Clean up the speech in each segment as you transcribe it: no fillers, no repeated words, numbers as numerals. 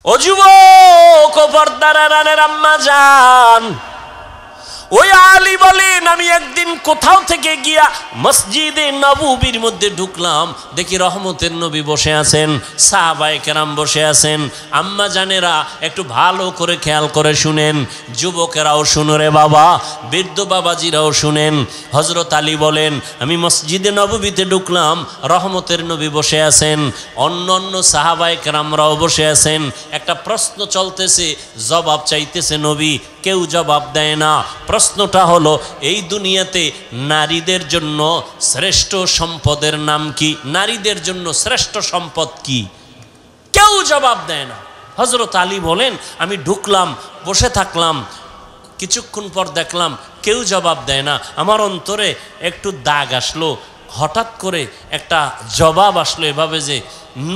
ও যুবক, ও পর্দার আড়ালের আম্মা জান, ওই আলী বলেন আমি একদিন কোথাও থেকে গিয়া মসজিদে নববীর মধ্যে ঢুকলাম, দেখি রহমতের নবী বসে আছেন, সাহাবায়ে কেরাম বসে আছেন। আম্মা জানেরা একটু ভালো করে খেয়াল করে শুনেন, যুবকেরাও শুনো রে বাবা, বৃদ্ধ বাবাজিরাও শুনেন। হযরত আলী বলেন আমি মসজিদে নববীতে ঢুকলাম, রহমতের নবী বসে আছেন, অন্য অন্য সাহাবায়ে কেরামরাও বসে আছেন। একটা প্রশ্ন চলতেছে, জবাব চাইতেছে নবী, কেউ জবাব দেয় না। প্রশ্নটা হলো এই দুনিয়াতে নারীদের জন্য শ্রেষ্ঠ সম্পদের নাম কি? নারীদের জন্য শ্রেষ্ঠ সম্পদ কি? কেউ জবাব দেয় না। হযরত আলী বলেন আমি ঢুকলাম, বসে থাকলাম, কিছুক্ষণ পর দেখলাম কেউ জবাব দেয় না। আমার অন্তরে একটু দাগ আসলো, হঠাৎ করে একটা জবাব আসলো এভাবে যে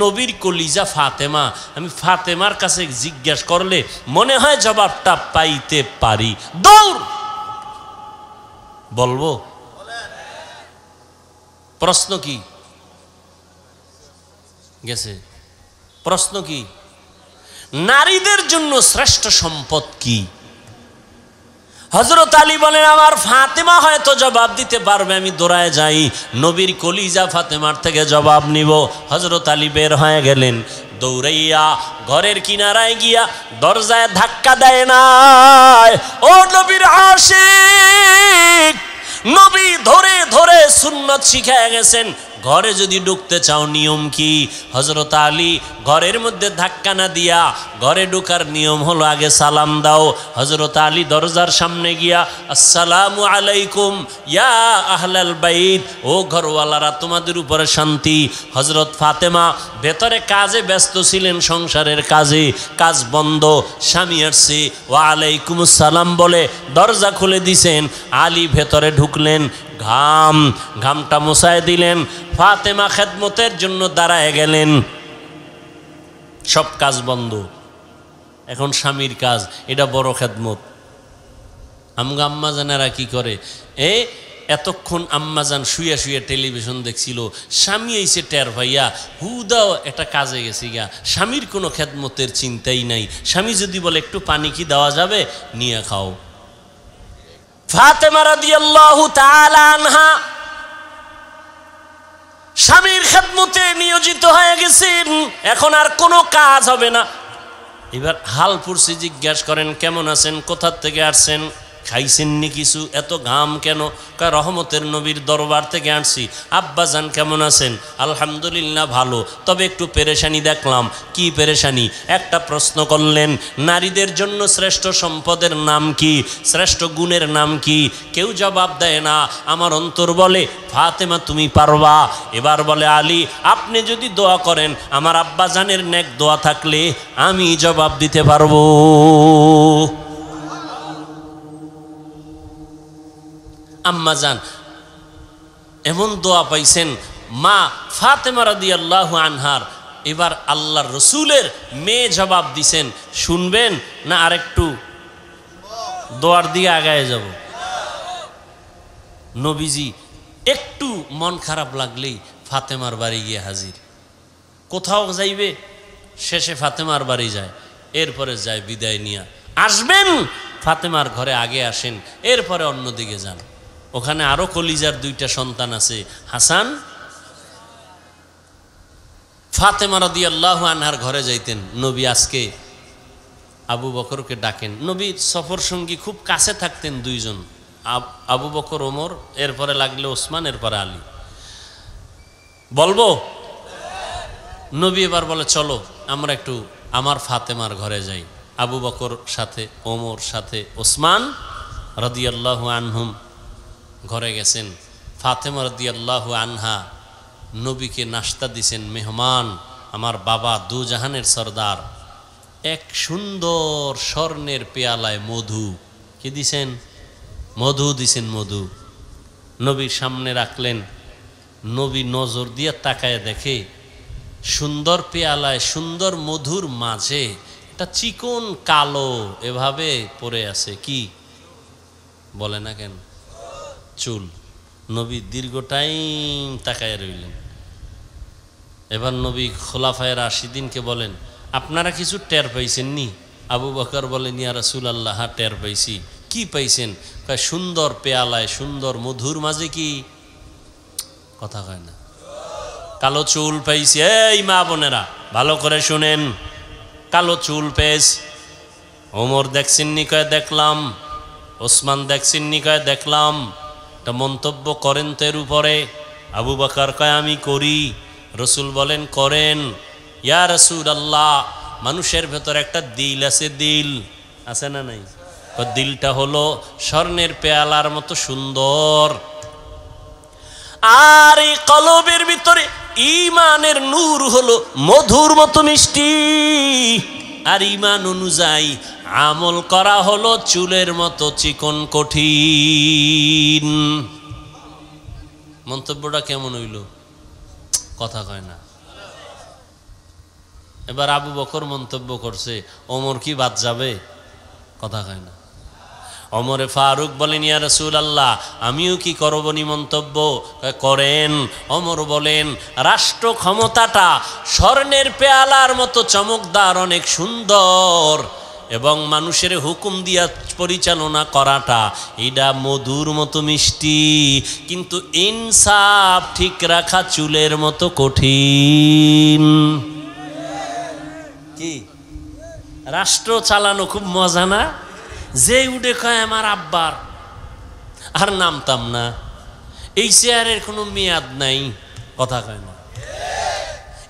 নবীর কলিজা ফাতেমা, আমি ফাতেমার কাছে জিজ্ঞাসা করলে মনে হয় জবাবটা পাইতে পারি। দৌড় বলবো। প্রশ্ন কি গেছে? প্রশ্ন কি? নারীদের জন্য শ্রেষ্ঠ সম্পদ কি? হযরত আলী বলেন আমার ফাতেমা হয়তো জবাব দিতে পারবে। আমি দৌড়ায় যাই, নবীর কলিজা ফাতেমার থেকে জবাব নিব। হযরত আলী বের হয়ে গেলেন, দৌড়াইয়া ঘরের কিনারায় গিয়া দরজায় ধাক্কা দেয় না। ও নবীর আশিক, নবী ধরে ধরে সুন্নত শিখায় গেছেন, ঘরে যদি ঢুকতে চাও নিয়ম কি? হযরত আলী ঘরের মধ্যে ধাক্কা না দিয়া ঘরে ঢুকার নিয়ম হলো আগে সালাম দাও। হযরত আলী দরজার সামনে গিয়া আসসালামু আলাইকুম ইয়া আহলাল বাইত, ও ঘরওয়ালারা তোমাদের উপরে শান্তি। হযরত ফাতেমা ভেতরে কাজে ব্যস্ত ছিলেন, সংসারের কাজে, কাজ বন্ধ, স্বামী আসছে, ওয়া আলাইকুমুস সালাম বলে দরজা খুলে দিছেন। আলী ভেতরে ঢুকলেন, ঘামটা মুছায় দিলেন, ফাতেমা খেদমতের জন্য দাঁড়ায় গেলেন। সব কাজ বন্ধ, এখন স্বামীর কাজ, এটা বড় খেদমত। আমগা আম্মা জানেরা কি করে, এতক্ষণ আম্মাজান শুয়ে শুয়ে টেলিভিশন দেখছিল, স্বামী এসে টের ভাইয়া হুদাও একটা কাজে গেছি গা, স্বামীর কোনো খেদমতের চিন্তাই নাই। স্বামী যদি বলে একটু পানি কি দেওয়া যাবে, নিয়ে খাও। ফাতেমা রাদিয়াল্লাহু তাআলা আনহা স্বামীর খেদমতে নিয়োজিত হয়ে গেছেন, এখন আর কোনো কাজ হবে না। এবার হাল পুরসি জিজ্ঞাসা করেন কেমন আছেন, কোথা থেকে আসছেন, খাইছেননি কিছু, এত ঘাম কেন? রহমতের নবীর দরবার থেকে আসছি। আব্বাজান কেমন আছেন? আলহামদুলিল্লাহ ভালো, তবে একটু পেরেশানি দেখলাম। কি পেরেশানি? একটা প্রশ্ন করলেন, নারীদের জন্য শ্রেষ্ঠ সম্পদের নাম কি, শ্রেষ্ঠ গুণের নাম কি? কেউ জবাব দেয় না। আমার অন্তর বলে ফাতেমা তুমি পারবা। এবার বলে আলী আপনি যদি দোয়া করেন, আমার আব্বাজানের নেক দোয়া থাকলে আমি জবাব দিতে পারবো। আম্মাজান এমন দোয়া পাইছেন, মা ফাতেমা রাদিয়াল্লাহু আনহার। এবার আল্লাহর রসুলের মেয়ে জবাব দিছেন, শুনবেন না আরেকটু দোয়ার দিকে আগায় যাব? নবীজি একটু মন খারাপ লাগলেই ফাতেমার বাড়ি গিয়ে হাজির। কোথাও যাইবে, শেষে ফাতেমার বাড়ি যায়, এরপরে যায় বিদায় নিয়া। আসবেন ফাতেমার ঘরে আগে আসেন, এরপরে অন্যদিকে যান। ওখানে আরো কলিজার দুইটা সন্তান আছে, হাসান। ফাতেমা রাদিয়াল্লাহু আনহার ঘরে যাইতেন নবী। আজকে আবু বকরকে ডাকেন। নবীর সফর সঙ্গী খুব কাছে থাকতেন দুইজন, আবু বকর ওমর, এরপরে লাগলে ওসমান, এরপরে আলী। বলবো? নবী এবার বলে চলো আমরা একটু আমার ফাতেমার ঘরে যাই। আবু বকর সাথে, ওমর সাথে, ওসমান রাদিয়াল্লাহু আনহুম ঘরে গেছেন। ফাতেমা রাদিয়াল্লাহু আনহা নবীকে নাস্তা দিছেন। মেহমান, আমার বাবা দু জাহানের সরদার, এক সুন্দর স্বর্ণের পেয়ালায় মধু কি দিছেন? মধু দিছেন, মধু নবীর সামনে রাখলেন। নবী নজর দিয়ে তাকায় দেখে সুন্দর পেয়ালায় সুন্দর মধুর মাঝে একটা চিকন কালো এভাবে পড়ে আছে। কি বলে না কেন? চুল। নবী দীর্ঘ টাইম তাকায় রইলেন। এবার নবী খোলাফায়ে রাশিদিনকে বলেন, আপনারা কিছু টের পাইছেন নি? আবু বকর বলেন, ইয়া রাসূলুল্লাহ, টের পাইছি। কি পাইছেন? কয় সুন্দর পেয়ালায় সুন্দর মধুর মাঝে কি কথা কয় না, কালো চুল পাইছি। এই মা বোনেরা ভালো করে শুনেন, কালো চুল পেয়েছ। ওমর দেখছেননি? কয় দেখলাম। ওসমান দেখছেননি? কয় দেখলাম। একটা মন্তব্য করেন তো এর উপরে। আবু বকর কয় আমি করি। রসুল বলেন করেন। ইয়া রাসূলুল্লাহ, মানুষের ভেতর একটা দিল আছে, দিল আছে না নাই? দিলটা হলো স্বর্ণের পেয়ালার মতো সুন্দর, আর এই কলবের ভিতরে ঈমানের নূর হলো মধুর মতো মিষ্টি, আর ঈমান অনুযায়ী আমল করা হলো চুলের মতো চিকন কঠিন। মন্তব্যটা কেমন হইল? কথা কয় না। এবার আবু বকর মন্তব্য করছে, ওমর কি বাদ যাবে? কথা কয় না। ওমরে ফারুক বলেন, ইয়া রাসূলুল্লাহ, আমিও কি করবনি মন্তব্য? করেন। ওমর বলেন, রাষ্ট্র ক্ষমতাটা স্বর্ণের পেয়ালার মতো চমকদার, অনেক সুন্দর, এবং মানুষের হুকুম দিয়া পরিচালনা করাটা এটা মধুর মতো মিষ্টি, কিন্তু ইনসাফ ঠিক রাখা চুলের মতো কঠিন। কি রাষ্ট্র চালানো খুব মজা না? যে উঠে কয় আমার আব্বার, আর নামতাম না, এই চেয়ারের কোনো মেয়াদ নাই, কথা কয় না।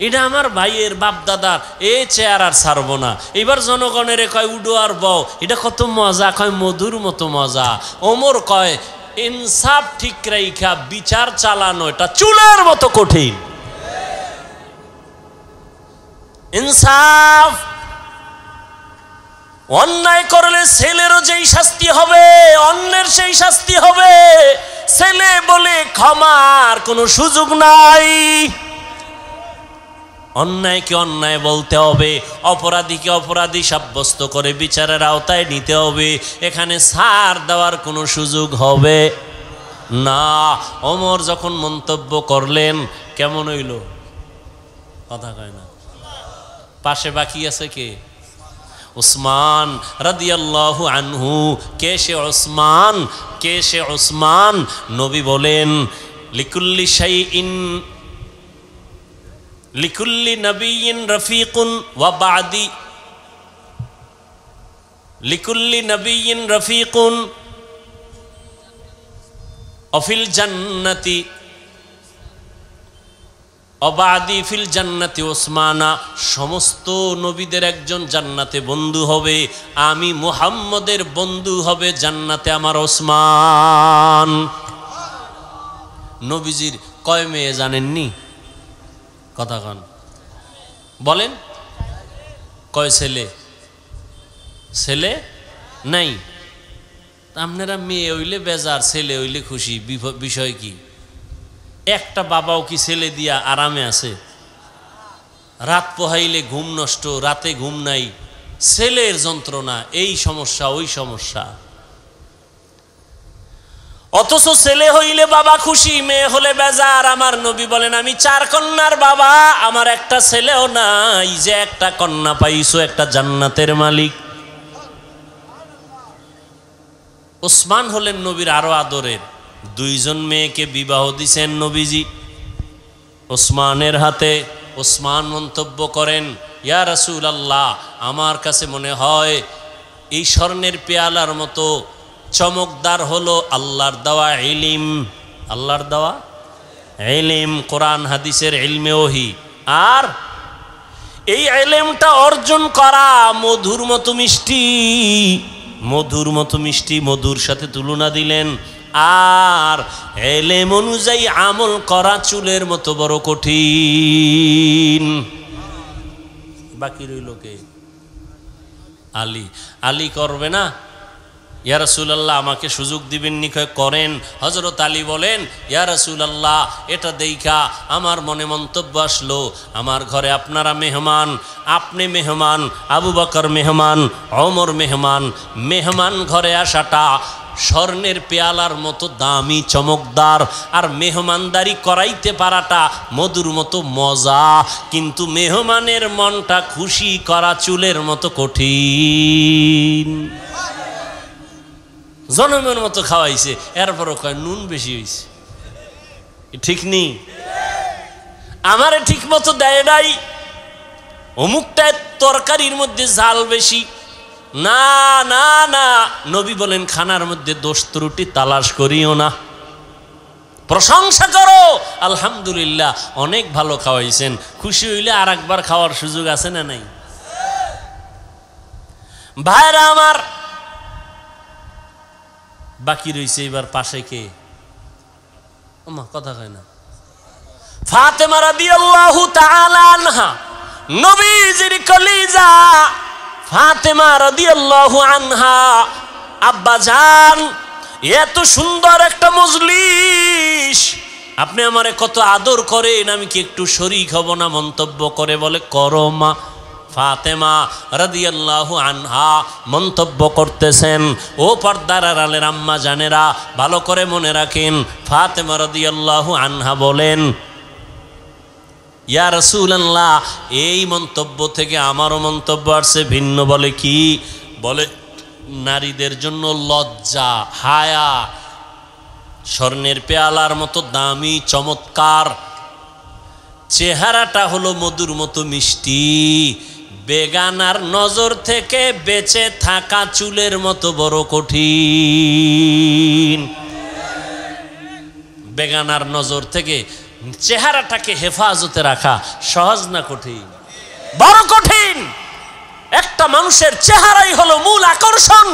এটা আমার ভাইয়ের বাপ দাদার, এই চেয়ার আর ছাড়বো না। এবার জনগণের কয় উডো আর বও, এটা কত মজা, কয় মধুর মতো মজা। ওমর কয় ইনসাফ ঠিক রাইখা বিচার চালানো এটা চুলের মতো কঠিন। ইনসাফ, অন্যায় করলে ছেলেরও যেই শাস্তি হবে, অন্যের সেই শাস্তি হবে। ছেলে বলে ক্ষমার কোনো সুযোগ নাই। অন্যায়কে অন্যায় বলতে হবে, অপরাধীকে অপরাধী সাব্যস্ত করে বিচারের আওতায় নিতে হবে। এখানে ছাড় দেওয়ার কোনো সুযোগ হবে না। ওমর যখন মন্তব্য করলেন, কেমন হইল? কথা কয় না। পাশে বাকি আছে কে? উসমান রাদিয়াল্লাহু আনহু। কে সে উসমান? কে সে উসমান? নবী বলেন, লিকুল্লি শাইইন লিকুল্লি নবিয়্যিন রফিকুন ওয়া বাদি, লিকুল্লি নবিয়্যিন রফিকুন অফিল জান্নাতি অবাদি ফিল জান্নাতি ওসমানা। সমস্ত নবীদের একজন জান্নাতে বন্ধু হবে, আমি মুহাম্মদের বন্ধু হবে জান্নাতে আমার ওসমান। নবীজির কয় মেয়ে জানেননি? কথা কন, বলেন। কয় ছেলে? ছেলে নাই। আপনারা মেয়ে হইলে বেজার, ছেলে হইলে খুশি। বিষয় কি? একটা বাবাও কি ছেলে দিয়া আরামে আছে? রাত পোহাইলে ঘুম নষ্ট, রাতে ঘুম নাই, ছেলের যন্ত্রণা, এই সমস্যা ওই সমস্যা। অথচ ছেলে হইলে বাবা খুশি, মেয়ে হলে বেজার। আমার নবী বলেন, আমি 4 কন্যার বাবা, আমার একটা ছেলেও নাই। যে একটা কন্যা পাইছো, একটা জান্নাতের মালিক। ওসমান হলেন নবীর আরো আদরের। 2 জন মেয়েকে বিবাহ দিছেন নবীজি ওসমানের হাতে। ওসমান মন্তব্য করেন, ইয়া রাসূলুল্লাহ, আমার কাছে মনে হয় এই স্বর্ণের পেয়ালার মতো চমকদার হলো আল্লাহর দেওয়া ইলম। আল্লাহর দেওয়া ইলম, কোরআন হাদিসের ইলমে ওহী। আর এই ইলমটা অর্জন করা মধুর মতো মিষ্টি, মধুর মতো মিষ্টি। মধুর সাথে তুলনা দিলেন। আর ইলম অনুযায়ী আমল করা চুলের মতো বড় কঠিন। বাকি রইল কে? আলী। আলী করবে না? ইয়া রাসূলুল্লাহ, আমাকে সুযোগ দিবেন নি? করেন। হযরত আলী বলেন, ইয়া রাসূলুল্লাহ, এটা দেখা আমার মনে মন্তব্য আসলো, আমার ঘরে আপনারা মেহমান, আপনি মেহমান, আবু বকর মেহমান, ওমর মেহমান। মেহমান ঘরে আসাটা স্বর্ণের পেয়ালার মতো দামি চমকদার, আর মেহমানদারি করাইতে পারাটা মধুর মতো মজা, কিন্তু মেহমানের মনটা খুশি করা চুলের মতো কঠিন। জনমের মতো খাওয়াইছে, এরপরও কয় নুন বেশি হয়েছে, ঠিক নেই, আমারে ঠিক মতো দেয় নাই, অমুকটায় তরকারির মধ্যে ঝাল বেশি। না না না, নবী বলেন খানার মধ্যে দোষ ত্রুটি তালাশ করিও না, প্রশংসা করো, আলহামদুলিল্লাহ অনেক ভালো খাওয়াইছেন, খুশি হইলে আর একবার খাওয়ার সুযোগ আছে না নাই? ভাইরা আমার, বাকি রয়েছে এবার পাশে কে? ওমা কথা কয় না। ফাতেমা রাদিয়াল্লাহু তাআলা আনহা, নবীজির কলিজা ফাতেমা রাদিয়াল্লাহু আনহা, আব্বা জান এত সুন্দর একটা মজলিস, আপনি আমারে কত আদর করেন, আমি কি একটু শরীক হব না? মন্তব্য করে বলে করো মা। ফাতেমা রাদিয়াল্লাহু আনহা মন্তব্য করতেছেন। ও পর্দার আড়ালের আম্মা জানেরা ভালো করে মনে রাখেন, ফাতেমা রাদিয়াল্লাহু আনহা বলেন, ইয়া রাসূলুল্লাহ, এই মন্তব্য থেকে আমারও মন্তব্য আসছে ভিন্ন। বলে কি? বলে নারীদের জন্য লজ্জা, হায়া স্বর্ণের পেয়ালার মতো দামি চমৎকার, চেহারাটা হলো মধুর মতো মিষ্টি, বেগানার নজর থেকে বেঁচে থাকা চুলের মতো বড় কঠিন। বেগানার নজর থেকে চেহারাটাকে হেফাজতে রাখা সহজ না কঠিন? বড় কঠিন। একটা মানুষের চেহারাই হলো মূল আকর্ষণ,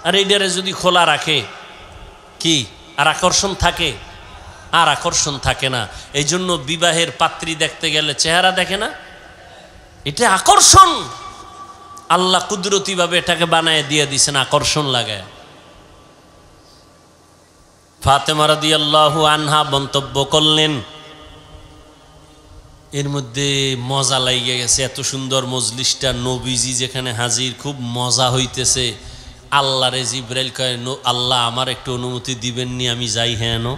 আর এইটারে যদি খোলা রাখে কি আর আকর্ষণ থাকে? আর আকর্ষণ থাকে না। এই জন্য বিবাহের পাত্রী দেখতে গেলে চেহারা দেখে না, এটা আকর্ষণ। আল্লাহ কুদরতি ভাবে এটাকে বানায় দিয়ে দিয়েছেন আকর্ষণ লাগায়। ফাতেমা রাদিয়াল্লাহু আনহা মন্তব্য করলেন, এর মধ্যে মজা লাগে গেছে, এত সুন্দর মজলিসটা, নবীজি যেখানে হাজির, খুব মজা হইতেছে। আল্লাহ রে জিবরাইল কয়, আল্লাহ আমার একটু অনুমতি দিবেননি, আমি যাই? হ্যাঁ নো,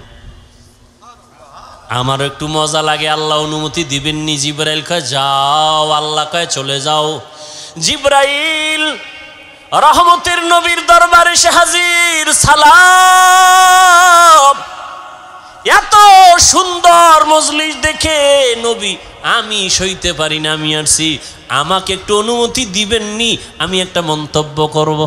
আমার একটু মজা লাগে, আল্লাহ অনুমতি দিবেননি? জিবরাইল কয় যাও, আল্লাহ কয় চলে যাও। জিবরাইল রহমতের নবীর দরবারে এসে হাজির, সালাম। এত সুন্দর মজলিস দেখে নবী, আমি সইতে পারি না, আমি আসছি, আমাকে একটু অনুমতি দিবেননি, আমি একটা মন্তব্য করব।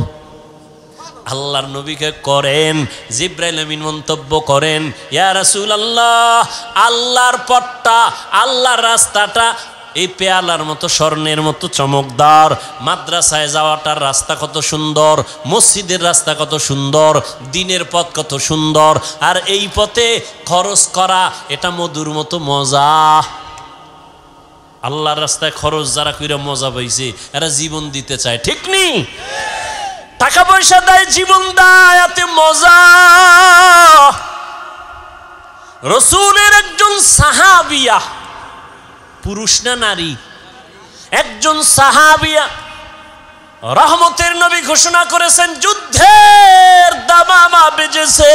আল্লাহর নবীকে করেন। জিবরাইল আমিন মন্তব্য করেন, ইয়া রাসূলুল্লাহ, আল্লাহর পথটা, আল্লাহর রাস্তাটা এই পেয়ালার মতো স্বর্ণের মতো চমকদার, মাদ্রাসায় যাওয়াটার রাস্তা কত সুন্দর, মসজিদের রাস্তা কত সুন্দর, দিনের পথ কত সুন্দর, আর এই পথে খরচ করা এটা মধুর মতো মজা। আল্লাহর রাস্তায় খরচ যারা কইরা মজা পাইছে এরা জীবন দিতে চায়, ঠিক নেই? টাকা পয়সা দেয়, জীবন দেয়, এতে মজা। রাসূলের একজন সাহাবিয়া, পুরুষ না নারী, একজন সাহাবিয়া, রহমতের নবী ঘোষণা করেছেন যুদ্ধের দামামা বেজেছে,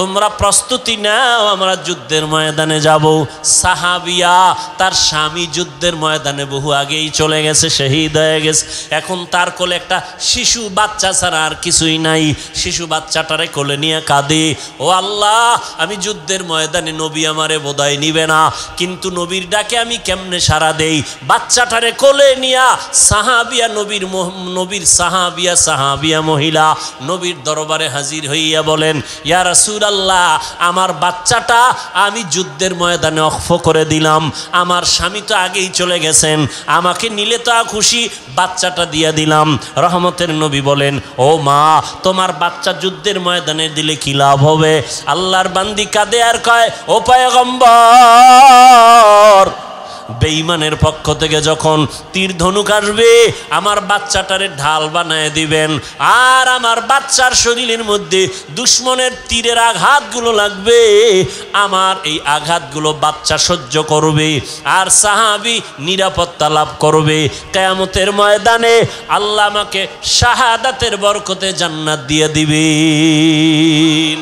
তোমরা প্রস্তুতি নাও, আমরা যুদ্ধের ময়দানে যাব। সাহাবিয়া, তার স্বামী যুদ্ধের ময়দানে বহু আগেই চলে গেছে, শহীদ হয়ে গেছে, এখন তার কোলে একটা শিশু বাচ্চা ছাড়া আর কিছুই নাই। শিশু বাচ্চাটারে কোলে নিয়ে কাঁদে, ও আল্লাহ, আমি যুদ্ধের ময়দানে, নবী আমারে বোধহয় নিবে না, কিন্তু নবীর ডাকে আমি কেমনে সাড়া দেই? বাচ্চাটারে কোলে নিয়া সাহাবিয়া, নবীর সাহাবিয়া মহিলা নবীর দরবারে হাজির হইয়া বলেন, ইয়া রাসূল আল্লাহ, আমার বাচ্চাটা আমি যুদ্ধের ময়দানে অক্ফ করে দিলাম, আমার স্বামী তো আগেই চলে গেছেন, আমাকে নিলে তো খুশি, বাচ্চাটা দিয়ে দিলাম। রহমতের নবী বলেন, ও মা, তোমার বাচ্চা যুদ্ধের ময়দানে দিলে কি লাভ হবে? আল্লাহর বান্দি কাঁদে আর কয়, ও পয়গম্বর, বেঈমানের পক্ষ থেকে যখন তীর ধনুক আসবে আমার বাচ্চাটারে ঢাল বানায় দিবেন, আর আমার বাচ্চার শরীরের মধ্যে দুশ্মনের তীরের আঘাতগুলো লাগবে, আমার এই আঘাতগুলো বাচ্চা সহ্য করবে আর সাহাবী নিরাপত্তা লাভ করবে। কিয়ামতের ময়দানে আল্লাহ আমাকে শাহাদাতের বরকতে জান্নাত দিয়ে দিবেন।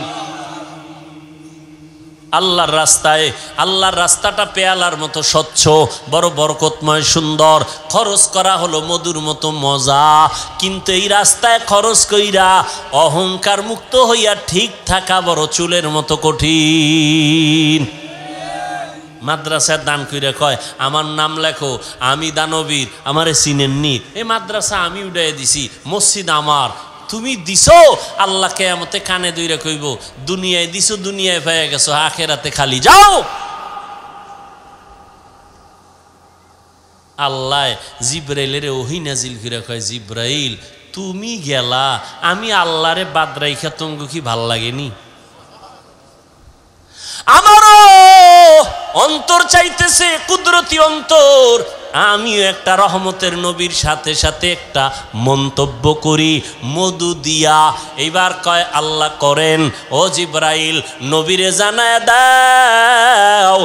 আল্লাহর রাস্তায়, আল্লাহর রাস্তাটা পেয়ালার মতো স্বচ্ছ, বড় বরকতময়, সুন্দর। খরচ করা হলো মধুর মতো মজা, কিন্তু এই রাস্তায় খরচ কইরা অহংকার মুক্ত হইয়া ঠিক থাকা বড় চুলের মতো কঠিন। মাদ্রাসায় দান কইরা কয় আমার নাম লেখো, আমি দানবীর, আমারে চিনেননি। এই মাদ্রাসা আমি উড়াই দিছি, মসজিদ আমার, তুমি দিছো। আল্লাহ কিয়ামতে কানে দইরা কইব দুনিয়ায় দিছো, দুনিয়ায় পেয়ে গেছো, আখেরাতে খালি যাও। আল্লাহ জিব্রাইলের ওহী নাজিল কইরা কয় জিব্রাইল তুমি গেলা, আমি আল্লাহরে বাদ রাইখা তোমাকে কি ভাল লাগেনি? আমারও অন্তর চাইতেছে, কুদরতি অন্তর, আমিও একটা রহমতের নবীর সাথে সাথে একটা মন্তব্য করি মধু দিয়া। এইবার কয় আল্লাহ করেন, ও জিব্রাইল নবীরে জানায় দাও।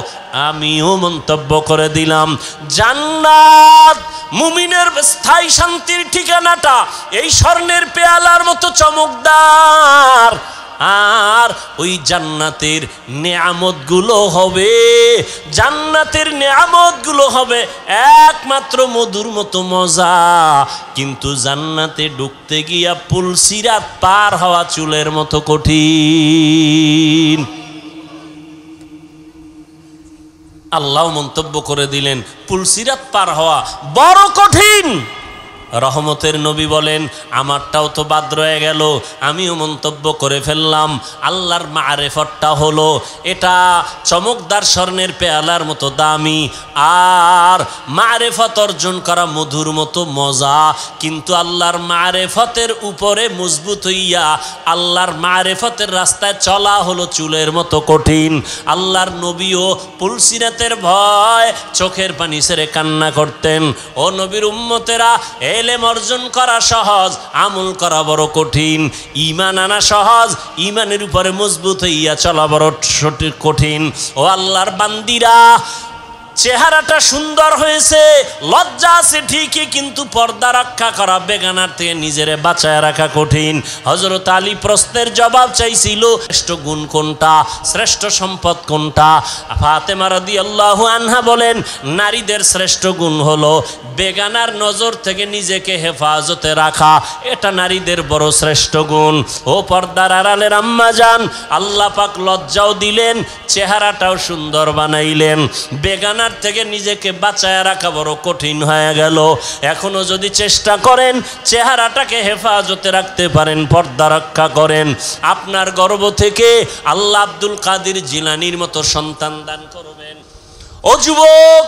আমিও মন্তব্য করে দিলাম, জান্নাত মুমিনের স্থায়ী শান্তির ঠিকানাটা এই স্বর্ণের পেয়ালার মতো চমকদার, আর ওই জান্নাতের নেয়ামতগুলো হবে, জান্নাতের নেয়ামতগুলো হবে একমাত্র মধুর মতো মজা। কিন্তু জান্নাতে ঢুকতে গিয়া পুলসিরাত পার হওয়া চুলের মতো কঠিন। আল্লাহ মন্তব্য করে দিলেন পুলসিরাত পার হওয়া বড় কঠিন। রহমতের নবী বলেন আমারটাও তো বাদ রয়ে গেল, আমিও মন্তব্য করে ফেললাম। আল্লাহর মারেফতটা হলো এটা চমকদার স্বর্ণের পেয়ালার মতো দামি, আর মারেফত অর্জন করা মধুর মতো মজা। কিন্তু আল্লাহর মারেফতের উপরে মজবুত হইয়া আল্লাহর মারেফতের রাস্তায় চলা হলো চুলের মতো কঠিন। আল্লাহর নবীও পুলসিরাতের ভয় চোখের পানি ছেড়ে কান্না করতেন। ও নবীর উম্মতেরা, এলেম অর্জন করা সহজ, আমল করা বড় কঠিন। ঈমান আনা সহজ, ঈমানের উপরে মজবুত হইয়া চলা বড় কঠিন। ও আল্লাহর বান্দিরা, চেহারাটা সুন্দর হয়েছে, লজ্জা আছে ঠিকই, কিন্তু পর্দা রক্ষা করা, বেগানার থেকে নিজেরে বাঁচায় রাখা কঠিন। হযরত আলী প্রশ্নের জবাব চাইছিল, শ্রেষ্ঠ গুণ কোনটা, শ্রেষ্ঠ সম্পদ কোনটা? ফাতেমা রাদিয়াল্লাহু আনহা বলেন নারীদের শ্রেষ্ঠ গুণ হলো বেগানার নজর থেকে নিজেকে হেফাজতে রাখা, এটা নারীদের বড় শ্রেষ্ঠ গুণ। ও পর্দার আড়ালের আম্মা জান, আল্লাহ পাক লজ্জাও দিলেন, চেহারাটাও সুন্দর বানাইলেন। বেগানার থেকে নিজেকে বাঁচায় রাখা বড় কঠিন হয়ে গেল। এখনো যদি চেষ্টা করেন চেহারাটাকে হেফাজতে রাখতে পারেন, পর্দা রক্ষা করেন, আপনার গর্ভ থেকে আল্লাহ আব্দুল কাদের জিলানীর মতো সন্তান দান করবেন। ও যুবক,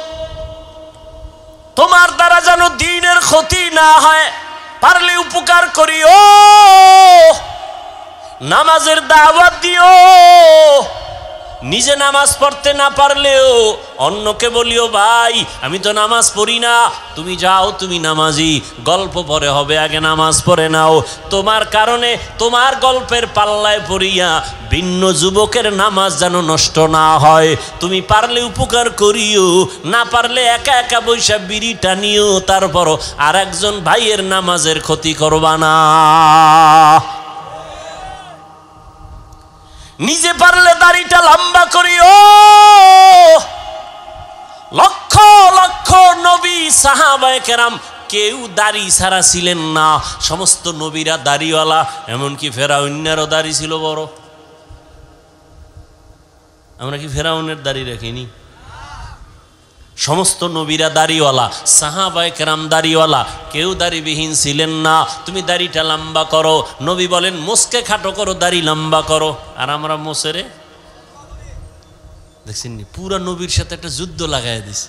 তোমার দ্বারা যেন দ্বীনের ক্ষতি না হয়, পারলে উপকার করিও, নামাজের দাওয়াত দিও। নিজে নামাজ পড়তে না পারলেও অন্যকে বলিও ভাই আমি তো নামাজ পড়ি না, তুমি যাও, তুমি নামাজি, গল্প পরে হবে, আগে নামাজ পড়ে নাও। তোমার কারণে তোমার গল্পের পাল্লায় পড়িয়া ভিন্ন যুবকের নামাজ যেন নষ্ট না হয়। তুমি পারলে উপকার করিও, না পারলে একা একা বৈশা বিড়ি টানিও, তারপরও আর একজন ভাইয়ের নামাজের ক্ষতি করবা না। নিজে পারলে দাড়িটা লম্বা করিও। লক্ষ লক্ষ নবী সাহাবায়ে কেরাম কেউ দাড়ি ছাড়া ছিলেন না, সমস্ত নবীরা দাড়িওয়ালা, এমনকি ফেরাউনেরও দাড়ি ছিল বড়। আমরা কি ফেরাউনের দাড়ি রাখিনি? সমস্ত নবীরা দাড়িওয়ালা, সাহাবায়ে কেরাম দাড়িওয়ালা, কেউ দাড়িবিহীন ছিলেন না। তুমি দাড়িটা লম্বা করো, নবী বলেন মোসকে খাটো করো, দাড়ি লম্বা করো। আর আমরা মোসেরে দেখছেন নি, পুরা নবীর সাথে একটা যুদ্ধ লাগাই দিছে।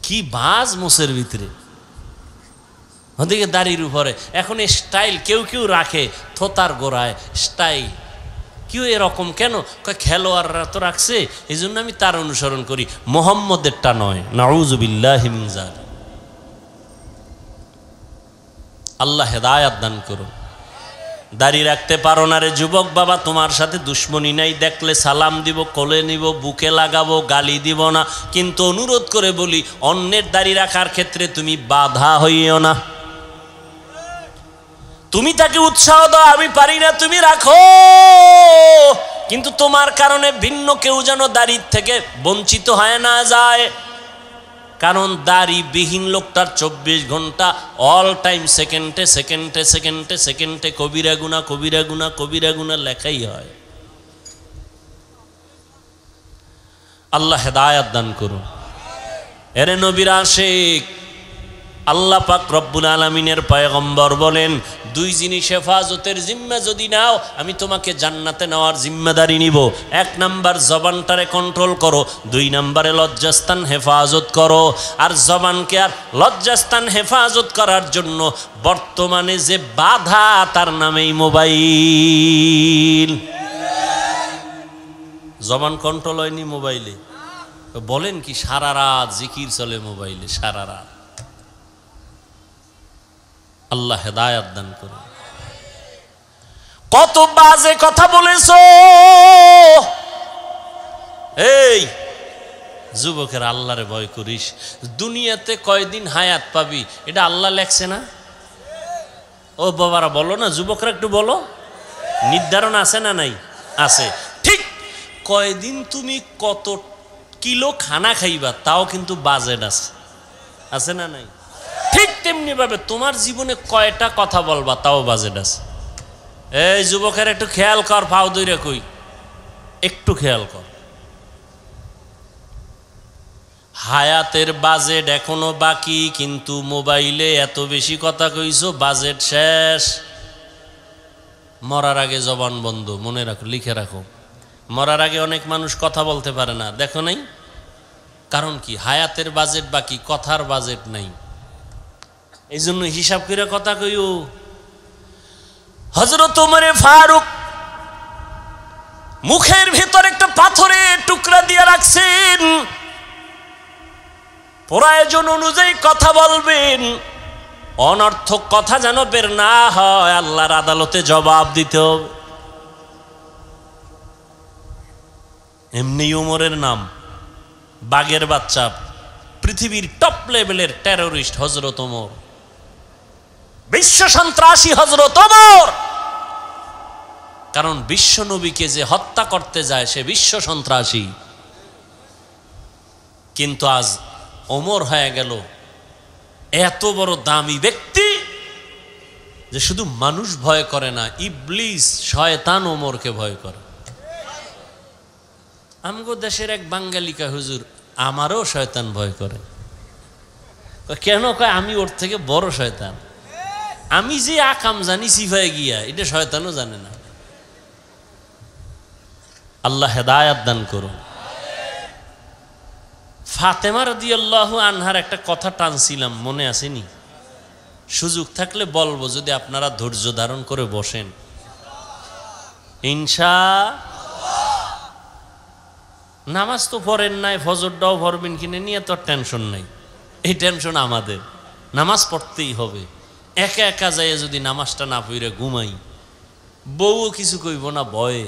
কি বাজ মোসের ভিতরে, ওদিকে দাড়ির উপরে। এখন স্টাইল কেউ কেউ রাখে থোতার গোড়ায় স্টাইল, কেউ এরকম কেন? খেলোয়াড়রা তো রাখছে, এই জন্য আমি তার অনুসরণ করি, মোহাম্মদেরটা নয়। নাউযুবিল্লাহি মিন যালিক। আল্লাহ হেদায়াত দান করুন। দাড়ি রাখতে পারো না রে যুবক বাবা, তোমার সাথে দুশ্মনী নাই, দেখলে সালাম দিব, কোলে নিব, বুকে লাগাবো, গালি দিব না, কিন্তু অনুরোধ করে বলি অন্যের দাড়ি রাখার ক্ষেত্রে তুমি বাধা হইও না। তুমি তাকে উৎসাহ দাও, আমি পারি না, তুমি রাখো, কিন্তু তোমার কারণে ভিন্ন কেউ যেন দাড়ির থেকে বঞ্চিত হয় না যায়। কারণ দাড়িবিহীন লোকটার 24 ঘন্টা অল টাইম সেকেন্ডে সেকেন্ডে সেকেন্ডে সেকেন্ডে কবিরা গুনাহ কবিরা গুনাহ কবিরা গুনাহ লেখাই হয়। আল্লাহ হেদায়াত দান করুন। এরে নবীর আশিক, আল্লাহ পাক রব্বুল আলামিনের পয়গম্বর বলেন, দুই জিনিস হেফাজতের জিম্মা যদি নাও, আমি তোমাকে জান্নাতে নেওয়ার জিম্মেদারি নিব। 1 নাম্বার জবানটারে কন্ট্রোল করো, 2 নাম্বারে লজ্জাস্থান হেফাজত করো। আর জবানকে আর লজ্জাস্থান হেফাজত করার জন্য বর্তমানে যে বাধা, তার নামেই মোবাইল। জবান কন্ট্রোল হয়নি মোবাইলে, বলেন কি সারা রাত জিকির চলে মোবাইলে, সারা রাত। আল্লাহ হেদায়াত দান করুন। কত বাজে কথা বলেছো এই যুবকের, আল্লাহরে ভয় করিস। দুনিয়াতে কয়দিন হায়াত পাবি এটা আল্লাহ লেখছে না? ও বাবারা বলো না, যুবকরা একটু বলো, নির্ধারণ আছে না নাই? আছে। ঠিক কয়দিন তুমি কত কিলো খানা খাইবা তাও কিন্তু বাজেট আছে, আছে না নাই? ঠিক তেমনি ভাবে তোমার জীবনে কয়টা কথা বলবা তাও বাজেট আছে। এই যুবকের একটু খেয়াল কর, ফাও দইরা কই, একটু খেয়াল কর। হায়াতের বাজেট এখনো বাকি, কিন্তু মোবাইলে এত বেশি কথা কইছো, বাজেট শেষ। মরার আগে জবান বন্ধ, মনে রাখো, লিখে রাখো। মরার আগে অনেক মানুষ কথা বলতে পারে না, দেখো নাই? কারণ কি? হায়াতের বাজেট বাকি, কথার বাজেট নাই। এই জন্য হিসাব করে কথা কইও। হযরত ওমরে ফারুক মুখের ভিতর একটা পাথরের টুকরা দিয়ে রাখছেন, প্রয়োজন অনুযায়ী কথা বলবেন, অনর্থক কথা যেন বের না হয়, আল্লাহর আদালতে জবাব দিতে হবে। এমনি ওমরের নাম বাঘের বাচ্চা, পৃথিবীর টপ লেভেলের টেরোরিস্ট হযরত ওমর, বিশ্ব সন্ত্রাসী হযরত ওমর। কারণ বিশ্ব নবীকে যে হত্যা করতে যায় সে বিশ্ব সন্ত্রাসী। কিন্তু আজ ওমর হয়ে গেল এত বড় দামি ব্যক্তি যে শুধু মানুষ ভয় করে না, ইবলিস শয়তান ওমরকে ভয় করে। আমগো দেশের এক বাঙালিকা হুজুর, আমারও শয়তান ভয় করে। কেন কয়? আমি ওর থেকে বড় শয়তান। আমি যে আকাম জানি সিফায় গিয়া, এটা শয়তানও জানে না। আল্লাহ হেদায়াত দান করুন। ফাতেমা রাদিয়াল্লাহু আনহার একটা কথা টানছিলাম, মনে আসেনি? সুযোগ থাকলে বলবো, যদি আপনারা ধৈর্য ধারণ করে বসেন ইনশাআল্লাহ। নামাজ তো পড়েন নাই, ফজরটাও পড়বেন কিনে নিয়ে তো টেনশন নাই। এই টেনশন আমাদের, নামাজ পড়তেই হবে। একা একা যাইয়ে যদি নামাজটা না পড়ে ঘুমাই, বউও কিছু কইব না ভয়ে,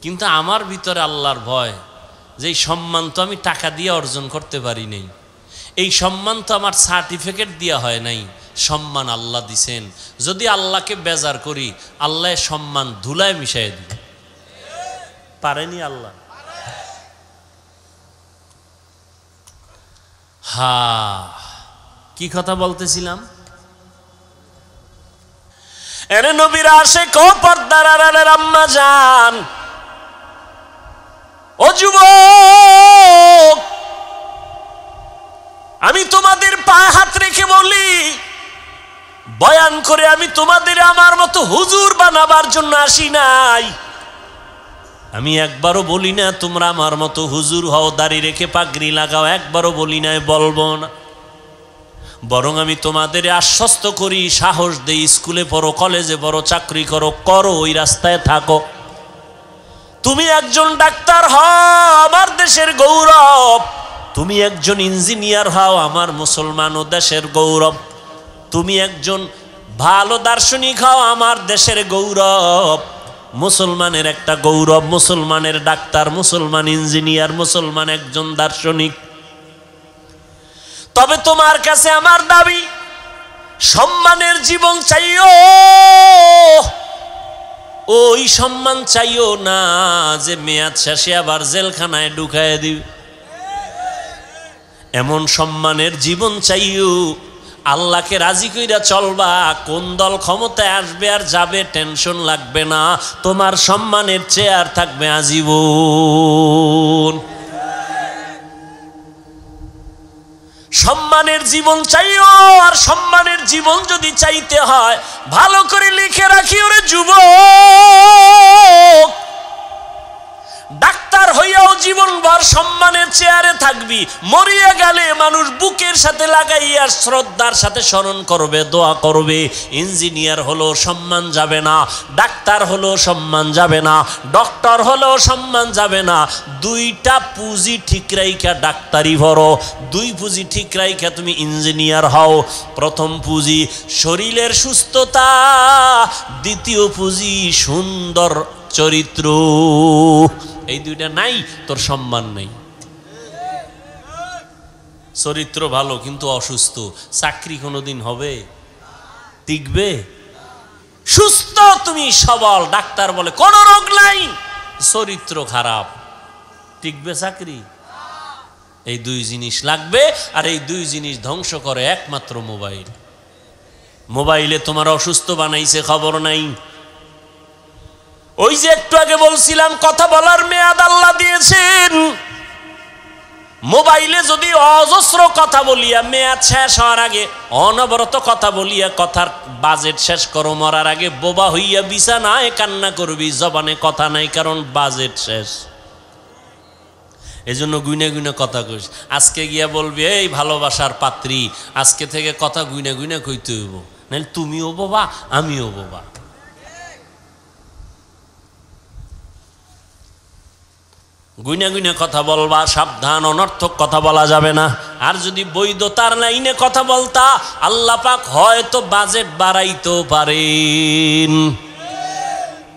কিন্তু আমার ভিতরে আল্লাহর ভয়, যে এই সম্মান তো আমি টাকা দিয়ে অর্জন করতে পারি নাই, এই সম্মান তো আমার সার্টিফিকেট দেওয়া হয় নাই, সম্মান আল্লাহ দিছেন। যদি আল্লাহকে বেজার করি, আল্লাহ সম্মান ধুলায় মিশাই দিবে, পারেনি আল্লাহ? হা, কি কথা বলতেছিলাম? এরে নবীর আশিক ও পর্দার আড়ালের আম্মা জান, ও যুবক, আমি তোমাদের পায়ে হাত রেখে বলি, বয়ান করে আমি তোমাদের আমার মতো হুজুর বানাবার জন্য আসি নাই। আমি একবারও বলি না তোমরা আমার মতো হুজুর হও, দাড়ি রেখে পাগড়ি লাগাও, একবারও বলি নাই, বলবো না। বরং আমি তোমাদের আশ্বস্ত করি, সাহস দেই, স্কুলে পড়ো, কলেজে পড়ো, চাকরি করো, করো, ওই রাস্তায় থাকো। তুমি একজন ডাক্তার হও, আমার দেশের গৌরব। তুমি একজন ইঞ্জিনিয়ার হও, আমার মুসলমান ও দেশের গৌরব। তুমি একজন ভালো দার্শনিক হও, আমার দেশের গৌরব। মুসলমানের একটা গৌরব, মুসলমানের ডাক্তার, মুসলমান ইঞ্জিনিয়ার, মুসলমান একজন দার্শনিক। তবে তোমার কাছে আমার দাবি, সম্মানের জীবন চাইও। ওই সম্মান চাইও না যে মেয়াদ শেষে আবার জেলখানায় ঢুকায় দিবে। এমন সম্মানের জীবন চাইও, আল্লাহকে রাজি কইরা চলবা। কোন দল ক্ষমতায় আসবে আর যাবে টেনশন লাগবে না, তোমার সম্মানের চেয়ার থাকবে আজীবন। সম্মানের জীবন চাইও। আর সম্মানের জীবন যদি চাইতে হয়, ভালো করে লিখে রাখি ওরে যুবক, ডাক্তার হইয়াও জীবনভর সম্মানের চেয়ারে থাকবি। মরিয়া গেলে মানুষ বুকের সাথে লাগাইয়া শ্রদ্ধার সাথে স্মরণ করবে, দোয়া করবে। ইঞ্জিনিয়ার হলো সম্মান যাবে না, ডাক্তার হলো সম্মান যাবে না, ডক্টর হলো সম্মান যাবে না। দুইটা পুঁজি ঠিক রাইখা ডাক্তারি ভরো, দুই পুঁজি ঠিক রাইখা তুমি ইঞ্জিনিয়ার হও। প্রথম পুঁজি শরীরের সুস্থতা, দ্বিতীয় পুঁজি সুন্দর চরিত্র। এই দুইটা নাই, তোর সম্মান নেই। চরিত্র ভালো কিন্তু অসুস্থ, চাকরি কোনোদিন হবে? টিকবে? সুস্থ তুমি সবল, ডাক্তার বলে কোনো রোগ নাই, চরিত্র খারাপ, টিকবে চাকরি? এই দুই জিনিস লাগবে। আর এই দুই জিনিস ধ্বংস করে একমাত্র মোবাইল। মোবাইলে তোমার অসুস্থ বানাইছে, খবর নাই। ওই যে একটু আগে বলছিলাম, কথা বলার মেয়াদ আল্লাহ দিয়েছেন। মোবাইলে যদি অজস্র কথা বলিয়া মেয়াদ শেষ হওয়ার আগে অনবরত কথা বলিয়া কথার বাজেট শেষ করো, মরার আগে বোবা হইয়া বিছানায় কান্না করবি, জবানে কথা নাই, কারণ বাজেট শেষ। এই জন্য গুইনে গুইনে কথা কইস। আজকে গিয়া বলবি, এই ভালোবাসার পাত্রী, আজকে থেকে কথা গুইনে গুইনে কইতে হইব, নাহলে তুমিও বোবা আমিও বোবা। গুইনা গুইনা কথা বলবা, সাবধান, অনর্থক কথা বলা যাবে না। আর যদি বৈধতার লাইনে কথা বলতা, আল্লাহ পাক হয়তো বাজেট বাড়াইতেও পারেন।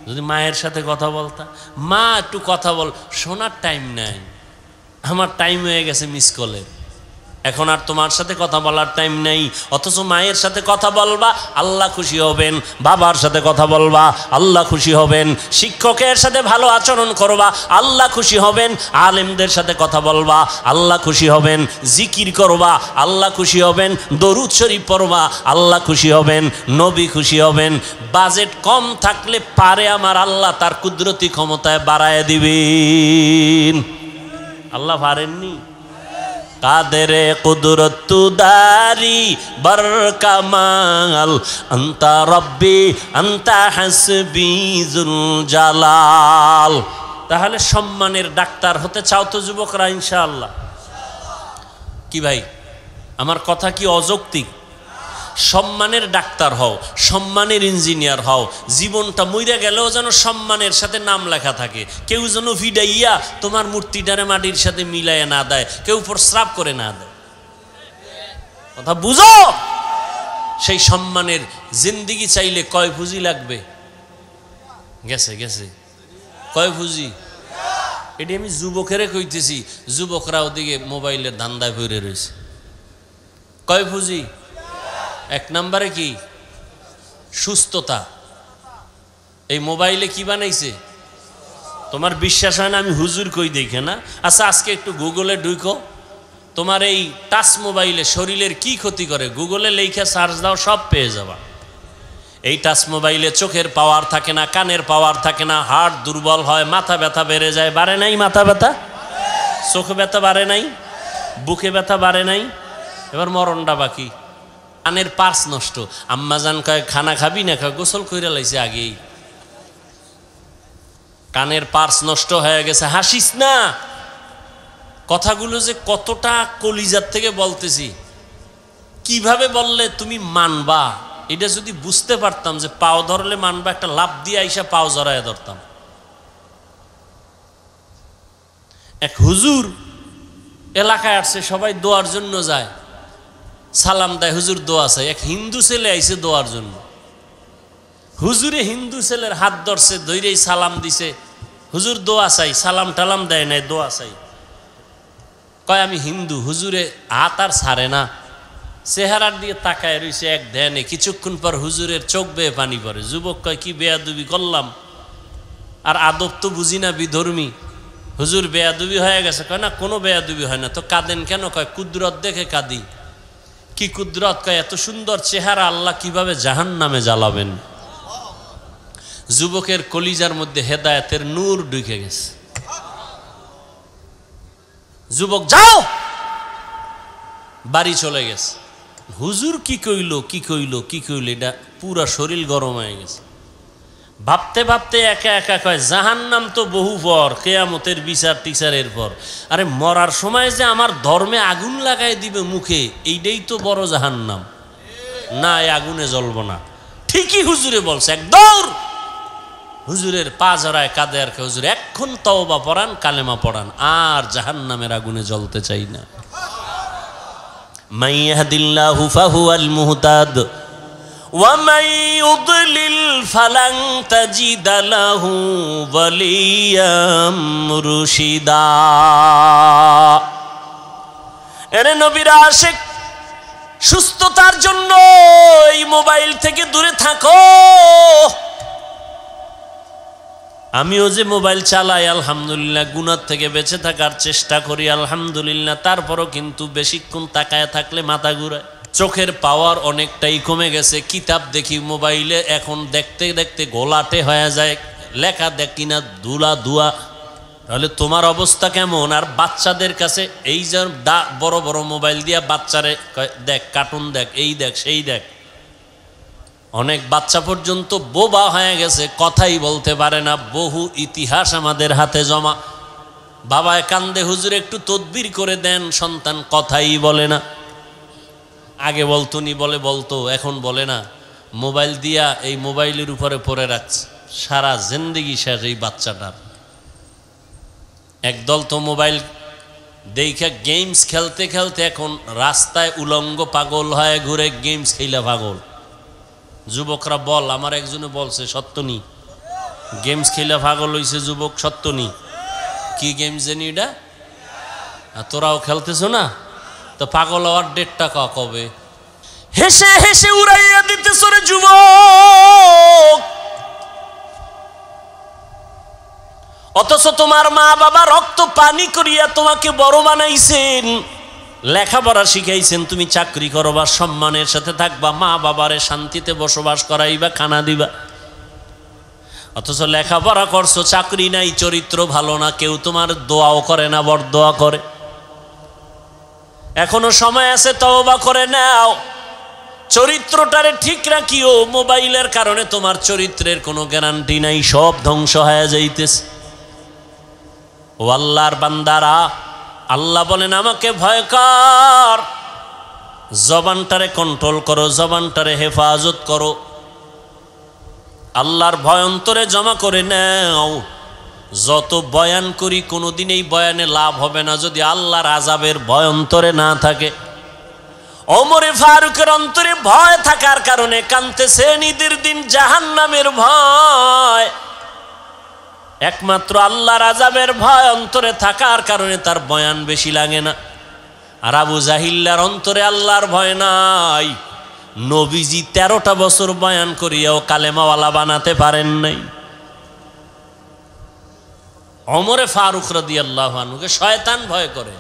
যদি মায়ের সাথে কথা বলতা, মা একটু কথা বল, শোনার টাইম নাই, আমার টাইম হয়ে গেছে মিস কলের, এখন আর তোমার সাথে কথা বলার টাইম নেই। অথচ মায়ের সাথে কথা বলবা, আল্লাহ খুশি হবেন। বাবার সাথে কথা বলবা, আল্লাহ খুশি হবেন। শিক্ষকের সাথে ভালো আচরণ করবা, আল্লাহ খুশি হবেন। আলেমদের সাথে কথা বলবা, আল্লাহ খুশি হবেন। জিকির করবা, আল্লাহ খুশি হবেন। দরুদ শরীফ পড়বা, আল্লাহ খুশি হবেন, নবী খুশি হবেন। বাজেট কম থাকলে পারে আমার আল্লাহ তার কুদরতি ক্ষমতায় বাড়ায় দিবেন। আল্লাহ পারেননি? কাদেরে কুদরত দারি বরকামাল, আন্তা রব্বি আন্তা হাসবি যুল জালাল। তাহলে সম্মানের ডাক্তার হতে চাও তো যুবকরা? ইনশাআল্লাহ। কি ভাই, আমার কথা কি অযৌক্তিক? সম্মানের ডাক্তার হও, সম্মানের ইঞ্জিনিয়ার হও। জীবনটা মইরা গেলেও যেন সম্মানের সাথে নাম লেখা থাকে। কেউ যেন ভিডাইয়া তোমার মূর্তিটারে মাটির সাথে মিলাইয়া না দেয়, কেউ প্রস্রাব করে না দেয়। কথা বুঝো? সেই সম্মানের জিন্দিগি চাইলে কয় পুঁজি লাগবে? গেছে গেছে কয় পুঁজি? এটি আমি যুবকেরে কইতেছি, যুবকরা ওদিকে মোবাইলের ধান্দায় পড়ে রয়েছে। কয় পুঁজি? এক নম্বরে কি? সুস্থতা। এই মোবাইলে কি বানাইছে? তোমার বিশ্বাস হয় না? আমি হুজুর কই দেখে না। আচ্ছা, আজকে একটু গুগলে ঢুকো, তোমার এই টাচ মোবাইলে শরীরের কি ক্ষতি করে গুগলে লেখা সার্চ দাও, সব পেয়ে যাবা। এই টাচ মোবাইলে চোখের পাওয়ার থাকে না, কানের পাওয়ার থাকে না, হার্ট দুর্বল হয়, মাথা ব্যথা বেড়ে যায়। বাড়ে নাই মাথা ব্যথা? চোখ ব্যথা বাড়ে নাই? বুকে ব্যথা বাড়ে নাই? এবার মরণটা বাকি। কানের পার্স নষ্ট। আম্মাজান কয় খানা খাবি না? কয় গোসল কইরা লাইছে আগেই। কানের পার্স নষ্ট হয়ে গেছে। হাসিস না। কথাগুলো যে কতটা কলিজার থেকে বলতেছি, কিভাবে বললে তুমি মানবা, এটা যদি বুঝতে পারতাম যে পাও ধরলে মানবা, একটা লাফ দিয়ে আইসা পাও জড়ায় ধরতাম। এক হুজুর এলাকায় আসছে, সবাই দোয়ার জন্য যায়, সালাম দেয়, হুজুর দোয়া চাই। এক হিন্দু ছেলে আইছে দোয়ার জন্য, হুজুরে হিন্দু ছেলের হাত ধরছে, ধৈরেই সালাম দিছে, হুজুর দোয়া চাই, সালাম টালাম দেয় নাই, দোয়া চাই। কয় আমি হিন্দু। হুজুরে হাত আর ছাড়ে না, চেহারার দিয়ে তাকায় রয়েছে এক ধ্যানে। কিছুক্ষণ পর হুজুরের চোখ বেয়ে পানি পড়ে। যুবক কয় কি বেয়াদবি করলাম, আর আদব তো বুঝি না, বিধর্মী। হুজুর বেয়াদবি হয়ে গেছে। কয় না, কোনো বেয়াদবি হয় না। তো কাঁদেন কেন? কয় কুদরত দেখে কাঁদি। কি কুদরত? কয় এত সুন্দর চেহারা আল্লাহ কিভাবে জাহান্নামে জ্বালাবেন। যুবকের কলিজার মধ্যে হেদায়েতের নূর ঢুকে গেছে। যুবক যাও, বাড়ি চলে গেছে। হুজুর কি কইল কি কইল কি কইল, এটা পুরা শরীর গরম হয়ে গেছে। ভাবতে ভাবতে একা একা কয় জাহান্নাম তো বহু পর, কিয়ামতের বিচার টিচারের পর। আরে মরার সময় যে আমার ধর্মে আগুন লাগাই দিবে মুখে, এইটাই তো বড় জাহান্নাম। না, এই আগুনে জ্বলব না। ঠিকই হুজুরে বলছে। এক দৌড় হুজুরের পা জড়ায় কাঁদে আর হুজুর এখন তওবা পড়ান, কালেমা পড়ান, আর জাহান্নামের আগুনে জ্বলতে চাই না। মান ইয়াহদিল্লাহু ফাহুয়াল মুহতাদ ওয়া মান ইউদ্লিল ফালান তাজিদ লাহু ওয়ালিয়াম মুরশিদা। এরে নবীর আশিক, সুস্থতার জন্য এই মোবাইল থেকে দূরে থাকো। আমিও যে মোবাইল চালাই আলহামদুলিল্লাহ, গুনাহ থেকে বেঁচে থাকার চেষ্টা করি আলহামদুলিল্লাহ, তারপরও কিন্তু বেশিক্ষণ তাকায় থাকলে মাথা ঘুরায়। চোখের পাওয়ার অনেকটাই কমে গেছে। কিতাব দেখি মোবাইলে, এখন দেখতে দেখতে গোলাটে হয়ে যায়, লেখা দেখি না ধুলা ধোয়া। তাহলে তোমার অবস্থা কেমন? আর বাচ্চাদের কাছে এই যে বড় বড় মোবাইল দিয়া বাচ্চারে দেখ, কার্টুন দেখ, এই দেখ সেই দেখ। অনেক বাচ্চা পর্যন্ত বোবা হয়ে গেছে, কথাই বলতে পারে না। বহু ইতিহাস আমাদের হাতে জমা। বাবায় কান্দে, হুজুর একটু তদবির করে দেন, সন্তান কথাই বলে না। আগে বলতো নি, বলতো, এখন বলে না। মোবাইল দিয়া এই মোবাইলের উপরে পড়ে রাখছে, সারা জিন্দেগি শেষ এই বাচ্চাটার। একদল তো মোবাইল দেখে গেমস খেলতে খেলতে এখন রাস্তায় উলঙ্গ পাগল হয়ে ঘুরে, গেমস খেলা পাগল। যুবকরা বল, আমার একজনে বলছে সত্য নি, গেমস খেলা পাগল হইছে যুবক, সত্য নি। কি গেমস জানি এটা? তোরাও খেলতেছ না? তো পাগল হওয়ার ডেটটা কবে? হেসে হেসে উড়াইয়া দিতেছ রে যুবক। অথচ তোমার মা বাবা রক্ত পানি করিয়া তোমাকে বড় বানাইছেন, লেখাপড়া শিখাইছেন, তুমি চাকরি করবা, সম্মানের সাথে থাকবা, মা বাবারে শান্তিতে বসবাস করাইবা, খানা দিবা। অথচ লেখাপড়া করছো, চাকরি নাই, চরিত্র ভালো না, কেউ তোমার দোয়াও করে না, বরদোয়া করে। এখনো সময় আছে, তওবা করে নাও, চরিত্রটারে ঠিক রাখিও। মোবাইলের কারণে তোমার চরিত্রের কোনো গ্যারান্টি নাই, সব ধ্বংস হয়ে যাইতেছে। ও আল্লাহর বান্দারা, আল্লাহ বলেন আমাকে ভয় কর, জবানটারে কন্ট্রোল করো, জবানটারে হেফাজত করো, আল্লাহর ভয় অন্তরে জমা করে নাও। যত বয়ান করি কোনোদিন এই বয়ানে লাভ হবে না যদি আল্লাহর আযাবের ভয় অন্তরে না থাকে। ওমরে ফারুকের অন্তরে ভয় থাকার কারণে কাঁদতেছেন, ঈদের দিন জাহান্নামের ভয়। একমাত্র আল্লাহর আযাবের ভয় অন্তরে থাকার কারণে তার বয়ান বেশি লাগে না। আর আবু জাহিল্লার অন্তরে আল্লাহর ভয় নাই। নবীজি 13টা বছর বয়ান করিয়াও কালেমাওয়ালা বানাতে পারেন নাই। ওমরে ফারুক রাদিয়াল্লাহু আনহুকে শয়তান ভয় করে,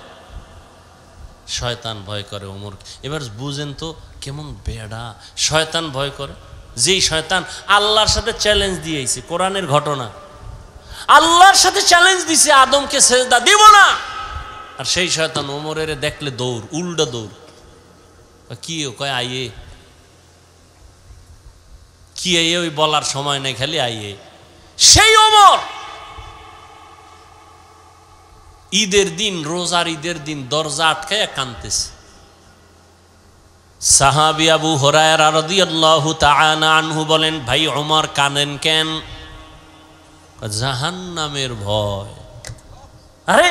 শয়তান ভয় করে ওমর। এবার বুঝেন তো কেমন বেড়া, শয়তান ভয় করে। যেই শয়তান আল্লাহর সাথে চ্যালেঞ্জ দিয়েছে, কোরআনের ঘটনা, আল্লাহর সাথে চ্যালেঞ্জ দিছে আদমকে সেজদা দিব না, আর সেই শয়তান ওমরের দেখলে দৌড়, উল্টা দৌড়। কি কয় আইয়ে, কি আইয়ে, ওই বলার সময় নেই, খালি আইয়ে। সেই ওমর ঈদের দিন, রোজার ঈদের দিন দরজা আটকায় কাঁদতেছে। সাহাবী আবু হুরায়রা রাদিয়াল্লাহু তাআলা আনহু বলেন, ভাই ওমর কাঁদেন কেন? জাহান্নামের ভয়। আরে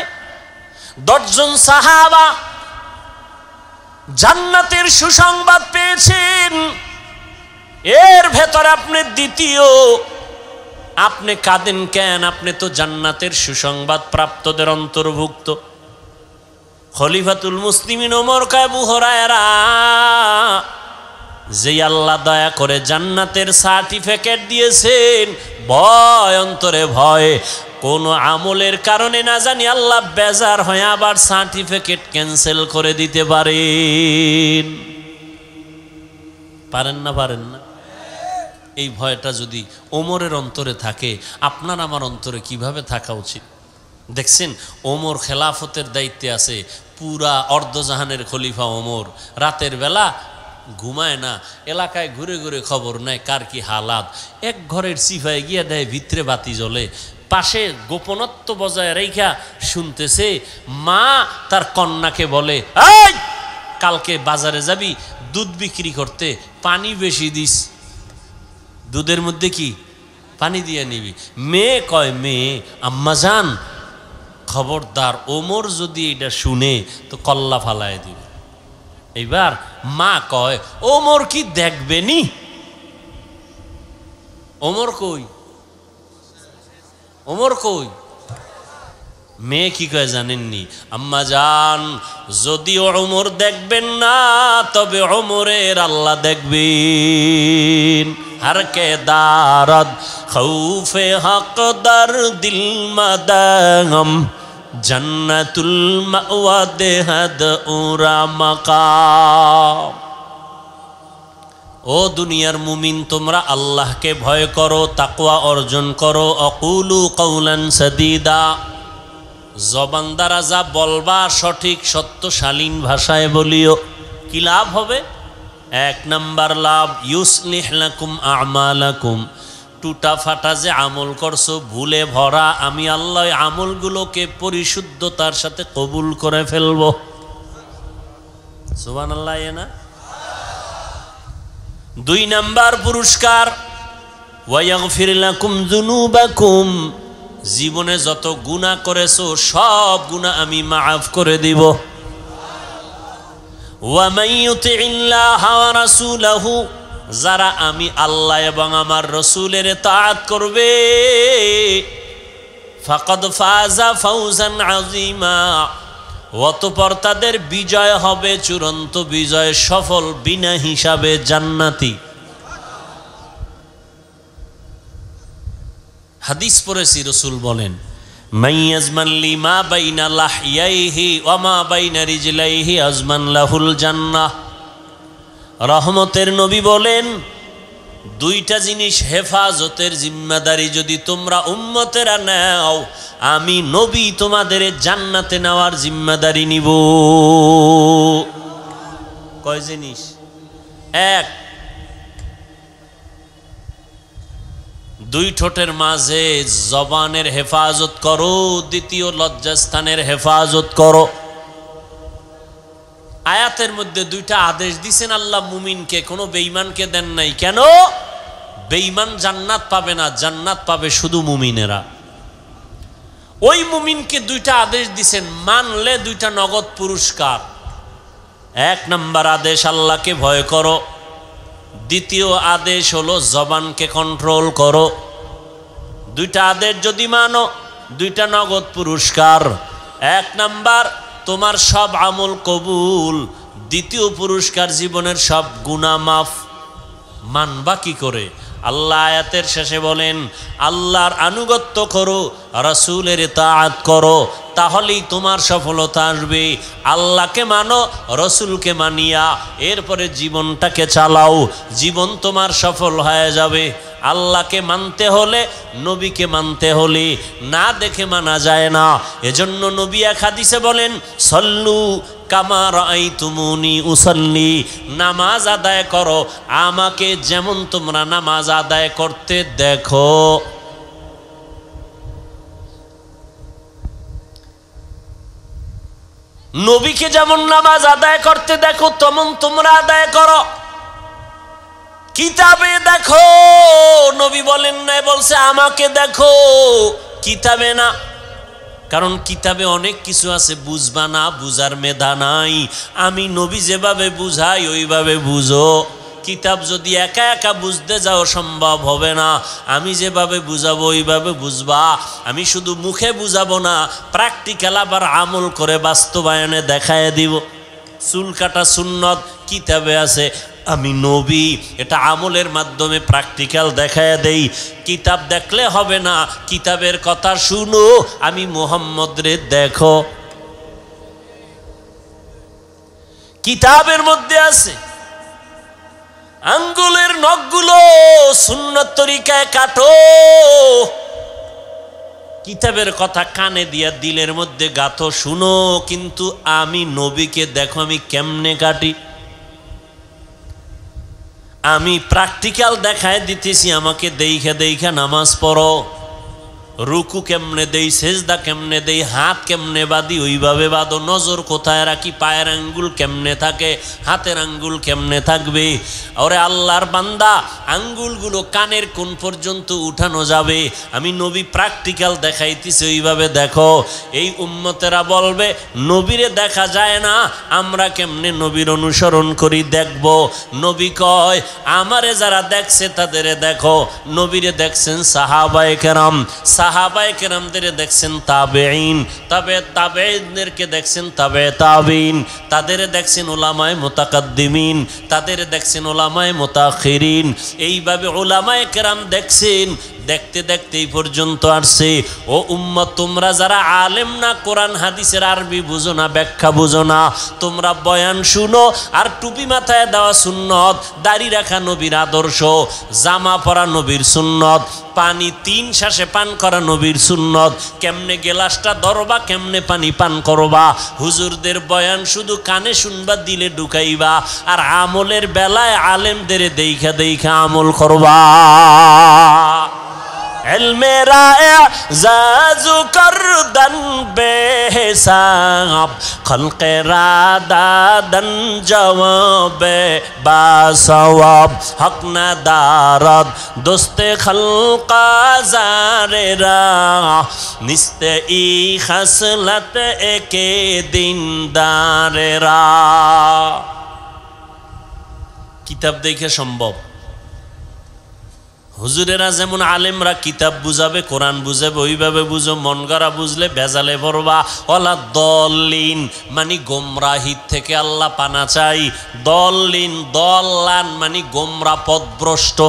10 জন সাহাবা জান্নাতের সুসংবাদ পেয়েছেন, এর ভেতরে আপনি দ্বিতীয়। আপনি কাঁদেন কেন? আপনি তো জান্নাতের সুসংবাদ প্রাপ্তদের অন্তর্ভুক্ত। খলিফাতুল মুসলিমিন ওমর কয়, আবু হুরায়রা, যে আল্লাহ দয়া করে জান্নাতের সার্টিফিকেট দিয়েছেন, ভয় অন্তরে ভয়, কোন আমলের কারণে না জানি আল্লাহ বেজার হয়ে আবার সার্টিফিকেট ক্যান্সেল করে দিতে পারেন। পারেন না? পারেন না? এই ভয়টা যদি ওমরের অন্তরে থাকে, আপনার আমার অন্তরে কিভাবে থাকা উচিত? দেখছেন, ওমর খেলাফতের দায়িত্বে আছে, পুরা অর্ধজাহানের খলিফা ওমর। রাতের বেলা ঘুমায় না, এলাকায় ঘুরে ঘুরে খবর নেয় কার কি হালাত। এক ঘরের সিফায় গিয়া দেয় ভিতরে বাতি জ্বলে, পাশে গোপনত্ব বজায় রেখা শুনতেছে। মা তার কন্যাকে বলে, এই কালকে বাজারে যাবি দুধ বিক্রি করতে, পানি বেশি দিস, দুধের মধ্যে কি পানি দিয়ে নিবি। মেয়ে কয়, মেয়ে আম্মাজান খবরদার, ওমর যদি এটা শুনে তো কল্লা ফালায় দিবে। এইবার মা কয়, ওমর কি দেখবে নি? ওমর কই? ওমর কই? মেয়ে কি কয় জানেননি? আম্মাজান, যদিও ওমর দেখবেন না, তবে ওমরের আল্লাহ দেখবেন। हर के दारद खौफे हक दर दिल मदगम जन्नतुल मअवा देहद उरा मकाम। ओ दुनियार मुमिन, তোমরা আল্লাহকে ভয় করো, তাকওয়া অর্জন করো। অকুলু কওলান সাদীদা, জবান দ্বারা যা বলবা সঠিক সত্য শালীন ভাষায় বলিও। কি লাভ হবে? 1 নাম্বার লাভ, ইউসলিহ লাকুম আমালাকুম, টুটা ফাটা যে আমল করছো ভুলে ভরা, আমি আল্লাহ আমলগুলোকে পরিশুদ্ধতার সাথে কবুল করে ফেলবো। সুবহানাল্লাহ। না 2 নাম্বার পুরস্কার, ওয়ায়াগফির লাকুম যুনুবাকুম, জীবনে যত গুনাহ করেছো সব গুনাহ আমি মাফ করে দিব। ওয়ামান ইউতিইল্লাহা ওয়া রাসূলাহু, যারা আমি আল্লাহ এবং আমার রাসূলের তাআত করবে, ফাকাদ ফাযা ফাওজান আযীমা, অতঃপর তাদের বিজয় হবে চূড়ান্ত বিজয়, সফল বিনা হিসাবে জান্নাতি। হাদিস পড়েছি, রাসূল বলেন, মাইয়াজমান লিমা বাইনা লাহইয়াইহি ওয়া মা বাইনা রিজলাইহি আজমান লাহুল জান্নাহ। রহমতের নবী বলেন, 2টা জিনিস হেফাজতের জিম্মাদারি যদি তোমরা উম্মতেরা নাও, আমি নবী তোমাদের জান্নাতে নেওয়ার জিম্মাদারি নিব। কয় জিনিস? 1, 2 ঠোঁটের মাঝে জবানের হেফাজত করো। 2 লজ্জাস্থানের হেফাজত করো। আয়াতের মধ্যে 2টা আদেশ দিছেন আল্লাহ মুমিনকে, কোনো বেঈমানকে দেন নাই। কেন? বেঈমান জান্নাত পাবে না, জান্নাত পাবে শুধু মুমিনেরা। ওই মুমিনকে 2টা আদেশ দিছেন, মানলে 2টা নগদ পুরস্কার। 1 নাম্বার আদেশ, আল্লাহকে ভয় করো। 2য় আদেশ হলো জবানকে কন্ট্রোল করো। 2টা আদেশ যদি মানো, 2টা নগদ পুরস্কার। 1 নাম্বার, তোমার সব আমল কবুল। 2য় পুরস্কার, জীবনের সব গুনাহ মাফ। মানবা কি করে? আল্লাহ আয়াতের শেষে বলেন, আল্লাহর আনুগত্য করো, রাসূলের ইতাআত করো, তাহলেই তোমার সফলতা আসবে। আল্লাহকে মানো, রাসূলকে মানিয়া এরপরে জীবনটাকে চালাও, জীবন তোমার সফল হয়ে যাবে। আল্লাহকে মানতে হলে, নবীকে মানতে হলে না দেখে মানা যায় না। এজন্য নবী এক হাদিসে বলেন, সল্লু কামা রাআইতুমুনি উসাল্লি, নামাজ আদায় করো আমাকে যেমন তোমরা নামাজ আদায় করতে দেখো। নবীকে যেমন নামাজ আদায় করতে দেখো তেমন তোমরা আদায় করো। কিতাবে দেখো, নবী বলেন না, বলছে আমাকে দেখো, কিতাবে না। কারণ কিতাবে অনেক কিছু আছে বুঝবা না, বুঝার মেধা নাই। আমি নবী যেভাবে বুঝাই ওইভাবে বুঝো। কিতাব যদি একা একা বুঝতে যাও সম্ভব হবে না। আমি যেভাবে বুঝাবো ওইভাবে বুঝবা। আমি শুধু মুখে বুঝাবো না, প্র্যাকটিক্যাল আবার আমল করে বাস্তবায়নে দেখায় দিব। চুল কাটা সুন্নত কিতাবে আছে, আমি নবী এটা আমলের মাধ্যমে প্র্যাকটিক্যাল দেখায় দেই। কিতাব দেখলে হবে না, কিতাবের কথা শুনো, আমি মুহাম্মদ রে দেখো। কিতাবের মধ্যে আছে আঙ্গুলের নখগুলো সুন্নত তরিকায় কাটো। কিতাবের কথা কানে দিয়া দিলের মধ্যে গাথো, শুনো, কিন্তু আমি নবীকে দেখো আমি কেমনে কাটি। আমি প্র্যাকটিক্যাল দেখায় দিতেছি, আমাকে দেইখা দেইখা নামাজ পড়ো। রুকু কেমনে দেই, সেজদা কেমনে দেই, হাত কেমনে বাঁধি ওইভাবে বাঁধো। নজর কোথায় রাখি, পায়ের আঙ্গুল কেমনে থাকে, হাতের আঙ্গুল কেমনে থাকবে। ওরে আল্লাহর বান্দা, আঙ্গুলগুলো কানের কোন পর্যন্ত উঠানো যাবে, আমি নবী প্র্যাকটিক্যাল দেখাইতেছি, ওইভাবে দেখো। এই উম্মতেরা বলবে নবীরে দেখা যায় না, আমরা কেমনে নবীর অনুসরণ করি দেখব। নবী কয় আমারে যারা দেখছে তাদেরে দেখো। নবীরে দেখছেন সাহাবায়ে কেরাম, সাহাবায়ে কেরামদের দেখছেন তাবেঈন, তাবেঈনদেরকে দেখছেন তাবেঈন, তাদের দেখছেন উলামায়ে মুতাকাদ্দিমিন, তাদের দেখছেন উলামায়ে মুতাখিরিন। এইভাবে উলামায়ে কেরাম দেখছেন, দেখতে দেখতে এই পর্যন্ত আসছে। ও উম্মত, তোমরা যারা আলেম না, কোরআন হাদিসের আরবি বুঝো না, ব্যাখ্যা বুঝো না, তোমরা বয়ান শুনো আর টুপি মাথায় দেওয়া সুন্নত, দাড়ি রাখা নবীর আদর্শ, জামা পরা নবীর সুন্নত, পানি 3 শ্বাসে পান করা নবীর সুন্নত, কেমনে গেলাসটা ধরবা, কেমনে পানি পান করবা। হুজুরদের বয়ান শুধু কানে শুনবা, দিলে ঢুকাইবা, আর আমলের বেলায় আলেমদের দেইখা দেইখা আমল করবা। ইলমে রা'জাজু করদান বেহিসাব, খলকে রাদাদান জওয়াবে বাসওয়াব, হক না দারদ দোস্তে খলকা জারেরা, নিস্তে ই খাসলত একে দিনদারেরা। কিতাব দেখে সম্ভব। হুজুরেরা যেমন আলেমরা কিতাব বুঝাবে, কোরআন বুঝাবে, ওইভাবে বুঝো। মন গড়া বুঝলে ভেজালে পড়বা। ওয়ালা দল্লিন মানে গোমরাহির থেকে আল্লাহ পানা চাই। দল্লিন দল্লান মানে গোমরা, পথভ্রষ্ট।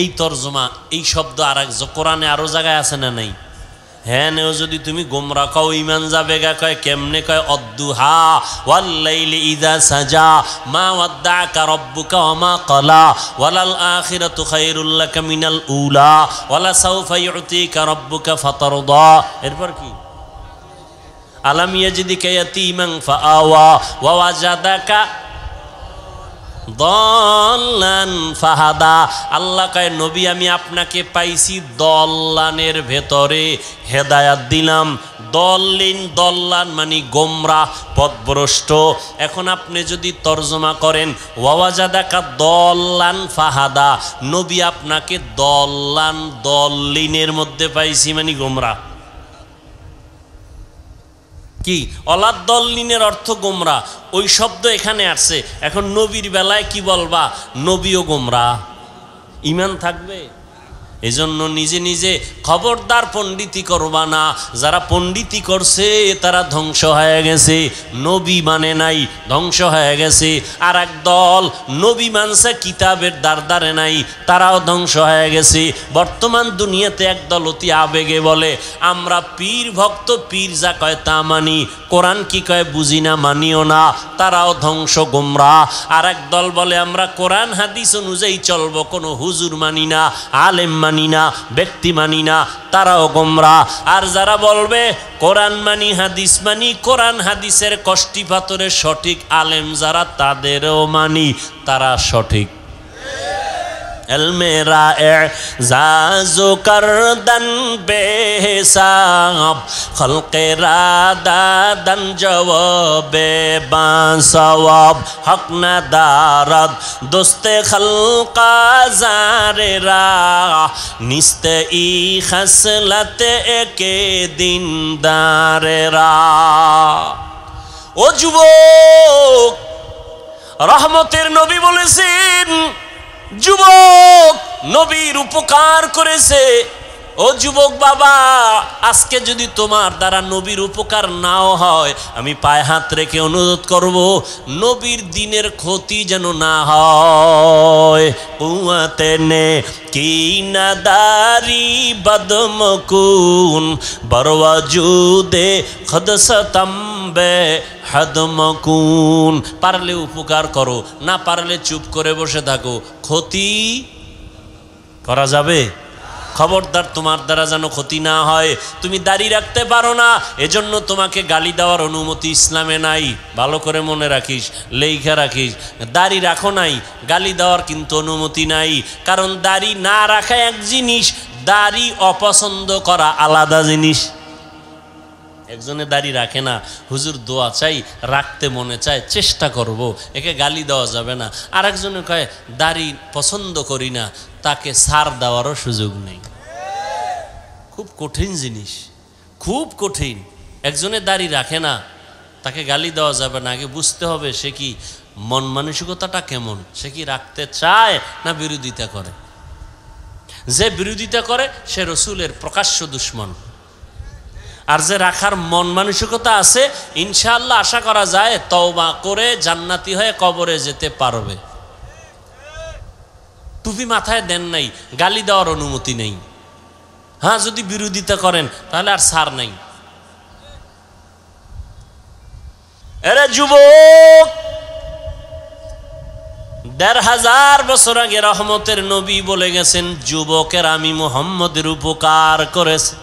এই তর্জমা, এই শব্দ আর এক কোরআনে আরো জায়গায় আছে না নাই? হ্যাঁ, নেও যদি তুমি গোমরা কও ইমান যাবে গা। কয় কেমনে? কয় অদ্দুহা ওয়াল্লাইলি ইযা সাজা মা ওয়াদ্দাকা রাব্বুকা ওয়া মা ক্বালা ওয়ালাল আখিরাতু খায়রুল লাকা মিনাল উলা ওয়ালা সাওফা ইউতিকা রাব্বুকা ফাতারদা। এরপর কি? আলাম ইয়াজিদিকা ইয়াতীমান ফাআওয়া ওয়া ওয়াজাদাকা দল্লান ফাহাদা। আল্লাহ কয় নবী আমি আপনাকে পাইছি দল্লানের ভেতরে, হেদায়াত দিলাম। দল্লিন দল্লান মানে গোমরা, পথভ্রষ্ট। এখন আপনি যদি তর্জমা করেন ওয়াজাদাকা দল্লান ফাহাদা, নবী আপনাকে দল্লান দল্লিনের মধ্যে পাইছি মানে গোমরা। কি অলাদ্দল্লিনের অর্থ গোমরা, ওই শব্দ এখানে আসছে। এখন নবীর বেলায় কি বলবা? নবীও গোমরা, ইমান থাকবে? এজন্য নিজে নিজে খবরদার পণ্ডিতি করবা না। যারা পণ্ডিতি করছে তারা ধ্বংস হয়ে গেছে, নবী মানে নাই, ধ্বংস হয়ে গেছে। আর এক দল নবী মানছে, কিতাবের দ্বারে নাই, তারাও ধ্বংস হয়ে গেছে। বর্তমান দুনিয়াতে একদল অতি আবেগে বলে আমরা পীর ভক্ত, পীর যা কয় তা মানি, কোরআন কি কয় বুঝি না, মানিও না, তারাও ধ্বংস, গোমরা। আর এক দল বলে আমরা কোরআন হাদিস অনুযায়ী চলবো, কোনো হুজুর মানি না, আলেম মানি না, ব্যক্তি মানি না, তারাও গোমরা। আর যারা বলবে কোরআন মানি, হাদিস মানি, কোরআন হাদিসের কষ্টি পাথরে সঠিক আলেম যারা, তাদেরও মানি, তারা সঠিক। मेरा एजाज़ो करदन बेहिसाब खल्क़े रादादन जवाबे बासवाब हक न दारद दोस्ते खल्क़ा ज़ारे रा निस्ते ई खसलत एके दिन दारे रा। ओ যুবক, রহমতের নবী বলেছেন যুবক নবীর উপকার করেছে। ও যুবক বাবা, আজকে যদি তোমার দ্বারা নবীর উপকার নাও হয়, আমি পায়ে হাত রেখে অনুরোধ করব নবীর দিনের ক্ষতি যেন না হয়। কুয়াতে নে কি নাদারি বদমকুন বরওয়াজুদে খদসতম্বে হদমকুন। পারলে উপকার করো, না পারলে চুপ করে বসে থাকো। ক্ষতি করা যাবে? খবরদার তোমার দ্বারা যেন ক্ষতি না হয়। তুমি দাড়ি রাখতে পারো না, এজন্য তোমাকে গালি দেওয়ার অনুমতি ইসলামে নাই। ভালো করে মনে রাখিস, লেখা রাখিস। দাড়ি রাখো নাই, গালি দেওয়ার কিন্তু অনুমতি নাই। কারণ দাড়ি না রাখা এক জিনিস, দাড়ি অপছন্দ করা আলাদা জিনিস। একজনে দাড়ি রাখে না, হুজুর দোয়া চাই, রাখতে মনে চায়, চেষ্টা করব, একে গালি দেওয়া যাবে না। আর একজনে কয় দাড়ি পছন্দ করি না, তাকে ছাড় দেওয়ারও সুযোগ নেই। খুব কঠিন জিনিস, খুব কঠিন। একজনে দাড়ি রাখে না, তাকে গালি দেওয়া যাবে না। আগে বুঝতে হবে সে কি মন মানসিকতাটা কেমন, সে কি রাখতে চায় না বিরোধিতা করে। যে বিরোধিতা করে সে রসুলের প্রকাশ্য দুশমন। আর যে রাখার মন মানসিকতা আছে, ইনশাআল্লাহ আশা করা যায় তওবা করে জান্নাতি হয়ে কবরে যেতে পারবে। টুপি মাথায় দেন নাই, গালি দেওয়ার অনুমতি নেই। হ্যাঁ, যদি বিরোধিতা করেন তাহলে আর ছাড় নাই। এরে যুবক, ১৫০০ বছর আগে রহমতের নবী বলে গেছেন যুবকের আমি মুহাম্মদের উপকার করেছে।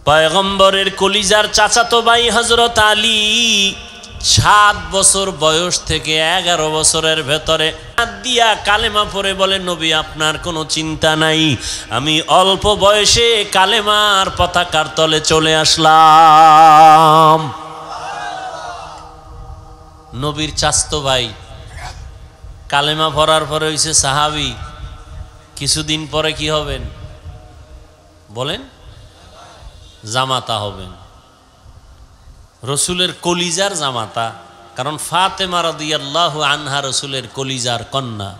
পয়গম্বরের কলিজার চাচাতো ভাই হযরত আলী ৭ বছর বয়স থেকে ১১ বছরের ভেতরে হাত দিয়া কালেমা পড়ে বলে নবী আপনার কোনো চিন্তা নাই, আমি অল্প বয়সে কালেমার পতাকার তলে চলে আসলাম। নবীর চাচাতো ভাই কালেমা পড়ার পরে হইছে সাহাবী। কিছুদিন পরে কি হবেন বলেন? জামাতা হবেন, রসুলের কলিজার জামাতা। কারণ ফাতেমা রাদিয়াল্লাহু আনহা রসুলের কলিজার কন্যা।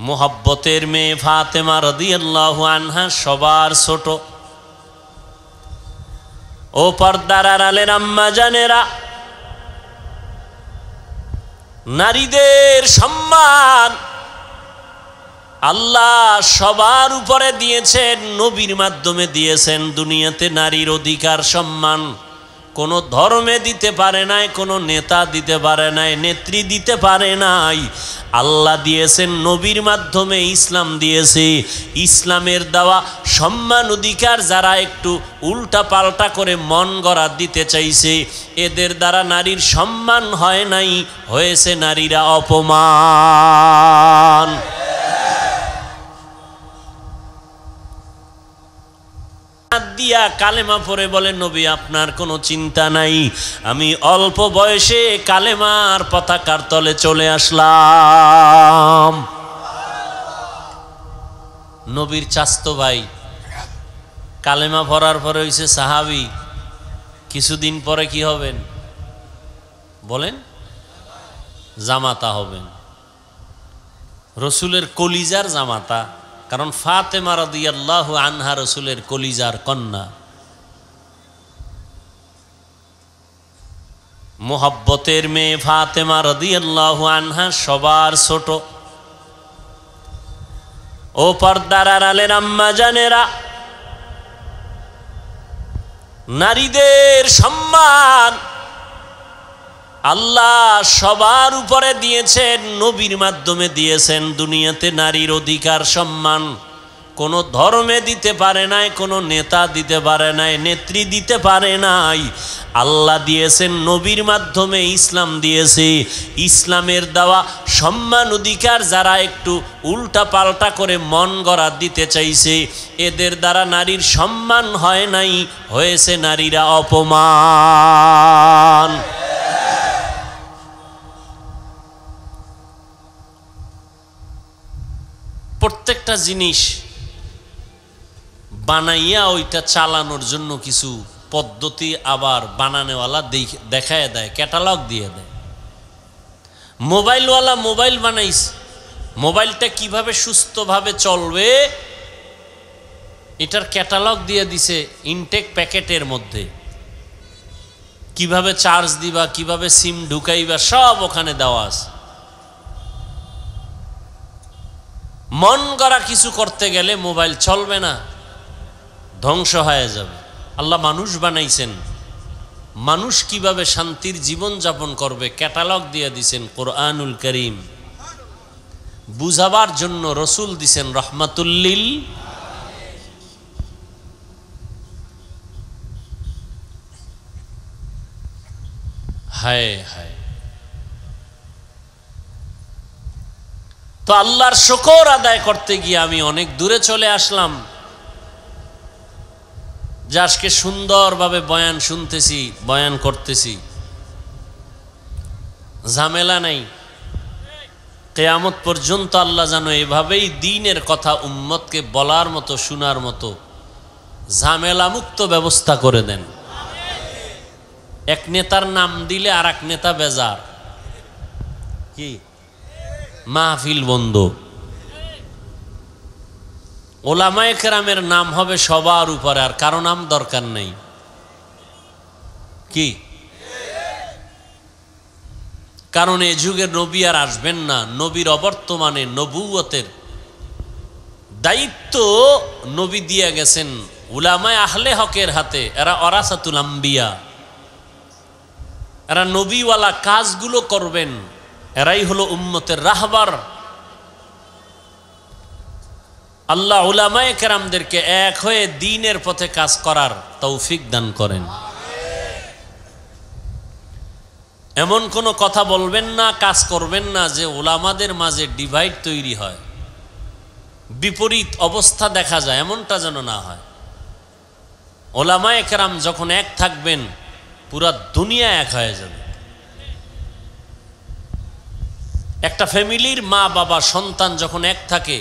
মোহাব্বতের মেয়ে ফাতেমা রাদিয়াল্লাহু আনহা সবার ছোট। ও পর্দার আড়ালের আম্মা জানেরা, নারীদের সম্মান আল্লাহ সবার উপরে দিয়েছেন, নবীর মাধ্যমে দিয়েছেন। দুনিয়াতে নারীর অধিকার সম্মান কোনো ধর্মে দিতে পারে নাই, কোনো নেতা দিতে পারে নাই, নেত্রী দিতে পারে নাই। আল্লাহ দিয়েছেন নবীর মাধ্যমে, ইসলাম দিয়েছে। ইসলামের দেওয়া সম্মান অধিকার যারা একটু উল্টা পাল্টা করে মন গড়া দিতে চাইছে, এদের দ্বারা নারীর সম্মান হয় নাই, হয়েছে নারীরা অপমান। দিয়া কালেমা পড়ে বলে নবী আপনার কোনো চিন্তা নাই, আমি অল্প বয়সে কালেমার পতাকার তলে চলে আসলাম। নবীর চাচাতো ভাই কালেমা পড়ার পরে হইছে সাহাবী। কিছুদিন পরে কি হবেন বলেন? জামাতা হবেন, রসুলের কলিজার জামাতা। কারণ ফাতেমা রাদিয়াল্লাহু আনহা রসুলের কলিজার কন্যা। মোহাব্বতের মেয়ে ফাতেমা রাদিয়াল্লাহু আনহা সবার ছোট। ও পর্দার আড়ালের আম্মা জানেরা, নারীদের সম্মান আল্লাহ সবার উপরে দিয়েছেন, নবীর মাধ্যমে দিয়েছেন। দুনিয়াতে নারীর অধিকার সম্মান কোনো ধর্মে দিতে পারে নাই, কোনো নেতা দিতে পারে নাই, নেত্রী দিতে পারে নাই। আল্লাহ দিয়েছেন নবীর মাধ্যমে, ইসলাম দিয়েছে। ইসলামের দেওয়া সম্মান অধিকার যারা একটু উল্টা পাল্টা করে মন গড়া দিতে চাইছে, এদের দ্বারা নারীর সম্মান হয় নাই, হয়েছে নারীরা অপমান। প্রত্যেকটা জিনিস বানাইয়া ওইটা চালানোর জন্য কিছু পদ্ধতি আবার বানানোওয়ালা দেখায় দেয়, ক্যাটালগ দিয়ে দেয়। মোবাইলওয়ালা মোবাইল বানাইছে, মোবাইলটা কিভাবে সুস্থভাবে চলবে এটার ক্যাটালগ দিয়ে দিছে ইনটেক প্যাকেটের মধ্যে। কিভাবে চার্জ দিবা, কিভাবে সিম ঢুকাইবা, সব ওখানে দেওয়া আছে। মন গড়া কিছু করতে গেলে মোবাইল চলবে না, ধ্বংস হয়ে যাবে। আল্লাহ মানুষ বানাইছেন, মানুষ কিভাবে শান্তির জীবন যাপন করবে ক্যাটালগ দিয়ে দিছেন কোরআনুল করিম। বুঝাবার জন্য রসুল দিছেন রহমাতুল্লিল। হায় হায়। তো আল্লাহর শুকর আদায় করতে গিয়ে আমি অনেক দূরে চলে আসলাম, যে আজকে সুন্দরভাবে বয়ান শুনতেছি, বয়ান করতেছি, ঝামেলা নাই। কিয়ামত পর্যন্ত আল্লাহ যেন এভাবেই দ্বীনের কথা উম্মতকে বলার মতো, শোনার মতো ঝামেলা মুক্ত ব্যবস্থা করে দেন। এক নেতার নাম দিলে আর এক নেতা বেজার, কি মাহফিল বন্ধ। ওলামায়ে কেরামের নাম হবে সবার উপরে, আর কারো নাম দরকার নেই। কি কারণ এ যুগের নবী আর আসবেন না। নবীর অবর্তমানে নবুয়তের দায়িত্ব নবী দিয়ে গেছেন উলামায়ে আহলে হকের হাতে। এরা ওরাসাতুল আম্বিয়া, এরা নবীওয়ালা কাজগুলো করবেন, এরাই হলো উম্মতের রাহবার। আল্লাহ উলামায়ে কেরামদেরকে এক হয়ে দ্বীনের পথে কাজ করার তৌফিক দান করেন। এমন কোনো কথা বলবেন না, কাজ করবেন না যে উলামাদের মাঝে ডিভাইড তৈরি হয়, বিপরীত অবস্থা দেখা যায়, এমনটা যেন না হয়। উলামায়ে কেরাম যখন এক থাকবেন পুরা দুনিয়া এক হয়ে যাবে। একটা ফ্যামিলির মা বাবা সন্তান যখন এক থাকে,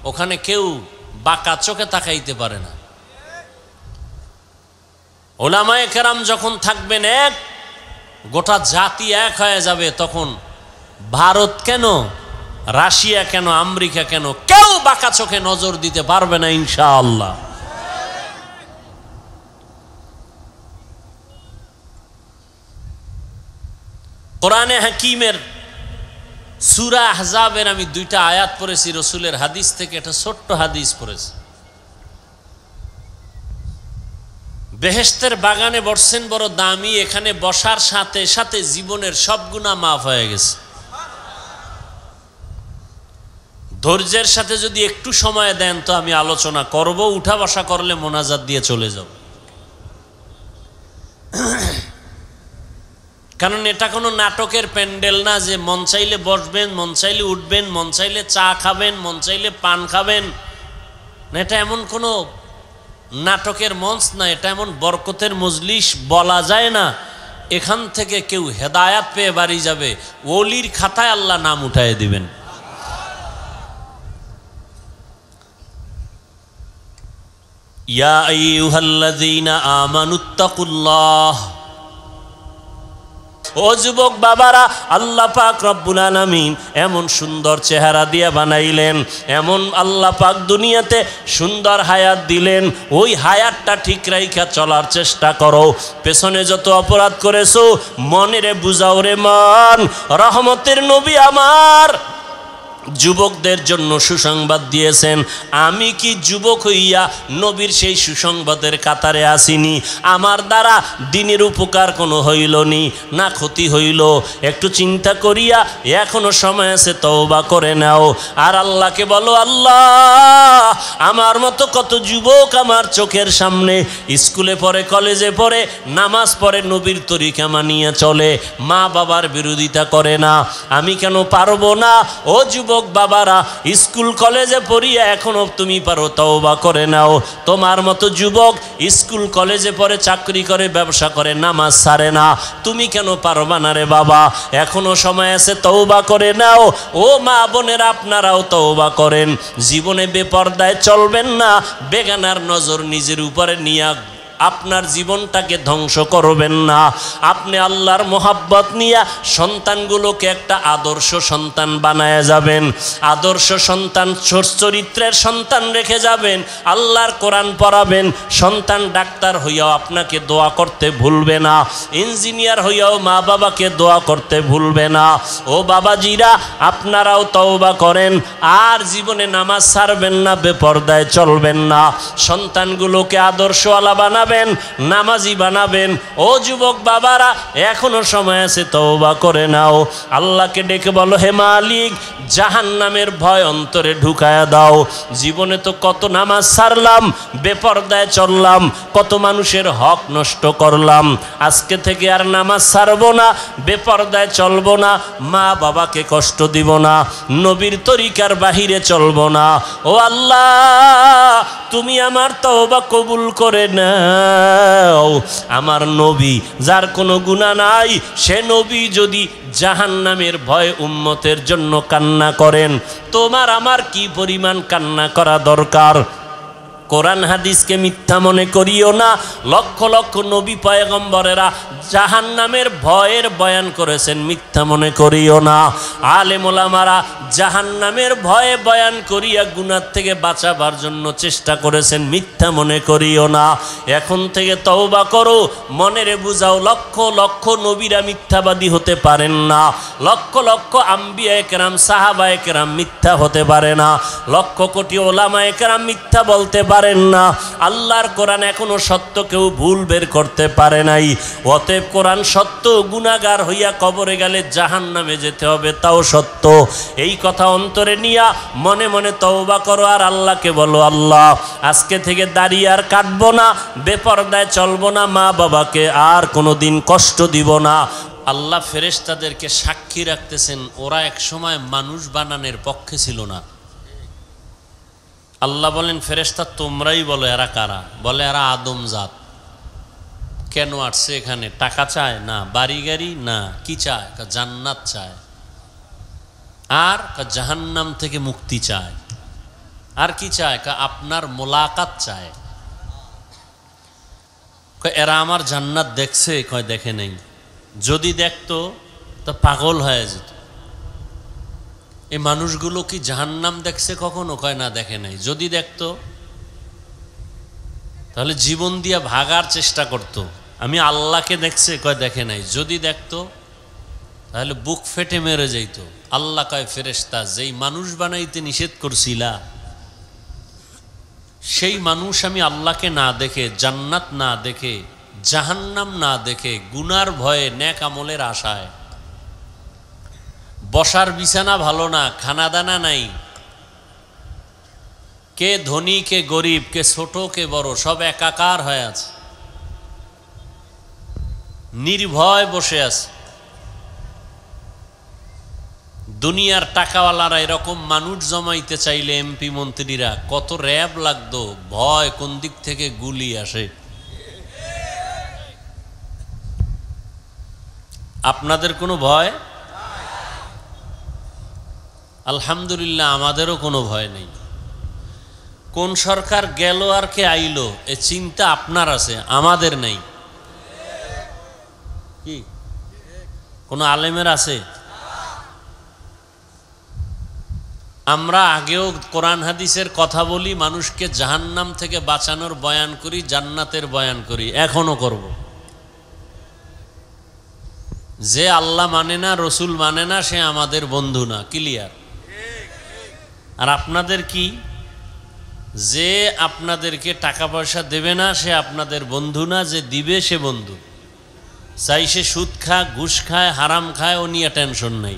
ওখানে কেউ বাঁকা চোখে তাকাইতে পারে না। উলামায়ে কেরাম যখন থাকবেন এক, গোটা জাতি এক হয়ে যাবে। তখন ভারত কেন, রাশিয়া কেন, আমেরিকা কেন, কেউ বাঁকা চোখে নজর দিতে পারবে না ইনশাআল্লাহ। কোরআনে হাকিমের সূরা আহজাবের আমি 2টা আয়াত পড়েছি রসুলের হাদিস থেকে। একটা ছোট্ট হাদিস পড়েছি। বেহেশতের বাগানে বসছেন বড় দামি, এখানে বসার সাথে সাথে জীবনের সব গুনাহ মাফ হয়ে গেছে। ধৈর্যের সাথে যদি একটু সময় দেন তো আমি আলোচনা করব, উঠা বসা করলে মোনাজাত দিয়ে চলে যাব। কারণ এটা কোনো নাটকের প্যান্ডেল না যে মন চাইলে বসবেন, মন চাইলে উঠবেন, মন চাইলে চা খাবেন, মন চাইলে পান খাবেন না। এটা এমন কোনো নাটকের মঞ্চ না, এটা এমন বরকতের মজলিস বলা যায় না। এখান থেকে কেউ হেদায়াত পেয়ে বাড়ি যাবে, ওলির খাতায় আল্লাহ নাম উঠায় দিবেন। ইয়া আইয়ুহাল্লাযীনা আমানুত্তাকুল্লাহ। ও যুবক বাবারা, আল্লাহ পাক রব্বুল আলামিন এমন সুন্দর চেহারা দিয়ে বানাইলেন, এমন আল্লাহ পাক দুনিয়াতে সুন্দর হায়াত দিলেন। ওই হায়াতটা ঠিক রাইখা চলার চেষ্টা করো। পেছনে যত অপরাধ করেছো মনেরে বুঝাও রে মন, রহমতের নবী আমার যুবকদের জন্য সুসংবাদ দিয়েছেন। আমি কি যুবক হইয়া নবীর সেই সুসংবাদের কাতারে আসিনি? আমার দ্বারা দিনের উপকার কোনো হইল নি, না ক্ষতি হইল? একটু চিন্তা করিয়া এখনো সময় আছে, তওবা করে নাও। আর আল্লাহকে বলো, আল্লাহ আমার মতো কত যুবক আমার চোখের সামনে স্কুলে পড়ে, কলেজে পড়ে, নামাজ পড়ে, নবীর তরিকা মানিয়ে চলে, মা বাবার বিরোধিতা করে না, আমি কেন পারবো না? ও যুবক বাবারা, স্কুল কলেজে পড়িয়া এখনো তুমি পারো, তওবা করে নাও। তোমার মতো যুবক স্কুল কলেজে পড়ে, চাকরি করে, ব্যবসা করে, নামাজ ছাড়ে না, তুমি কেন পারবা না রে বাবা? এখনো সময় আছে, তওবা করে নাও। ও মা বোনেরা, আপনারাও তওবা করেন। জীবনে বেপরদায় চলবেন না, বেগানার নজর নিজের উপরে নিয়ে আপনার জীবনটাকে ধ্বংস করবেন না। আপনি আল্লাহর মোহাব্বত নিয়ে সন্তানগুলোকে একটা আদর্শ সন্তান বানায় যাবেন, আদর্শ সন্তান, চরিত্রের সন্তান রেখে যাবেন। আল্লাহর কোরআন পড়াবেন। সন্তান ডাক্তার হইয়াও আপনাকে দোয়া করতে ভুলবে না, ইঞ্জিনিয়ার হইয়াও মা বাবাকে দোয়া করতে ভুলবে না। ও বাবাজিরা, আপনারাও তওবা করেন, আর জীবনে নামাজ ছাড়বেন না, বেপরদায় চলবেন না, সন্তানগুলোকে আদর্শওয়ালা বানাবেন, নামাজি বানাবেন। ও যুবক বাবারা, এখনো সময় আছে, তওবা করে নাও। আল্লাহকে ডেকে বলো, হে মালিক, জাহান্নামের ভয় অন্তরে ঢুকায়া দাও। জীবনে তো কত নামাজ ছাড়লাম, বেপরদায় চললাম, কত মানুষের হক নষ্ট করলাম। আজকে থেকে আর নামাজ ছাড়বো না, বেপরদায় চলবো না, মা বাবাকে কষ্ট দিব না, নবীর তরিকার বাহিরে চলবো না। ও আল্লাহ, তুমি আমার তওবা কবুল করে নাও। আমার নবী, যার কোনো গুনাহ নাই, সে নবী যদি জাহান্নামের ভয়ে উম্মতের জন্য কান্না করেন, তোমার আমার কি পরিমাণ কান্না করা দরকার? কোরআন হাদিসকে মিথ্যা মনে করিও না। লক্ষ লক্ষ নবী পয়গম্বরেরা জাহান্নামের ভয়ের বয়ান করেছেন, মিথ্যা মনে করিও না। আলেম ওলামারা জাহান্নামের ভয়ে বয়ান করিয়া গুনাহ থেকে বাঁচাবার জন্য চেষ্টা করেছেন, মিথ্যা মনে করিও না। এখন থেকে তওবা করো, মনেরে বুঝাও, লক্ষ লক্ষ নবীরা মিথ্যাবাদী হতে পারেন না, লক্ষ লক্ষ আম্বিয়ায়ে কেরাম, সাহাবায়ে কেরাম মিথ্যা হতে পারে না, লক্ষ কোটি ওলামায়ে কেরাম মিথ্যা বলতে পারেন না। আল্লাহর কোরআন এখনো সত্য কেউ ভুল বের করতে পারে নাই। অতএব কোরআন সত্য, গুনাহগার হইয়া কবরে গেলে জাহান্নামে যেতে হবে, তাও সত্য। এই কথা অন্তরে নিয়া মনে মনে তওবা করো, আর আল্লাহকে বলো, আল্লাহ আজকে থেকে দাড়ি আর কাটবো না, বেপরদায় চলবো না, মা বাবাকে আর কোনো দিন কষ্ট দিব না। আল্লাহ ফেরেশতাদেরকে সাক্ষী রাখতেছেন, ওরা এক সময় মানুষ বানানোর পক্ষে ছিল না। আল্লাহ বলেন, ফেরেশতা তোমরাই বলো এরা কারা? বলে, এরা আদম জাত। কেন আসছে এখানে? টাকা চায় না, বাড়ি গাড়ি না, কি চায়? জান্নাত চায়, আর জাহান্নাম থেকে মুক্তি চায়। আর কি চায়? আপনার মোলাকাত চায়। এরা আমার জান্নাত দেখছে? কয় দেখে নেই। যদি দেখতো তো পাগল হয়ে যেত। এই মানুষগুলো কি জাহান্নাম দেখছে কখনো? কয় না, দেখে নাই। যদি দেখতো তাহলে জীবন দিয়া ভাগার চেষ্টা করত। আমি আল্লাহকে দেখছে? কয় দেখে নাই। যদি দেখতো তাহলে বুক ফেটে মেরে যাইত। আল্লাহ কয়, ফেরেশতা, যেই মানুষ বানাইতে নিষেধ করছিলা, সেই মানুষ আমি আল্লাহকে না দেখে, জান্নাত না দেখে, জাহান্নাম না দেখে, গুনার ভয়ে, নেক আমলের আশায়, বসার বিছানা ভালো না, খানা দানা নাই, কে ধনী কে গরিব, কে ছোট কে বড়, সব একাকার হয়ে আছে, নির্ভয় বসে আছে। দুনিয়ার টাকাওয়ালারা এরকম মানুষ জমাইতে চাইলে এমপি মন্ত্রীরা কত র্যাব লাগতো, ভয় কোন দিক থেকে গুলি আসে। আপনাদের কোনো ভয়? আলহামদুলিল্লাহ, আমাদেরও কোনো ভয় নেই। কোন সরকার গেল আর কে আইলো এ চিন্তা আপনার আছে, আমাদের নেই। কি কোনো আলেমের আছে? আমরা আগেও কোরআন হাদিসের কথা বলি, মানুষকে জাহান্নাম থেকে বাঁচানোর বয়ান করি, জান্নাতের বয়ান করি, এখনো করব। যে আল্লাহ মানে না, রসুল মানে না, সে আমাদের বন্ধু না। ক্লিয়ার? আর আপনাদের কি? যে আপনাদেরকে টাকা পয়সা দেবে না সে আপনাদের বন্ধু না, যে দিবে সে বন্ধু। চাই সে সুদ খায়, ঘুষ খায়, হারাম খায়, ও নিয়ে টেনশন নাই।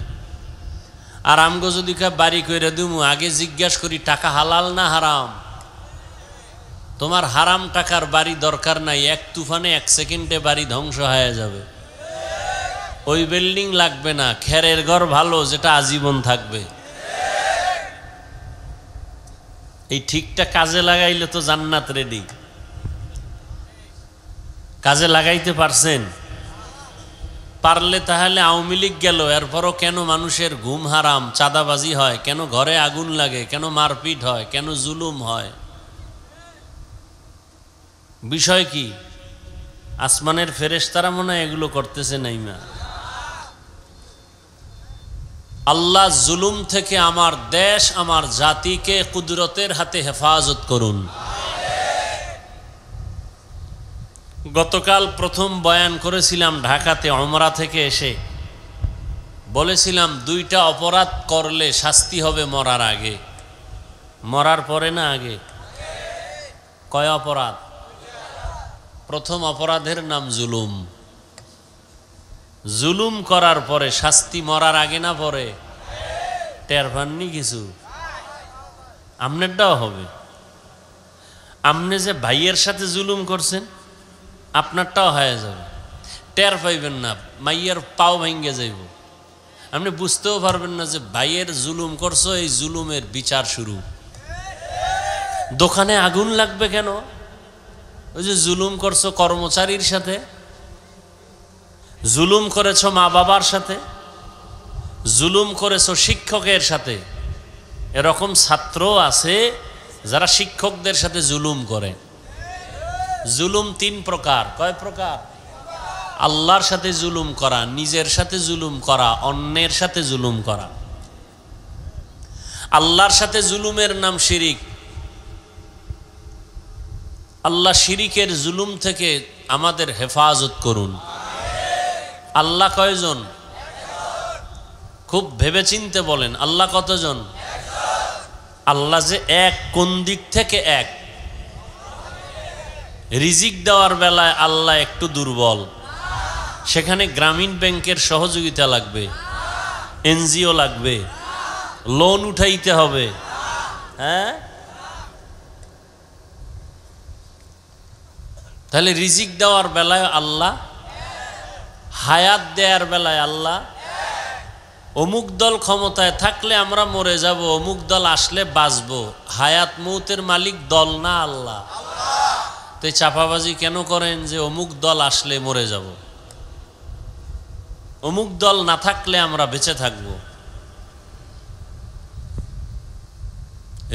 আর আমগো যদি বাড়ি কইরা দিমু, আগে জিজ্ঞাসা করি টাকা হালাল না হারাম। তোমার হারাম টাকার বাড়ি দরকার নাই, এক তুফানে 1 সেকেন্ডে বাড়ি ধ্বংস হয়ে যাবে। ওই বিল্ডিং লাগবে না, খেরের ঘর ভালো, যেটা আজীবন থাকবে। এই ঠিকটা কাজে লাগাইলে তো জান্নাত রেডি। কাজে লাগাইতে পারছেন? পারলে তাহলে আওয়ামী লীগ গেল, এরপরও কেন মানুষের ঘুম হারাম, চাঁদাবাজি হয়, কেন ঘরে আগুন লাগে, কেন মারপিট হয়, কেন জুলুম হয়? বিষয় কি? আসমানের ফেরেশতারা মনে হয় এগুলো করতেছে নাইমা। আল্লাহ জুলুম থেকে আমার দেশ, আমার জাতিকে কুদরতের হাতে হেফাজত করুন। গতকাল প্রথম বয়ান করেছিলাম ঢাকাতে, উমরা থেকে এসে বলেছিলাম 2টা অপরাধ করলে শাস্তি হবে মরার আগে। মরার পরে না আগে? কয় অপরাধ? প্রথম অপরাধের নাম জুলুম। জুলুম করার পরে শাস্তি মরার আগে না পরে? টের পাননি কিছু? আপনারটাও হবে। আপনি যে ভাইয়ের সাথে জুলুম করছেন, আপনারটাও হয়ে যাবে। টের পাইবেন না, মাইয়ের পাও ভেঙে যাইব। আপনি বুঝতেও পারবেন না যে ভাইয়ের জুলুম করছো, এই জুলুমের বিচার শুরু। দোকানে আগুন লাগবে কেন? ওই যে জুলুম করছো কর্মচারীর সাথে, জুলুম করেছো মা বাবার সাথে, জুলুম করেছো শিক্ষকের সাথে। এরকম ছাত্র আছে যারা শিক্ষকদের সাথে জুলুম করে। জুলুম 3 প্রকার। কয় প্রকার? আল্লাহর সাথে জুলুম করা, নিজের সাথে জুলুম করা, অন্যের সাথে জুলুম করা। আল্লাহর সাথে জুলুমের নাম শিরিক। আল্লাহ শিরিকের জুলুম থেকে আমাদের হেফাজত করুন। আল্লাহ কয়জন? খুব ভেবেচিন্তে বলেন, আল্লাহ কতজন? আল্লাহ যে এক, কোন দিক থেকে এক? রিজিক দেওয়ার বেলায় আল্লাহ একটু দুর্বল, সেখানে গ্রামীণ ব্যাংকের সহযোগিতা লাগবে, এনজিও লাগবে, লোন উঠাইতে হবে। হ্যাঁ, তাহলে রিজিক দেওয়ার বেলায় আল্লাহ, হায়াত দেওয়ার বেলায় আল্লাহ। অমুক দল ক্ষমতায় থাকলে আমরা মরে যাব, অমুক দল আসলে বাঁচবো। হায়াত মৌতের মালিক দল না আল্লাহ। তো এই চাপাবাজি কেন করেন যে অমুক দল আসলে মরে যাব, অমুক দল না থাকলে আমরা বেঁচে থাকব?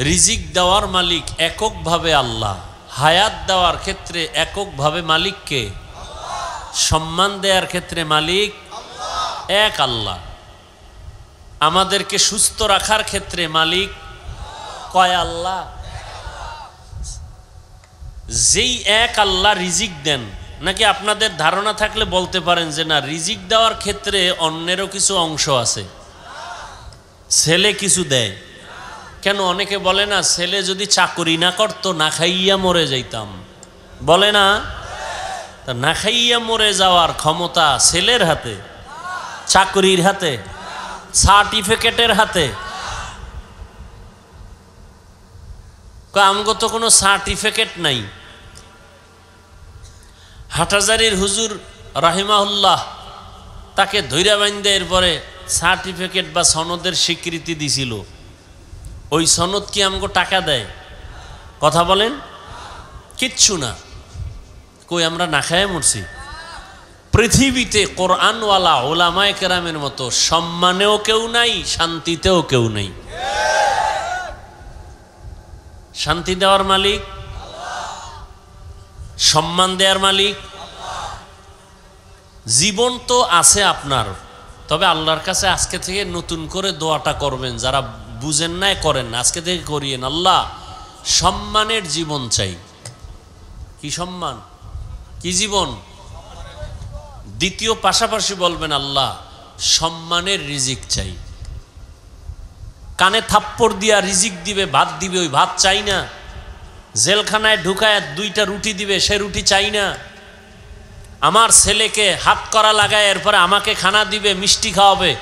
রিজিক দেওয়ার মালিক এককভাবে আল্লাহ, হায়াত দেওয়ার ক্ষেত্রে এককভাবে মালিককে, সম্মান দেওয়ার ক্ষেত্রে মালিক এক আল্লাহ, আমাদেরকে সুস্থ রাখার ক্ষেত্রে মালিক কয় আল্লাহ? যেই এক আল্লাহ রিজিক দেন, নাকি আপনাদের ধারণা থাকলে বলতে পারেন যে না, রিজিক দেওয়ার ক্ষেত্রে অন্যেরও কিছু অংশ আছে, ছেলে কিছু দেয়? কেন অনেকে বলে না, ছেলে যদি চাকরি না করতো না খাইয়া মরে যাইতাম, বলে না? তা না খাইয়া মরে যাওয়ার ক্ষমতা ছেলের হাতে, চাকরির হাতে, সার্টিফিকেটের হাতে? আমগো তো কোনো সার্টিফিকেট নাই। হাটহাজারীর হুজুর রাহিমাহুল্লাহ তাকে ধৈর্য বাইন্দে এরপরে সার্টিফিকেট বা সনদের স্বীকৃতি দিছিল। ওই সনদ কি আমগো টাকা দেয়? কথা বলেন, কিচ্ছু না। কই আমরা না খায় মরছি? পৃথিবীতে কোরআনওয়ালা ওলামায়ে কেরামের মতো সম্মানেও কেউ নাই, শান্তিতেও কেউ নাই। শান্তি দেওয়ার মালিক, সম্মান দেওয়ার মালিক। জীবন তো আছে আপনার, তবে আল্লাহর কাছে আজকে থেকে নতুন করে দোয়াটা করবেন। যারা বুঝেন নাই করেন, আজকে থেকে করিয়েন। আল্লাহ সম্মানের জীবন চাই। কি সম্মান, কি জীবন? দ্বিতীয় পাশাপাশি বলবেন আল্লাহ সম্মানের রিজিক চাই। কানে থাপ্পড় দিয়া রিজিক দিবে, ভাত দিবে, ওই ভাত চাই না। জেলখানায় ঢুকায় 2টা রুটি দিবে, সে রুটি চাই না। আমার ছেলেকে হাত করা লাগায় এরপরে আমাকে খানা দিবে, মিষ্টি খাওয়াবে।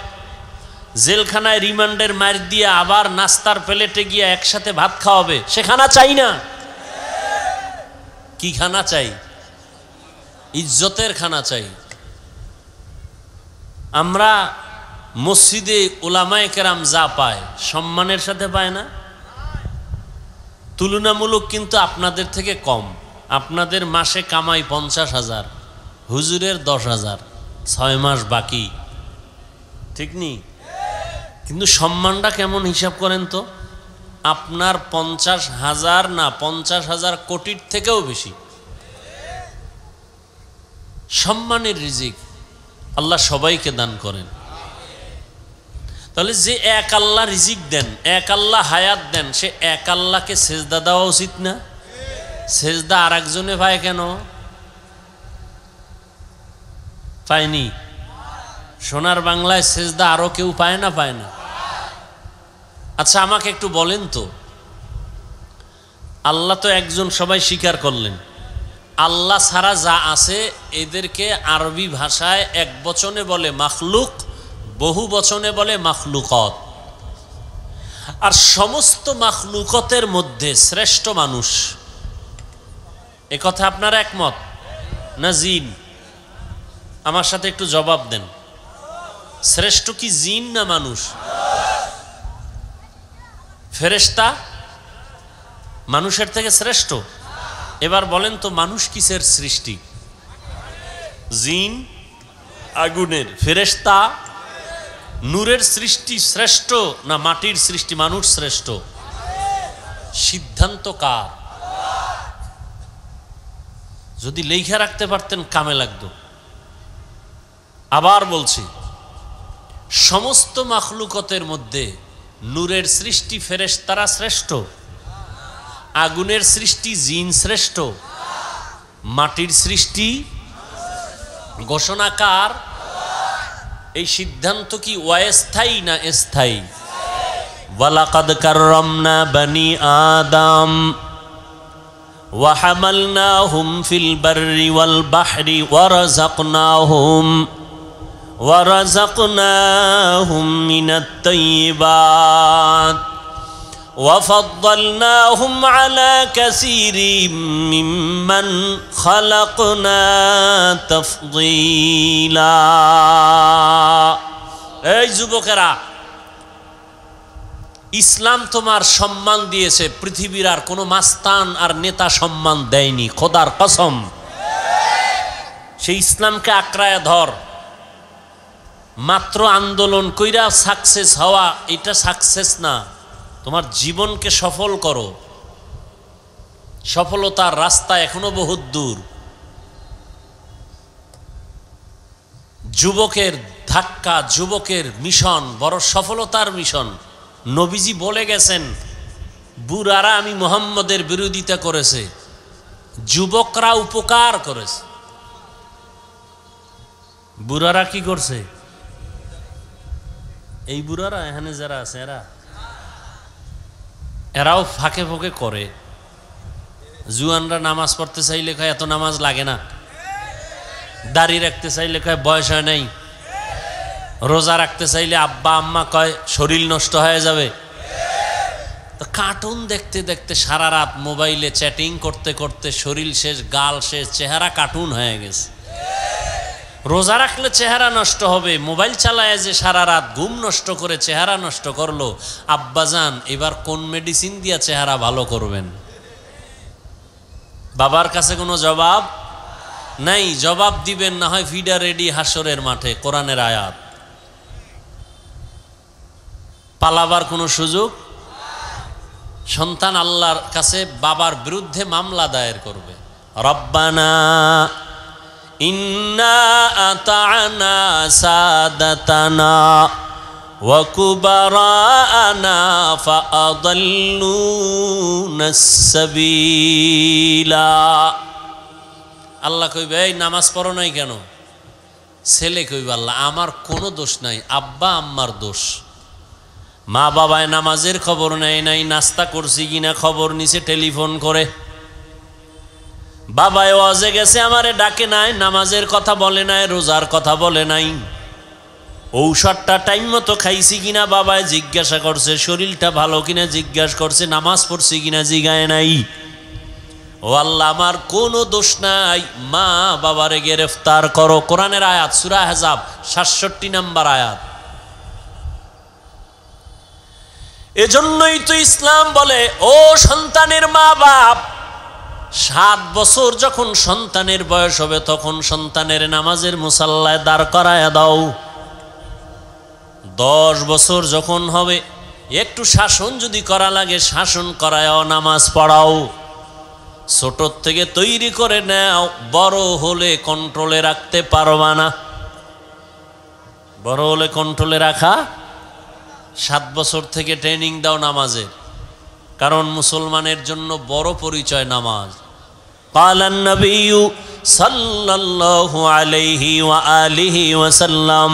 জেলখানায় রিমান্ডের মার দিয়ে আবার নাস্তার প্লেটে গিয়ে একসাথে ভাত খাওয়াবে, সে খানা চাই না। কি খানা চাই? ইজ্জতের খানা চাই। আমরা মসজিদে উলামায়ে কেরাম যা পায় সম্মানের সাথে পায় না? তুলনামূলক কিন্তু আপনাদের থেকে কম। আপনাদের মাসে কামাই 50,000, হুজুরের 10,000, 6 মাস বাকি, ঠিক নি? কিন্তু সম্মানটা কেমন হিসাব করেন তো? আপনার 50,000 না 50,000 কোটির থেকেও বেশি সম্মানের রিজিক আল্লাহ সবাইকে দান করেন। তাহলে যে এক আল্লাহ রিজিক দেন, এক আল্লাহ হায়াত দেন, সে এক আল্লাহকে সেজদা দেওয়া উচিত না? সেজদা আর একজনে পায় কেন? পায়নি? সোনার বাংলায় সেজদা আরো কেউ পায় না? পায় না? আচ্ছা আমাকে একটু বলেন তো, আল্লাহ তো একজন, সবাই স্বীকার করলেন। আল্লাহ ছাড়া যা আছে এদেরকে আরবি ভাষায় এক বচনে বলে মাখলুক, বহু বচনে বলে মাখলুকত। আর সমস্ত মাখলুকতের মধ্যে শ্রেষ্ঠ মানুষ, এ কথা আপনারা একমত না জিন? আমার সাথে একটু জবাব দেন, শ্রেষ্ঠ কি জিন না মানুষ? ফেরেশতা মানুষের থেকে শ্রেষ্ঠ? এবার বলেন তো মানুষ কিসের সৃষ্টি? জিন আগুনের, ফেরেশতা নূরের সৃষ্টি শ্রেষ্ঠ না মাটির সৃষ্টি? মানুষ শ্রেষ্ঠ। সিদ্ধান্ত কার? যদি লেখা রাখতে পারতেন কামে লাগতো। আবার বলছি, সমস্ত মাখলুকতের মধ্যে নূরের সৃষ্টি ফেরেশতারা শ্রেষ্ঠ, আগুনের সৃষ্টি জিন শ্রেষ্ঠ, মাটির সৃষ্টি ঘোষণাকার। এই সিদ্ধান্ত কি অস্থায়ী না স্থায়ী? ওয়ালাকাদ কাররামনা বানি আদম ওয়া হামালনাহুম ফিল বাররি ওয়াল বাহরি ওয়া রাযাকনাহুম মিনাত তাইয়্যিবাত ওয়া ফাদ্দালনাহুম আলা কাসীরিম মিম্মান খালাকনা তাফদীলা। এই যুবকেরা, ইসলাম তোমার সম্মান দিয়েছে, পৃথিবীর আর কোনো মাস্তান আর নেতা সম্মান দেয়নি, খোদার কসম। সেই ইসলামকে আঁকড়ায় ধর। মাত্র আন্দোলন কইরা সাকসেস হওয়া এটা সাকসেস না, তোমার জীবনকে সফল করো। সফলতার রাস্তা এখনো বহুত দূর। যুবকের ধাক্কা, যুবকের মিশন বড় সফলতার মিশন। নবীজি বলে গেছেন, বুড়ারা আমি মুহাম্মদের বিরোধিতা করেছে, যুবকরা উপকার করেছে। বুড়ারা কি করছে? এই বুড়ারা এখানে যারা আছে এরাও ফাঁকে ফাঁকে করে। জুয়ানরা নামাজ পড়তে চাইলে কয় এত নামাজ লাগে না, দাড়ি রাখতে চাইলে কয় বয়স হয় নাই, রোজা রাখতে চাইলে আব্বা আম্মা কয় শরীর নষ্ট হয়ে যাবে। তো কার্টুন দেখতে দেখতে সারা রাত মোবাইলে চ্যাটিং করতে করতে শরীর শেষ, গাল শেষ, চেহারা কার্টুন হয়ে গেছে। রোজা রাখলে চেহারা নষ্ট হবে, মোবাইল চালায় যে সারা রাত ঘুম নষ্ট করে চেহারা নষ্ট করলো। আব্বাজান এবার কোন মেডিসিন দিয়া চেহারা ভালো করবেন? বাবার কাছে কোনো জবাব নাই। জবাব দিবেন না হয় ফিডা রেডি হাসরের মাঠে, কোরআনের আয়াত। পালাবার কোনো সুযোগ? সন্তান আল্লাহর কাছে বাবার বিরুদ্ধে মামলা দায়ের করবে, রব্বানা ইন্না আতা'না সাদাতানা ওয়া কুবারানা ফাআদাল্লুনাস সাবিলা। আল্লাহ কইবে এই নামাজ পড়ো নাই কেন? ছেলে কইবে আল্লাহ আমার কোনো দোষ নাই, আব্বা আম্মার দোষ। মা বাবায় নামাজের খবর নেয় নাই, নাস্তা করছি কিনা খবর নিছে টেলিফোন করে। বাবায় ওয়াজে গেছে আমারে ডাকে নাই, নামাজের কথা বলে নাই, রোজার কথা বলে নাই। ঔষধটা টাইম মতো খাইছি কিনা বাবায় জিজ্ঞাসা করছে, শরীরটা ভালো কিনা জিজ্ঞাসা করছে, নামাজ পড়ছি কিনা জিগায় নাই। ও আল্লাহ, আমার কোনো দোষ নাই, মা বাবারে গ্রেফতার করো। কোরআনের আয়াত, সূরা আহজাব ৬৭ নম্বর আয়াত। এজন্যই তো ইসলাম বলে, ও সন্তানের মা বাপ, ৭ বছর যখন সন্তানের বয়স হবে তখন সন্তানের নামাজের মুসাল্লায় দাঁড় করায়া দাও। ১০ বছর যখন হবে একটু শাসন যদি করা লাগে শাসন করায়ও নামাজ পড়াও। ছোট থেকে তৈরি করে নাও, বড় হলে কন্ট্রোলে রাখতে পারবা না। বড় হলে কন্ট্রোলে রাখা, ৭ বছর থেকে ট্রেনিং দাও নামাজের, কারণ মুসলমানের জন্য বড় পরিচয় নামাজ। ক্বালান নবিয়্যু সাল্লাল্লাহু আলাইহি ওয়া আলিহি ওয়াসাল্লাম,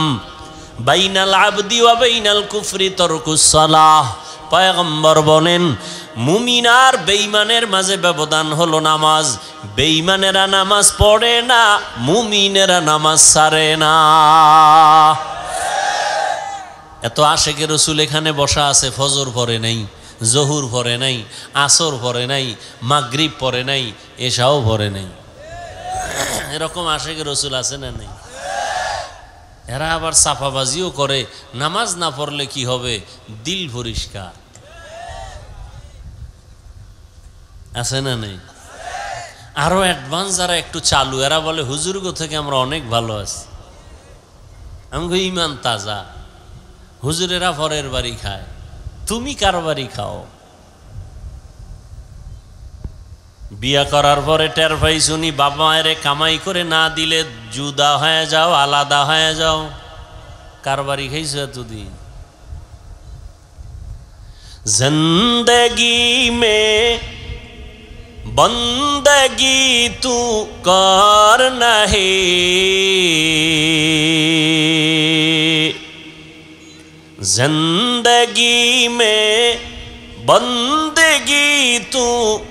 বাইনাল আবদি ওয়া বাইনাল কুফরি তারকুস সালাহ। পয়গম্বর বলেন, মুমিন আর বেঈমানের মাঝে ব্যবধান হলো নামাজ। বেঈমানেরা নামাজ পড়ে না, মুমিনেরা নামাজ ছাড়ে না। এত আশেকে রসুল এখানে বসা আছে, ফজর পড়ে নাই, জহুর পড়ে নাই, আসর পড়ে নাই, মাগরিব পড়ে নাই, এশাও পড়ে নাই। এরকম আশেকে রসুল আছে না নেই? এরা আবার চাপাবাজিও করে, নামাজ না পড়লে কি হবে, দিল পরিষ্কার আছে না নেই? আরো অ্যাডভান্স যারা একটু চালু, এরা বলে হুজুরগো থেকে আমরা অনেক ভালো আছি, আমাকে ইমান তাজা। হুজুরেরা পরের বাড়ি খায়, তুমি কার বাড়ি খাও? বিয়া করার পরে টের পাই শুনি বাবা মায়ের কামাই করে না দিলে জুদা হয়ে যাও, আলাদা হয়ে যাও। কার বাড়ি খাইছো এতদিন? জিন্দেগি মে বন্দগি তু কর নাহি, जिंदगी में बंदगी तू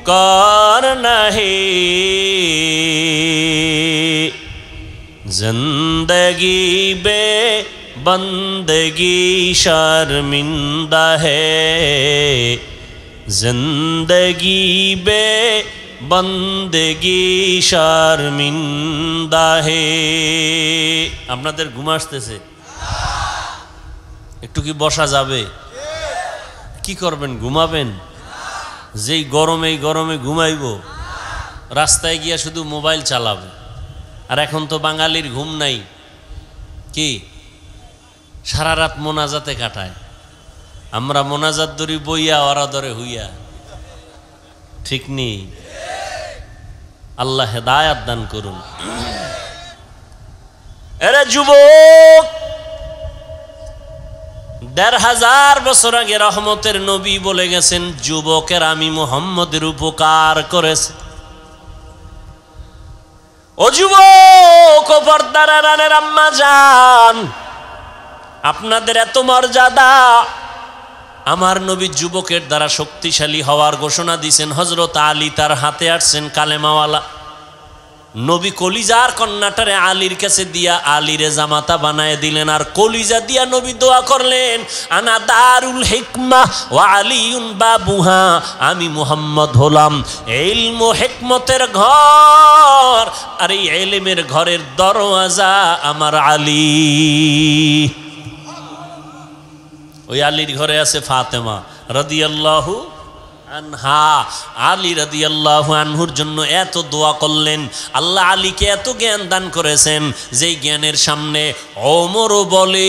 कर नहीं, जिंदगी बे बंदगी शर्मिंदा है, जिंदगी बे बंदगी शर्मिंदा है। আপনাদের ঘুম আসতেছে? একটু কি বসা যাবে? কি করবেন, ঘুমাবেন? যেই গরমে ঘুমাইব, রাস্তায় গিয়া শুধু মোবাইল চালাবে। আর এখন তো বাঙালির ঘুম নাই, কি সারা রাত মোনাজাতে কাটায়। আমরা মোনাজাত ধরি বইয়া, ওরা ধরে হইয়া, ঠিক নেই? আল্লাহ হেদায়াত দান করুন। এরে যুবক, ১৫০০ বছর আগে রহমতের নবী বলে গেছেন, যুবকের আমি মুহাম্মদের উপকার করেছে। ও যুবক, ও পর্দার আড়ালের আম্মা জান, আপনাদের এত মর্যাদা। আমার নবী যুবকের দ্বারা শক্তিশালী হওয়ার ঘোষণা দিয়েছেন। হযরত আলী তার হাতে আসছেন কালেমাওয়ালা। নবী কলিজার কন্যাটারে আলীর কাছে দিয়া আলীরে জামাতা বানায় দিলেন, আর কলিজা দিয়া নবী দোয়া করলেন, আনা দারুল হিকমা ওয়া আলিউন বাবুহা, আমি মুহাম্মদ হলাম ইলম ও হিকমতের ঘর, আর এই ইলমের ঘরের দরওয়াজা আমার আলী। ওই আলীর ঘরে আছে ফাতেমা রাদিয়াল্লাহু আনহা। আলী রাদিয়াল্লাহু আনহুর জন্য এত দোয়া করলেন। আল্লাহ আলীকে এত জ্ঞান দান করেছেন, যেই জ্ঞানের সামনে ওমরও বলে,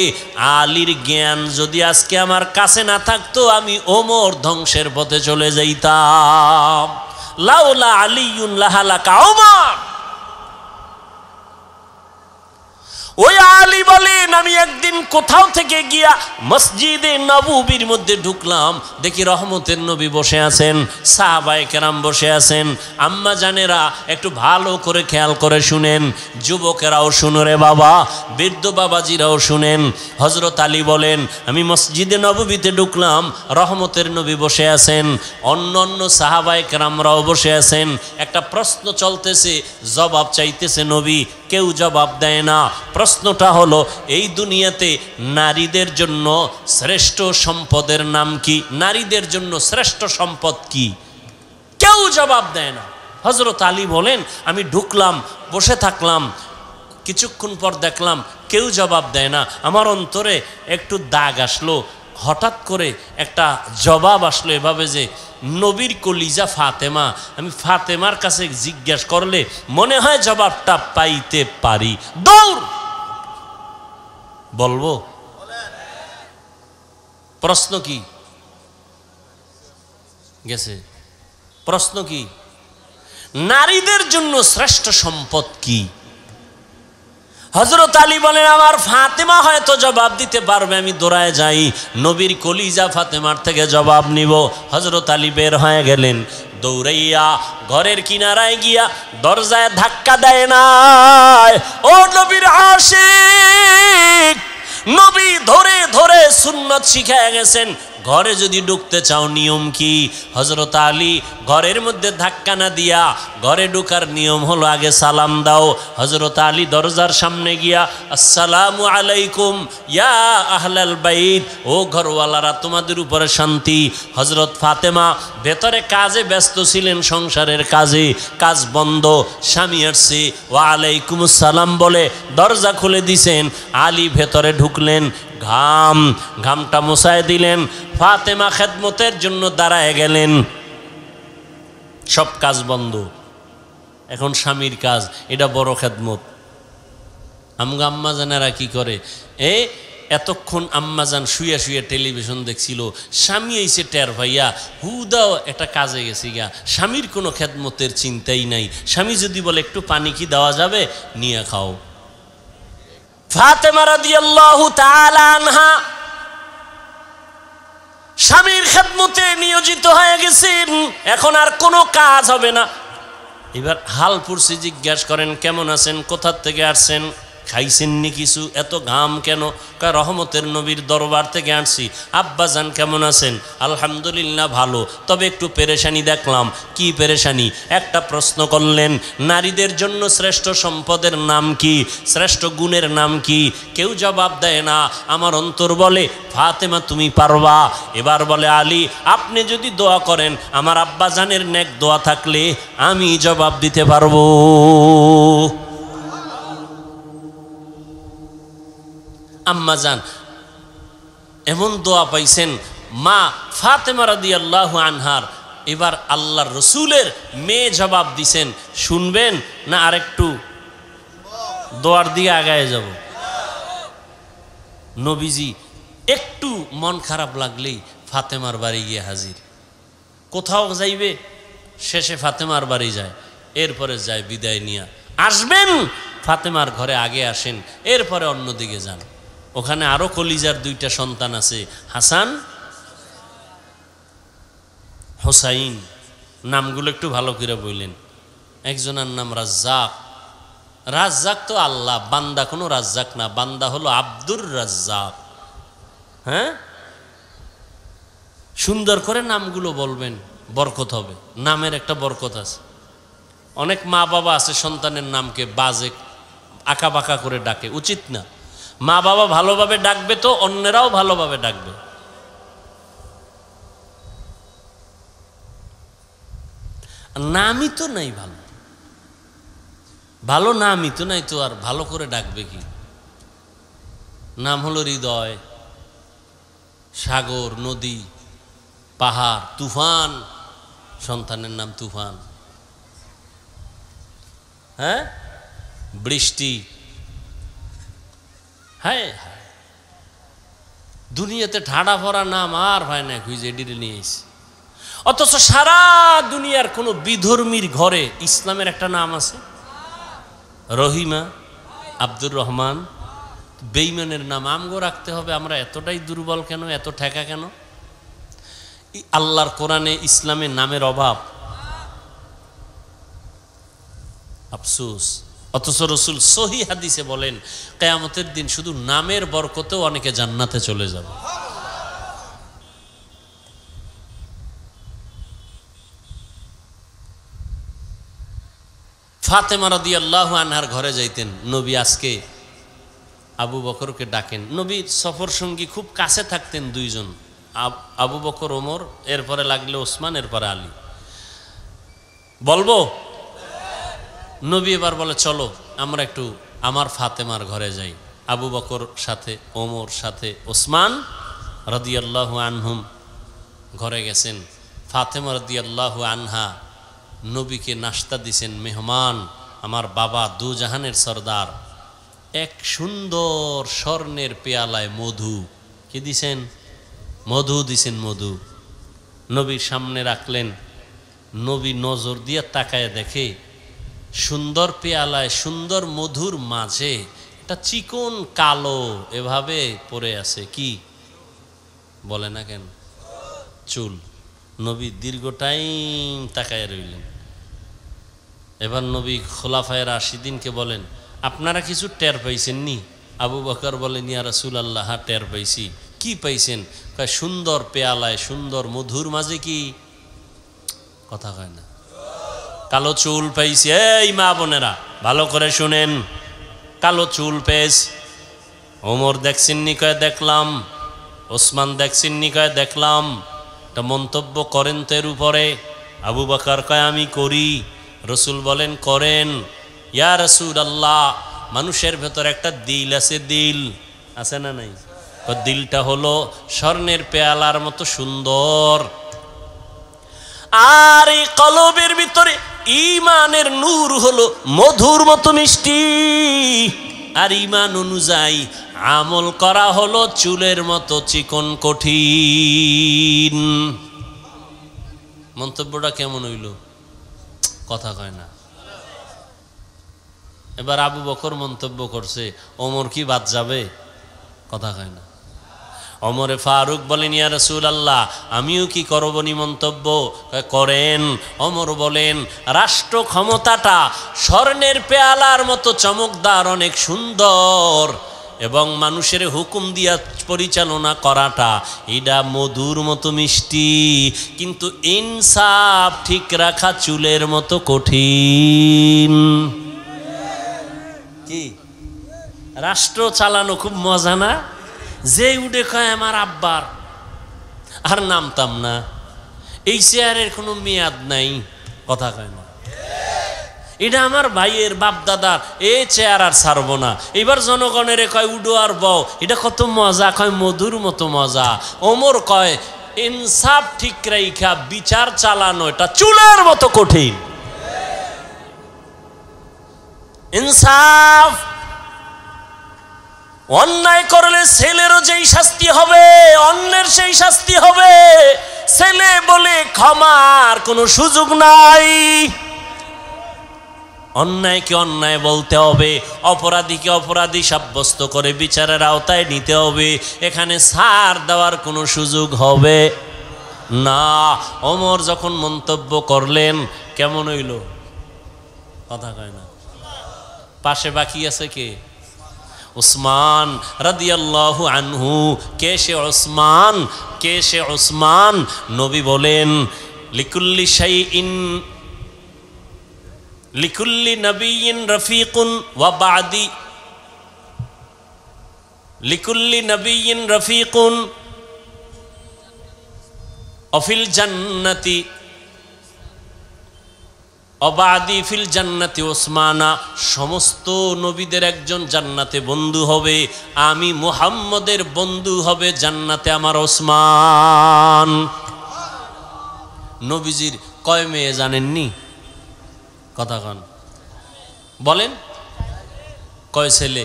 আলীর জ্ঞান যদি আজকে আমার কাছে না থাকতো আমি ওমর ধ্বংসের পথে চলে যাইতাম। লাউলা আলিয়ুন লাহালাকা ওমর। ওই আলী বলেন আমি একদিন কোথাও থেকে গিয়া মসজিদে নববীর মধ্যে ঢুকলাম, দেখি রহমতের নবী বসে আছেন, সাহাবায়ে কেরাম বসে আছেন। আম্মা জানেরা একটু ভালো করে খেয়াল করে শুনেন, যুবকেরাও শুনো রে বাবা, বৃদ্ধ বাবাজিরাও শুনেন। হযরত আলী বলেন আমি মসজিদে নববীতে ঢুকলাম, রহমতের নবী বসে আছেন, অন্য অন্য সাহাবায়ে কেরামরাও বসে আছেন। একটা প্রশ্ন চলতেছে, জবাব চাইতেছে নবী, কেউ জবাব দেয় না। প্রশ্নটা হলো এই দুনিয়াতে নারীদের জন্য শ্রেষ্ঠ সম্পদের নাম কি? নারীদের জন্য শ্রেষ্ঠ সম্পদ কি? কেউ জবাব দেয় না। হযরত আলী বলেন আমি ঢুকলাম, বসে থাকলাম, কিছুক্ষণ পর দেখলাম কেউ জবাব দেয় না। আমার অন্তরে একটু দাগ আসলো, হঠাৎ করে একটা জবাব আসলো এভাবে যে নবীর কলিজা ফাতেমা, আমি ফাতেমার কাছে জিজ্ঞাসা করলে মনে হয় জবাবটা পাইতে পারি। দৌড় বলবো। প্রশ্ন কি গেছে? প্রশ্ন কি? নারীদের জন্য শ্রেষ্ঠ সম্পদ কি? হযরত আলী বলেন আমার ফাতেমা হয়তো জবাব দিতে পারবে, আমি দৌড়ায় যাই, নবীর কলিজা ফাতেমার থেকে জবাব নিব। হযরত আলী বের হয়ে গেলেন, দৌড়াইয়া ঘরের কিনারায় গিয়া দরজায় ধাক্কা দেয় না। ও নবীর আশিক, নবী ধরে ধরে সুন্নত শিখায় গেছেন, ঘরে যদি ঢুকতে চাও নিয়ম কি? হযরত আলী ঘরের মধ্যে ধাক্কা না দিয়া ঘরে ঢুকার নিয়ম হলো আগে সালাম দাও। হযরত আলী দরজার সামনে গিয়া আসসালামু আলাইকুম ইয়া আহলাল বাইত, ও ঘরওয়ালারা তোমাদের উপরে শান্তি। হযরত ফাতেমা ভেতরে কাজে ব্যস্ত ছিলেন, সংসারের কাজে, কাজ বন্ধ, স্বামী আসছে, ওয়া আলাইকুমুস সালাম বলে দরজা খুলে দিছেন। আলী ভেতরে ঢুকলেন, ঘামটা মুছায় দিলেন, ফাতেমা খেদমতের জন্য দাঁড়ায় গেলেন। সব কাজ বন্ধ, এখন স্বামীর কাজ, এটা বড় খেদমত। আমগো আম্মাজানেরা কি করে, এতক্ষণ আম্মাজান শুয়ে শুয়ে টেলিভিশন দেখছিল, স্বামী এসে টের ভাইয়া হুদাও একটা কাজে গেছি গা, স্বামীর কোনো খেদমতের চিন্তাই নাই। স্বামী যদি বলে একটু পানি কি দেওয়া যাবে, নিয়ে খাও। ফাতেমা রাদিয়াল্লাহু তাআলা আনহা স্বামীর খেদমতে নিয়োজিত হয়ে গেছেন, এখন আর কোনো কাজ হবে না। এবার হাল পুরসি জিজ্ঞাসা করেন কেমন আছেন, কোথা থেকে আসছেন, খাইছেননি কিছু, এত ঘাম কেন? রহমতের নবীর দরবার থেকে আসছি। আব্বাজান কেমন আছেন? আলহামদুলিল্লাহ ভালো, তবে একটু পেরেশানি দেখলাম। কি পেরেশানি? একটা প্রশ্ন করলেন, নারীদের জন্য শ্রেষ্ঠ সম্পদের নাম কি, শ্রেষ্ঠ গুণের নাম কি? কেউ জবাব দেয় না। আমার অন্তর বলে ফাতেমা তুমি পারবা। এবার বলে আলী আপনি যদি দোয়া করেন, আমার আব্বাজানের নেক দোয়া থাকলে আমি জবাব দিতে পারবো। আম্মাজান এমন দোয়া পাইছেন, মা ফাতেমা রাদিয়াল্লাহু আনহার। এবার আল্লাহর রসুলের মেয়ে জবাব দিছেন, শুনবেন না আরেকটু দোয়ার দিকে আগায় যাব? নবীজি একটু মন খারাপ লাগলেই ফাতেমার বাড়ি গিয়ে হাজির। কোথাও যাইবে, শেষে ফাতেমার বাড়ি যায়, এরপরে যায় বিদায় নিয়া। আসবেন ফাতেমার ঘরে আগে আসেন, এরপরে অন্যদিকে যান। ওখানে আরো কলিজার দুইটা সন্তান আছে, হাসান হোসাইন। নামগুলো একটু ভালো করে বললেন। একজনের নাম রাজ্জাক। রাজ্জাক তো আল্লাহ, বান্দা কোনো রাজ্জাক না, বান্দা হলো আব্দুর রাজ্জাক। হ্যাঁ, সুন্দর করে নামগুলো বলবেন, বরকত হবে। নামের একটা বরকত আছে। অনেক মা বাবা আছে সন্তানের নামকে বাজে আঁকা বাঁকা করে ডাকে, উচিত না। মা বাবা ভালোভাবে ডাকবে তো অন্যেরাও ভালোভাবে ডাকবে। নামই তো নাই ভালো, ভালো নামই তো নাই, তো আর ভালো করে ডাকবে কি? নাম হলো হৃদয়, সাগর, নদী, পাহাড়, তুফান। সন্তানের নাম তুফান। হ্যাঁ, বৃষ্টি। হ্যাঁ, দুনিয়াতে ঠাড়া ভরা নাম আর হয় না, খুঁজে এডিটে নিয়ে এসে। অথচ সারা দুনিয়ার কোন বিধর্মীর ঘরে ইসলামের একটা নাম আছে, রহিমা, আব্দুর রহমান, বেঈমানের নাম আমগো রাখতে হবে? আমরা এতটাই দুর্বল কেন, এত ঠেকা কেন? আল্লাহর কোরআনে ইসলামের নামের অভাব, আফসোস। অথচ রসুল সহি হাদিসে বলেন কিয়ামতের দিন শুধু নামের বরকতেও অনেকে জান্নাতে চলে যাবে। ফাতেমা রাদিয়াল্লাহু আনহার ঘরে যাইতেন নবী। আজকে আবু বকরকে ডাকেন। নবীর সফর সঙ্গী খুব কাছে থাকতেন দুইজন, আবু বকর ওমর, এরপরে লাগলে ওসমান, এরপরে আলী। বলবো? নবী এবার বলে চলো আমরা একটু আমার ফাতেমার ঘরে যাই। আবু বকর সাথে, ওমর সাথে, ওসমান রাদিয়াল্লাহু আনহুম ঘরে গেছেন। ফাতেমা রাদিয়াল্লাহু আনহা নবীকে নাস্তা দিছেন। মেহমান, আমার বাবা দু জাহানের সর্দার, এক সুন্দর স্বর্ণের পেয়ালায় মধু কি দিছেন? মধু দিছেন। মধু নবীর সামনে রাখলেন। নবী নজর দিয়ে তাকায় দেখে সুন্দর পেয়ালায় সুন্দর মধুর মাঝে একটা চিকন কালো এভাবে পড়ে আছে। কি বলে না কেন? চুল। নবী দীর্ঘ টাইম তাকায় রইলেন। এবার নবী খোলাফায়ে রাশিদিনকে বলেন আপনারা কিছু টের পাইছেন নি? আবু বকর বলেন ইয়া রাসূলুল্লাহ, টের পাইছি। কি পাইছেন? কয় সুন্দর পেয়ালায় সুন্দর মধুর মাঝে কি কথা কয় না, কালো চুল পাইছি। এই মা বোনেরা ভালো করে শুনেন, কালো চুল পেয়েছ। ওমর দেখছেননি? কয় দেখলাম। ওসমান দেখছেননি? কয় দেখলাম। একটা মন্তব্য করেন তো এর উপরে। আবু বকর কয় আমি করি। রসুল বলেন করেন। ইয়া রাসূলুল্লাহ, মানুষের ভেতর একটা দিল আছে, দিল আছে না নাই? দিলটা হলো স্বর্ণের পেয়ালার মতো সুন্দর, আর এই কলবের ভিতরে ঈমানের নূর হলো মধুর মতো মিষ্টি। আর ঈমান অনুযায়ী আমল করা হলো চুলের মতো চিকন কঠিন। মন্তব্যটা কেমন হইল? কথা কয় না। এবার আবু বকর মন্তব্য করছে ওমর কি বাদ যাবে? কথা কয় না। ওমরে ফারুক বলেন ইয়া রাসূলুল্লাহ, আমিও কি করবনি মন্তব্য? করেন। ওমর বলেন রাষ্ট্র ক্ষমতাটা স্বর্ণের পেয়ালার মতো চমকদার, অনেক সুন্দর, এবং মানুষের হুকুম দিয়া পরিচালনা করাটা এটা মধুর মতো মিষ্টি, কিন্তু ইনসাফ ঠিক রাখা চুলের মতো কঠিন। কি রাষ্ট্র চালানো খুব মজা না? যে উঠে কয় আমার আব্বার, আর নামতাম না, এই চেয়ারের কোনো মেয়াদ নাই, কথা কয় না। এটা আমার ভাইয়ের বাপ দাদার, এই চেয়ার আর ছাড়বো না। এবার জনগণের কয় উডো আর বও, এটা কত মজা, কয় মধুর মতো মজা। ওমর কয় ইনসাফ ঠিক রাইখা বিচার চালানো এটা চুলের মতো কঠিন। ইনসাফ, অন্যায় করলে ছেলেরও যেই শাস্তি হবে অন্যের সেই শাস্তি হবে। ছেলে বলে ক্ষমার কোনো সুযোগ নাই। অন্যায়কে অন্যায় বলতে হবে, অপরাধীকে অপরাধী সাব্যস্ত করে বিচারের আওতায় নিতে হবে। এখানে ছাড় দেওয়ার কোনো সুযোগ হবে না। ওমর যখন মন্তব্য করলেন কেমন হইল? কথা কয় না। পাশে বাকি আছে কে? উসমান রাদিয়াল্লাহু আনহু। কে সে ওসমান? কে সে ওসমান? নবী বলেন লিকুল্লি শাইইন লিকুল্লি নবিয়্যিন রফিকুন ওয়া বাদি লিকুল্লি নবিয়্যিন রফিকুন অফিল জান্নাতি অবাদি ফিল জান্নাতি ওসমানা। সমস্ত নবীদের একজন জান্নাতে বন্ধু হবে, আমি মুহাম্মদের বন্ধু হবে জান্নাতে আমার ওসমান। নবীজির কয় মেয়ে জানেননি? কথা কন, বলেন। কয় ছেলে?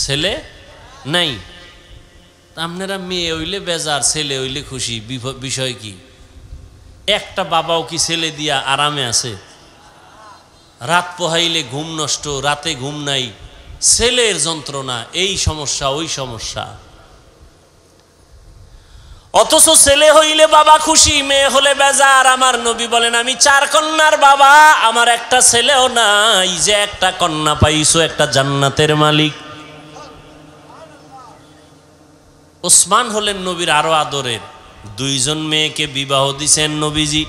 ছেলে নাই। আপনারা মেয়ে হইলে বেজার, ছেলে হইলে খুশি। বিষয় কি? একটা বাবাও কি ছেলে দিয়া আরামে আছে? রাত পোহাইলে ঘুম নষ্ট, রাতে ঘুম নাই, ছেলের যন্ত্রণা, এই সমস্যা ওই সমস্যা। অথচ ছেলে হইলে বাবা খুশি, মেয়ে হলে বেজার। আমার নবী বলেন আমি 4 কন্যার বাবা, আমার একটা ছেলেও নাই, যে একটা কন্যা পাইছো একটা জান্নাতের মালিক। ওসমান হলেন নবীর আরো আদরের। 2 জন মেয়েকে বিবাহ দিছেন নবীজি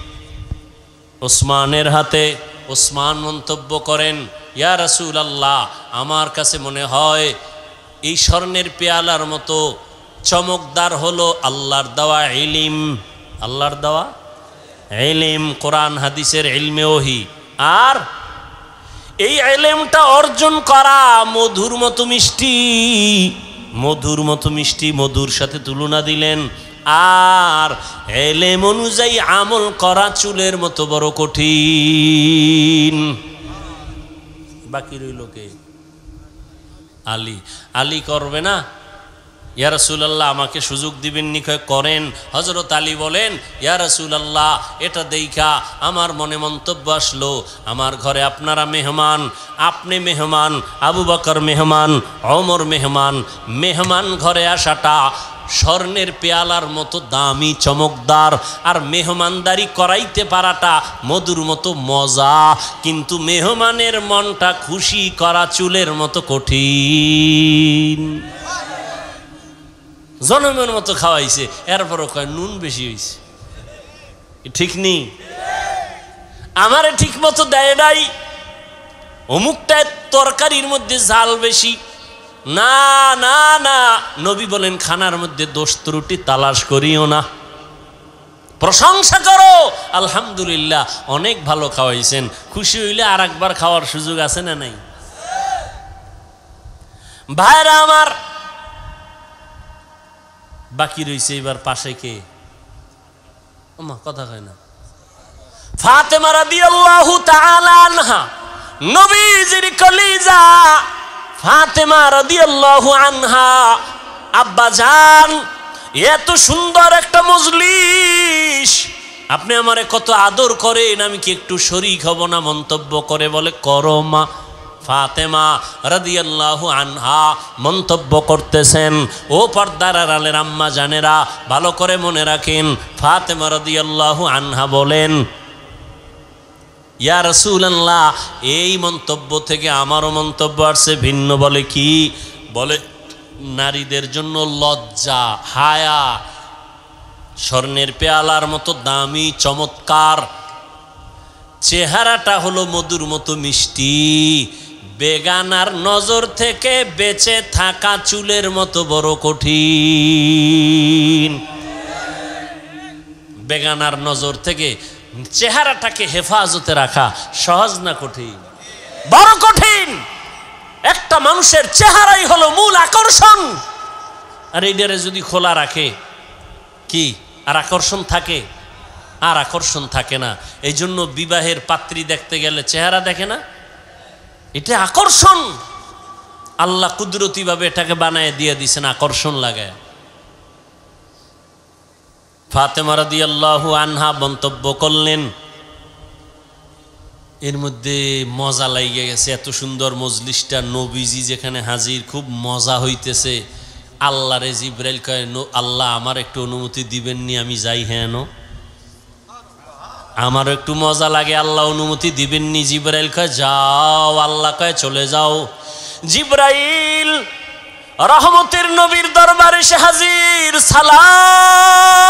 ওসমানের হাতে। ওসমান মন্তব্য করেন, ইয়া রাসূলুল্লাহ, আমার কাছে মনে হয় এই স্বর্ণের পেয়ালার মতো চমকদার হলো আল্লাহর দেওয়া ইলম। আল্লাহর দেওয়া ইলম, কোরআন হাদিসের ইলমে ওহী। আর এই ইলমটা অর্জন করা মধুর মতো মিষ্টি, মধুর মতো মিষ্টি, মধুর সাথে তুলনা দিলেন। আর ইলম অনুযায়ী আমল করা চুলের মতো বড় কঠিন। বাকি রইল কে? আলী। আলী করবে না? ইয়া রাসূলুল্লাহ আমাকে সুযোগ দিবেন নি? করেন। হযরত আলী বলেন, ইয়া রাসূলুল্লাহ, এটা দেইখা আমার মনে মন্তব্য আসলো, আমার ঘরে আপনারা মেহমান, আপনি মেহমান, আবু বকর মেহমান, ওমর মেহমান। মেহমান ঘরে আসাটা স্বর্ণের পেয়ালার মতো দামি চমকদার, আর মেহমানদারি করাইতে পারাটা মধুর মতো মজা। কিন্তু মেহমানের মনটা খুশি করা চুলের মতো কঠিন। জনমের মতো খাওয়াইছে, এরপরও কয় নুন বেশি হয়েছে। ঠিক নেই? আমারে ঠিক মতো দেয় নাই, অমুকটায় তরকারির মধ্যে ঝাল বেশি। না না না, নবী বলেন খানার মধ্যে দোষ ত্রুটি তালাশ করিও না, প্রশংসা করো, আলহামদুলিল্লাহ অনেক ভালো খাওয়াইছেন। খুশি হইলে আর একবার খাওয়ার সুযোগ আছে না নাই? ভাইরা আমার, বাকি রইছে এবার পাশে কে? ওমা কথা কয় না। ফাতেমা রাদিয়াল্লাহু তাআলা আনহা, নবীজির কলিজা ফাতেমা রাদিয়াল্লাহু আনহা। আব্বা জান, এত সুন্দর একটা মজলিস, আপনি আমারে কত আদর করেন, আমি কি একটু শরীক হব না? মন্তব্য করে বলে, করো মা। ফাতেমা রাদিয়াল্লাহু আনহা মন্তব্য করতেছেন। ও পর্দার আড়ালের আম্মা জানেরা, ভালো করে মনে রাখেন, ফাতেমা রাদিয়াল্লাহু আনহা বলেন, ইয়া রাসূলুল্লাহ, এই মন্তব্য থেকে আমারও মন্তব্য আসছে ভিন্ন। বলে কি? বলে নারীদের জন্য লজ্জা, হায়া স্বর্ণের পেয়ালার মতো দামি চমৎকার, চেহারাটা হলো মধুর মতো মিষ্টি, বেগানার নজর থেকে বেঁচে থাকা চুলের মতো বড় কঠিন। বেগানার নজর থেকে চেহারাটাকে হেফাজতে রাখা সহজ না কঠিন? বড় কঠিন। একটা মানুষের চেহারাই হলো মূল আকর্ষণ, আর এইটারে যদি খোলা রাখে কি আর আকর্ষণ থাকে? আর আকর্ষণ থাকে না। এই জন্য বিবাহের পাত্রী দেখতে গেলে চেহারা দেখে না, এটা আকর্ষণ। আল্লাহ কুদরতিভাবে এটাকে বানায় দিয়ে দিছেন আকর্ষণ লাগায়। ফাতেমা রাদিয়াল্লাহু আনহা মন্তব্য করলেন, এর মধ্যে মজা লাগিয়ে গেছে, এত সুন্দর মজলিসটা, নবীজি যেখানে হাজির, খুব মজা হইতেছে। আল্লাহরে জিবরাইল কয়, আল্লাহ আমার একটু অনুমতি দিবেননি আমি যাই? হ্যাঁ, আমার একটু মজা লাগে, আল্লাহ অনুমতি দিবেননি? জিবরাইল কয় যাও। আল্লাহ কয় চলে যাও। জিবরাইল রহমতের নবীর দরবারে এসে হাজির, সালাম।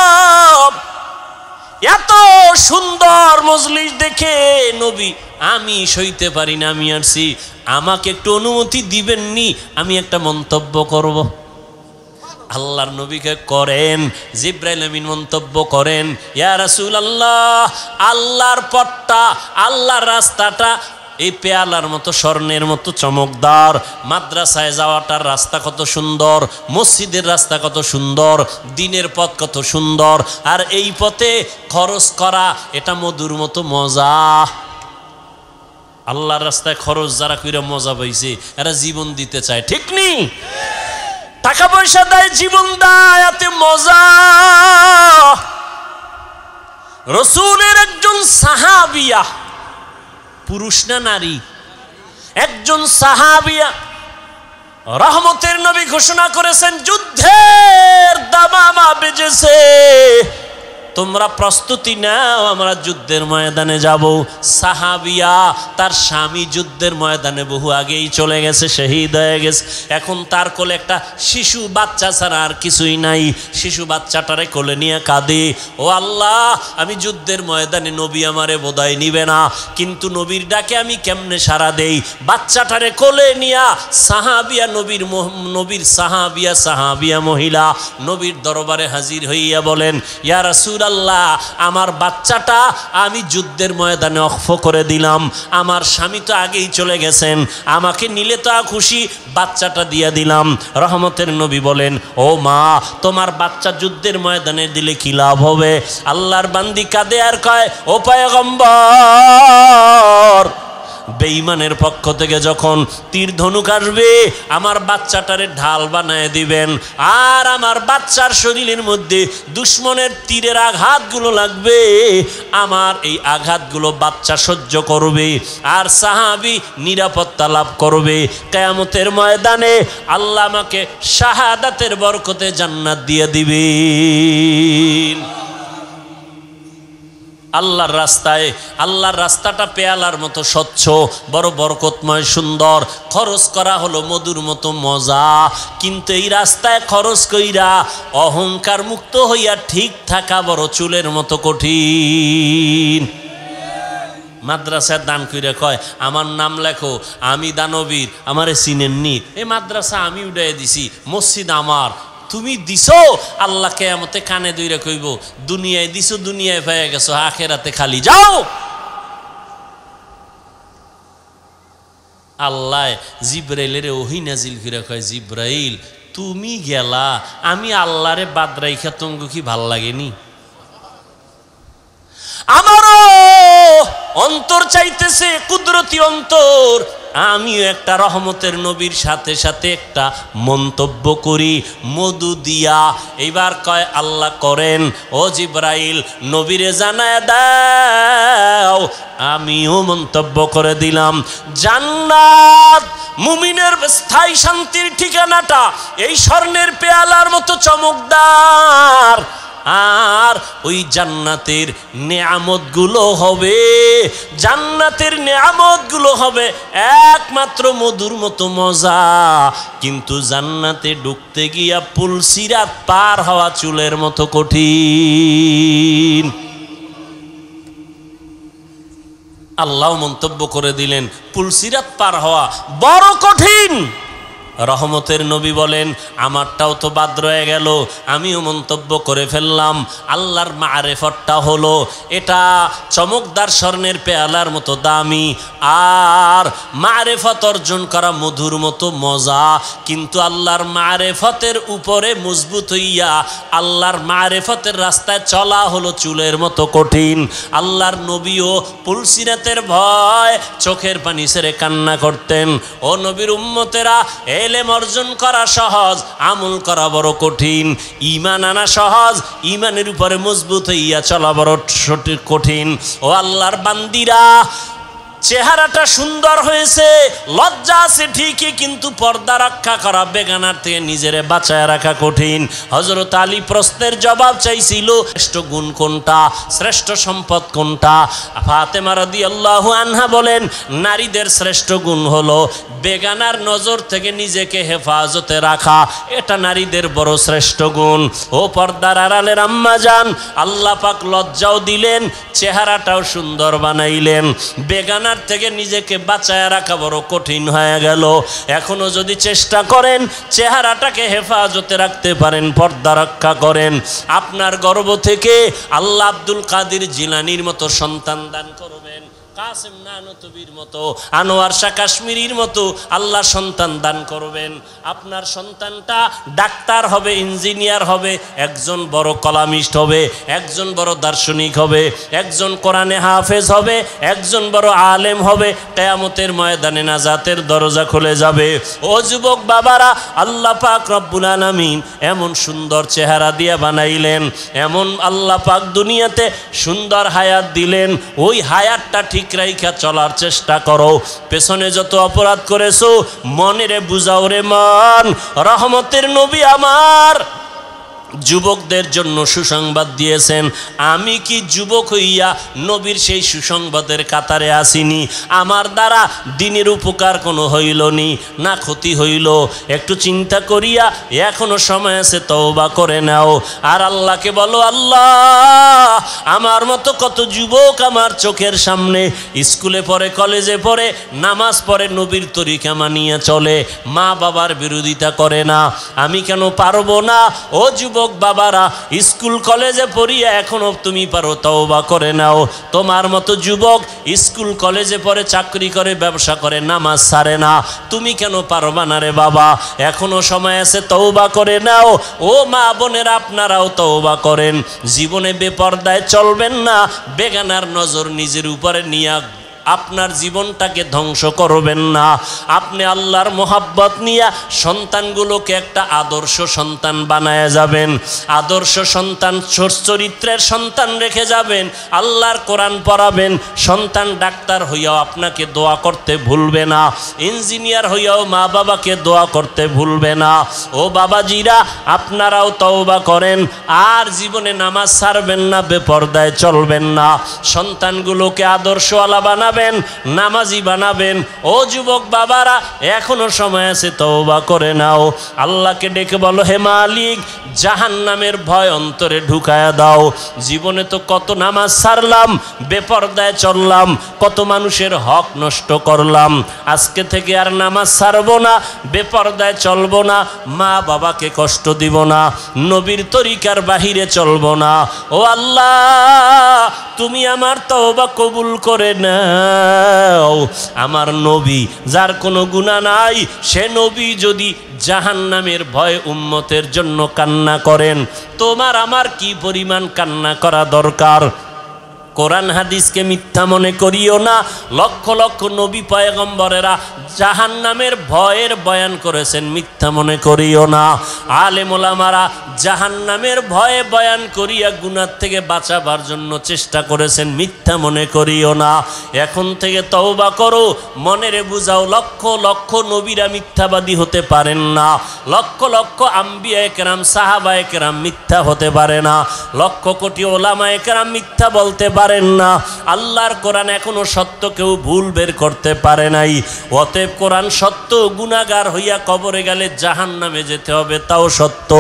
এত সুন্দর মজলিস দেখে নবী, আমি সইতে পারি না, আমি আসছি, আমাকে একটু অনুমতি দিবেননি, আমি একটা মন্তব্য করব। আল্লাহর নবীকে করেন। জিবরাইল আমিন মন্তব্য করেন, ইয়া রাসূলুল্লাহ, আল্লাহর পথটা, আল্লাহর রাস্তাটা এই পেয়ালার মতো স্বর্ণের মতো চমকদার। মাদ্রাসায় যাওয়াটার রাস্তা কত সুন্দর, মসজিদের রাস্তা কত সুন্দর, দিনের পথ কত সুন্দর, আর এই পথে খরচ করা এটা মধুর মতো মজা। আল্লাহর রাস্তায় খরচ যারা কইরা মজা পাইছে এরা জীবন দিতে চায়, ঠিক নেই? টাকা পয়সা দেয়, জীবন দেয়, এতে মজা। রাসূলের একজন সাহাবিয়া, পুরুষ না নারী, একজন সাহাবিয়া রহমতের নবী ঘোষণা করেছেন যুদ্ধের দামামা বেজেছে, তোমরা প্রস্তুতি নাও, আমরা যুদ্ধের ময়দানে যাব। সাহাবিয়া তার স্বামী যুদ্ধের ময়দানে বহু আগেই চলে গেছে, শহীদ হয়ে গেছে। এখন তার কোলে একটা শিশু বাচ্চা ছাড়া আর কিছুই নাই। শিশু বাচ্চাটারে কোলে নিয়ে কাঁদে, ও আল্লাহ, আমি যুদ্ধের ময়দানে, নবী আমারে বোধহয় নিবে না, কিন্তু নবীর ডাকে আমি কেমনে সাড়া দেই? বাচ্চাটারে কোলে নিয়া সাহাবিয়া নবীর সাহাবিয়া মহিলা নবীর দরবারে হাজির হইয়া বলেন, ইয়া রাসূল আল্লাহ, আমার বাচ্চাটা আমি যুদ্ধের ময়দানে অক্ফ করে দিলাম, আমার স্বামী তো আগেই চলে গেছেন, আমাকে নিলে তো খুশি, বাচ্চাটা দিয়ে দিলাম। রহমতের নবী বলেন, ও মা, তোমার বাচ্চা যুদ্ধের ময়দানে দিলে কি লাভ হবে? আল্লাহর বান্দি কাঁদে আর কয়, ও পয়গম্বর, বেঈমানের পক্ষ থেকে যখন তীর ধনুক আসবে, আমার বাচ্চাটারে ঢাল বানায় দিবেন, আর আমার বাচ্চার শরীরের মধ্যে দুশ্মনের তীরের আঘাতগুলো লাগবে, আমার এই আঘাতগুলো বাচ্চা সহ্য করবে, আর সাহাবী নিরাপত্তা লাভ করবে। কিয়ামতের ময়দানে আল্লাহ আমাকে শাহাদাতের বরকতে জান্নাত দিয়ে দিবেন। আল্লাহর রাস্তায়, আল্লাহর রাস্তাটা পেয়ালার মতো স্বচ্ছ, বড় বরকতময়, সুন্দর, খরচ করা হলো মধুর মতো মজা, কিন্তু এই রাস্তায় খরচ কইরা অহংকার মুক্ত হইয়া ঠিক থাকা বড় চুলের মতো কঠিন। মাদ্রাসায় দান কইরা কয়, আমার নাম লেখো, আমি দানবীর, আমারে চিনেননি, এই মাদ্রাসা আমি উড়াই দিছি, মসজিদ আমার, তুমি দিছো, আল্লাহ কিয়ামতে কানে দইরা কইব, দুনিয়ায় দিছো, দুনিয়ায় পেয়ে গেছো, আখেরাতে খালি যাও। আল্লাহ জিব্রাইলের ওহী নাজিল করে কয়, জিব্রাইল, তুমি গেলা, আমি আল্লাহরে বাদ রাইখা তোমাকে কি ভাল লাগেনি? আমারও অন্তর চাইতেছে, কুদরতি অন্তর, আমিও একটা রহমতের নবীর সাথে সাথে একটা মন্তব্য করি মধু দিয়া। এইবার কয়, আল্লাহ করেন। ও জিব্রাইল, নবীরে জানায় দাও। আমিও মন্তব্য করে দিলাম, জান্নাত মুমিনের স্থায়ী শান্তির ঠিকানাটা এই স্বর্ণের পেয়ালার মতো চমকদার, আর ওই জান্নাতের নেয়ামতগুলো হবে, জান্নাতের নেয়ামতগুলো হবে একমাত্র মধুর মতো মজা, কিন্তু জান্নাতে ঢুকতে গিয়া পুলসিরাত পার হওয়া চুলের মতো কঠিন। আল্লাহ মন্তব্য করে দিলেন, পুলসিরাত পার হওয়া বড় কঠিন। রহমতের নবী বলেন, আমারটাও তো বাদ রয়ে গেল, আমিও মন্তব্য করে ফেললাম। আল্লাহর মারেফতটা হলো এটা চমকদার স্বর্ণের পেয়ালার মতো দামি, আর মারেফত অর্জন করা মধুর মতো মজা, কিন্তু আল্লাহর মারেফতের উপরে মজবুত হইয়া আল্লাহর মারেফতের রাস্তায় চলা হলো চুলের মতো কঠিন। আল্লাহর নবীও পুলসিরাতের ভয় চোখের পানি ছেড়ে কান্না করতেন। ও নবীর উম্মতেরা, এলেম অর্জন করা সহজ, আমল করা বড় কঠিন। ঈমান আনা সহজ, ঈমানের উপরে মজবুত হইয়া চলা বড় কঠিন। ও আল্লাহর বান্দিরা, চেহারাটা সুন্দর হয়েছে, লজ্জা আছে ঠিকই, কিন্তু পর্দা রক্ষা করা, বেগানার থেকে নিজেরে বাঁচায় রাখা কঠিন। হযরত আলী প্রশ্নের জবাব চাইছিল, শ্রেষ্ঠ গুণ কোনটা, শ্রেষ্ঠ সম্পদ কোনটা? ফাতেমা রাদিয়াল্লাহু আনহা বলেন, নারীদের শ্রেষ্ঠ গুণ হলো বেগানার নজর থেকে নিজেকে হেফাজতে রাখা, এটা নারীদের বড় শ্রেষ্ঠ গুণ। ও পর্দার আড়ালের আম্মা জান, আল্লাহ পাক লজ্জাও দিলেন, চেহারাটাও সুন্দর বানাইলেন। বেগানা থেকে নিজেকে বাঁচায় রাখা বড় কঠিন হয়ে গেল। এখনো যদি চেষ্টা করেন, চেহারাটাকে হেফাজতে রাখতে পারেন, পর্দা রক্ষা করেন, আপনার গর্ভ থেকে আল্লাহ আব্দুল কাদের জিলানীর মতো সন্তান দান করবেন, কাসেম নানতবীর মতো, আনোয়ার শাহ কাশ্মীরির মতো আল্লাহ সন্তান দান করবেন। আপনার সন্তানটা ডাক্তার হবে, ইঞ্জিনিয়ার হবে, একজন বড় কলামিস্ট হবে, একজন বড় দার্শনিক হবে, একজন কোরআনে হাফেজ হবে, একজন বড় আলেম হবে। কিয়ামতের ময়দানে নাজাতের দরজা খুলে যাবে। ও যুবক বাবারা, আল্লাহ পাক রব্বুল আলামিন এমন সুন্দর চেহারা দিয়ে বানাইলেন, এমন আল্লাহ পাক দুনিয়াতে সুন্দর হায়াত দিলেন, ওই হায়াতটা খেয়ালটা ঠিক রাইখা চলার চেষ্টা করো। পেছনে যত অপরাধ করেছো মনেরে বুঝাও রে মন। রহমতের নবী আমার যুবকদের জন্য সুসংবাদ দিয়েছেন। আমি কি যুবক হইয়া নবীর সেই সুসংবাদের কাতারে আসিনি? আমার দ্বারা দিনের উপকার কোনো হইল নি, না ক্ষতি হইল? একটু চিন্তা করিয়া এখনো সময় আছে, তওবা করে নাও। আর আল্লাহকে বলো, আল্লাহ আমার মতো কত যুবক আমার চোখের সামনে স্কুলে পড়ে, কলেজে পড়ে, নামাজ পড়ে, নবীর তরিকা মানিয়ে চলে, মা বাবার বিরোধিতা করে না। আমি কেন পারবো না? ও যুবক বাবারা, স্কুল কলেজে পড়িয়া এখনো তুমি পারো, তওবা করে নাও। তোমার মতো যুবক স্কুল কলেজে পড়ে, চাকরি করে, ব্যবসা করে, নামাজ ছাড়ে না। তুমি কেন পারবা না রে বাবা? এখনো সময় আছে, তওবা করে নাও। ও মা বোনেরা, আপনারাও তওবা করেন। জীবনে বেপরদায় চলবেন না, বেগানার নজর নিজের উপরে নিয়ে আপনার জীবনটাকে ধ্বংস করবেন না। আপনি আল্লাহর মোহাব্বত নিয়ে সন্তানগুলোকে একটা আদর্শ সন্তান বানায় যাবেন, আদর্শ সন্তান, চরিত্রের সন্তান রেখে যাবেন। আল্লাহর কোরআন পড়াবেন। সন্তান ডাক্তার হইয়াও আপনাকে দোয়া করতে ভুলবে না, ইঞ্জিনিয়ার হইয়াও মা বাবাকে দোয়া করতে ভুলবে না। ও বাবাজিরা, আপনারাও তওবা করেন, আর জীবনে নামাজ ছাড়বেন না, বেপরদায় চলবেন না। সন্তানগুলোকে আদর্শওয়ালা বানাবেন, নামাজি বানাবেন। ও যুবক বাবারা, এখনো সময় আছে, তওবা করে নাও। আল্লাহকে ডেকে বলো, হে মালিক, জাহান্নামের ভয় অন্তরে ঢুকায়া দাও। জীবনে তো কত নামাজ ছাড়লাম, বেপরদায় চললাম, কত মানুষের হক নষ্ট করলাম। আজকে থেকে আর নামাজ ছাড়বো না, বেপরদায় চলবো না, মা বাবাকে কষ্ট দিব না, নবীর তরিকার বাহিরে চলবো না। ও আল্লাহ, তুমি আমার তওবা কবুল করে নাও। আমার নবী, যার কোনো গুনাহ নাই, সে নবী যদি জাহান্নামের ভয় উম্মতের জন্য কান্না করেন, তোমার আমার কি পরিমাণ কান্না করা দরকার? কোরআন হাদিসকে মিথ্যা মনে করিও না। লক্ষ লক্ষ নবী পয়গম্বরেরা জাহান্নামের ভয়ের বয়ান করেছেন, মিথ্যা মনে করিও না। আলেম ওলামারা জাহান্নামের ভয়ে বয়ান করিয়া গুনাহ থেকে বাঁচাবার জন্য চেষ্টা করেছেন, মিথ্যা মনে করিও না। এখন থেকে তওবা করো, মনেরে বুঝাও, লক্ষ লক্ষ নবীরা মিথ্যাবাদী হতে পারেন না, লক্ষ লক্ষ আম্বিয়ায়ে কেরাম, সাহাবায়ে কেরাম মিথ্যা হতে পারে না, লক্ষ কোটি ওলামায়ে কেরাম মিথ্যা বলতে পারেন না। আল্লাহর কোরআন এখনো সত্য কেউ ভুল বের করতে পারে নাই। অতএব কোরআন সত্য, গুনাহগার হইয়া কবরে গেলে জাহান্নামে যেতে হবে, তাও সত্য।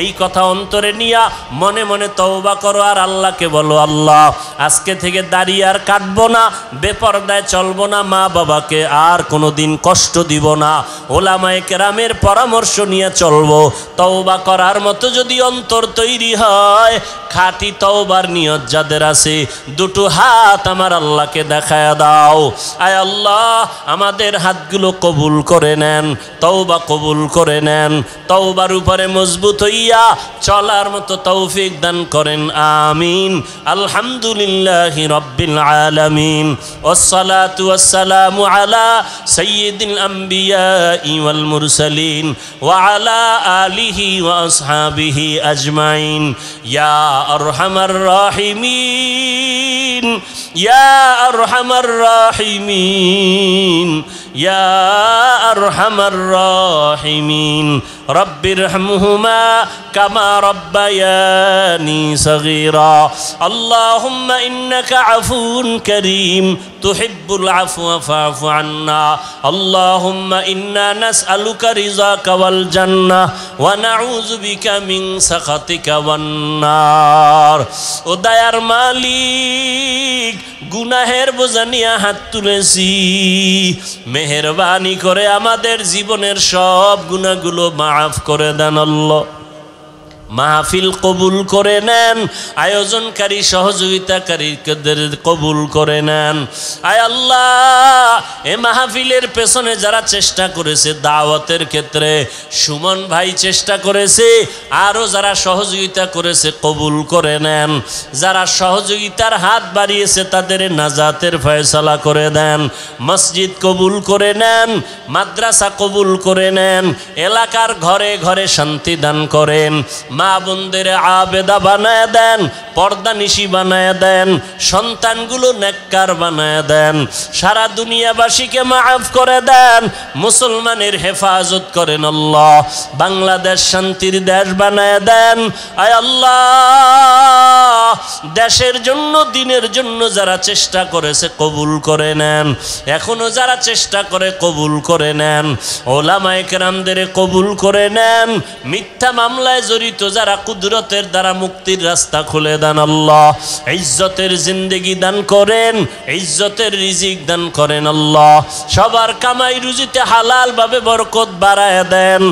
এই কথা অন্তরে নিয়া মনে মনে তওবা করো, আর আল্লাহকে বলো, আল্লাহ আজকে থেকে দাড়ি আর কাটবো না, বেপরদায় চলবো না, মা বাবাকে আর কোনোদিন কষ্ট দিব না, ওলামায়ে কেরামের পরামর্শ নিয়ে চলবো। তওবা করার মতো যদি অন্তর তৈরি হয়, খাঁটি তওবার নিয়ত যাদের আছে, দুটো হাত আমার আল্লাহকে দেখায়া দাও। আয় আল্লাহ, আমাদের হাতগুলো কবুল করে নেন, তওবা কবুল করে নেন, তওবার উপরে মজবুত হইয়া চলার মতো তৌফিক দান করেন। আমিন। আলহামদুলিল্লাহি রাব্বিল আলামিন, ওয়াসসালাতু ওয়াসসালামু আলা সাইয়্যিদিল আমবিয়াই ওয়াল মুরসালিন ওয়া আলা আলিহি ওয়া আসহাবিহি আজমাইন। ইয়া আরহামার রাহিমিন, ইয়া আরহামার রাহিমিন, ইয়া আরহামার রাহিমিন। রব্বিরহামহুমা কামা রব্বায়ানি সগীরা। আল্লাহুম্মা ইন্নাকা আফুউন কারীম তুহিব্বুল আফওয়া ফা'ফু আন্না। আল্লাহুম্মা ইন্না নাসআলুকা রিযাকা ওয়াল জান্নাহ ওয়া নাউযু বিকা মিন সাখাতিকা ওয়ান নার। ও দয়ার মালিক, গুনাহের বোঝা নিয়ে হাত তুলেছি, মেহেরবানি করে আমাদের জীবনের সব গুনাহগুলো মাফ করে দেন আল্লাহ। মাহফিল কবুল করে নেন, আয়োজনকারী সহযোগিতাকারীদের কবুল করে নেন। আয় আল্লাহ, এ মাহফিলের পেছনে যারা চেষ্টা করেছে দাওয়াতের ক্ষেত্রে, সুমন ভাই চেষ্টা করেছে, আরও যারা সহযোগিতা করেছে কবুল করে নেন। যারা সহযোগিতার হাত বাড়িয়েছে তাদের নাজাতের ফয়সালা করে দেন। মসজিদ কবুল করে নেন, মাদ্রাসা কবুল করে নেন, এলাকার ঘরে ঘরে শান্তি দান করেন। মা বোনদের আবেদা বানায় দেন, পর্দানিশী বানায় দেন, সন্তানগুলো নেককার বানায় দেন, সারা দুনিয়াবাসীকে মাফ করে দেন, মুসলমানের হেফাজত করেন আল্লাহ, বাংলাদেশ শান্তির দেশ বানায় দেন। আয় আল্লাহ, দেশের জন্য দিনের জন্য যারা চেষ্টা করেছে কবুল করে নেন, এখনো যারা চেষ্টা করে কবুল করে নেন, ওলামায়ে কেরামদের কবুল করে নেন, মিথ্যা মামলায় জড়িত যারা কুদরতের দ্বারা মুক্তির রাস্তা খুলে দেন আল্লাহ, ইজ্জতের জিন্দেগি দান করেন, ইজ্জতের রিজিক দান করেন আল্লাহ, সবার কামাই রুজিতে হালাল ভাবে বরকত বাড়ায় দেন,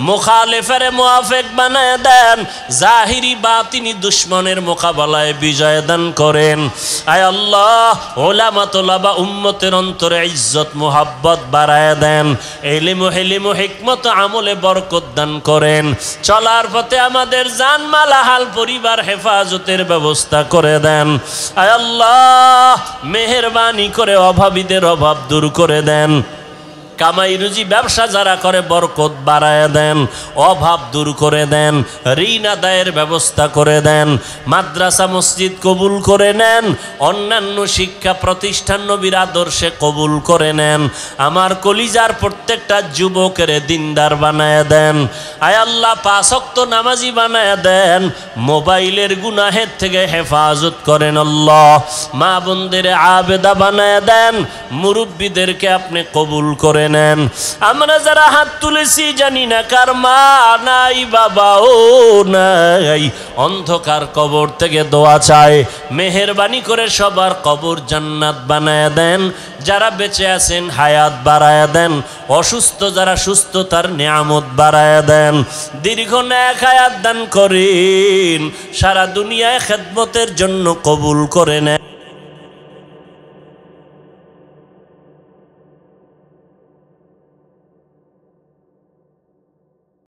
মুখালেফের মুআফিক বানায় দেন, জাহিরি বাতিনি দুশমনের মোকাবেলায় বিজয় দান করেন। আয় আল্লাহ, ওলামা তোলাবা উম্মতের অন্তরে ইজ্জত মুহাব্বত বাড়ায় দেন, ইলম হিলম হিকমত আমলে বরকত দান করেন, চলার পথে আমাদের জানমাল হাল পরিবার হেফাজতের ব্যবস্থা করে দেন। আয় আল্লাহ, মেহেরবানি করে অভাবীদের অভাব দূর করে দেন, কামাই রুজি ব্যবসা যারা করে বরকত বাড়ায় দেন, অভাব দূর করে দেন, ঋণ আদায়ের ব্যবস্থা করে দেন, মাদ্রাসা মসজিদ কবুল করে নেন, অন্যান্য শিক্ষা প্রতিষ্ঠান নবীর আদর্শে কবুল করে নেন, আমার কলিজার প্রত্যেকটা যুবকের দিনদার বানায় দেন। আয় আল্লাহ, 5 ওয়াক্ত নামাজি বানায় দেন, মোবাইলের গুনাহের থেকে হেফাজত করেন আল্লাহ, মা বোনদের আবেদা বানায় দেন, মুরব্বীদেরকে আপনি কবুল করে নেন। আমরা যারা হাত তুলেছি জানি না কার মা নাই বাবাও নাই, অন্ধকার কবর থেকে দোয়া চায়, মেহেরবানি করে সবার কবর জান্নাত বানায় দেন, যারা বেঁচে আছেন হায়াত বাড়ায় দেন, অসুস্থ যারা সুস্থতার নিয়ামত বাড়ায় দেন, দীর্ঘ নেক হায়াত দান করেন, সারা দুনিয়ায় খেদমতের জন্য কবুল করে নেন।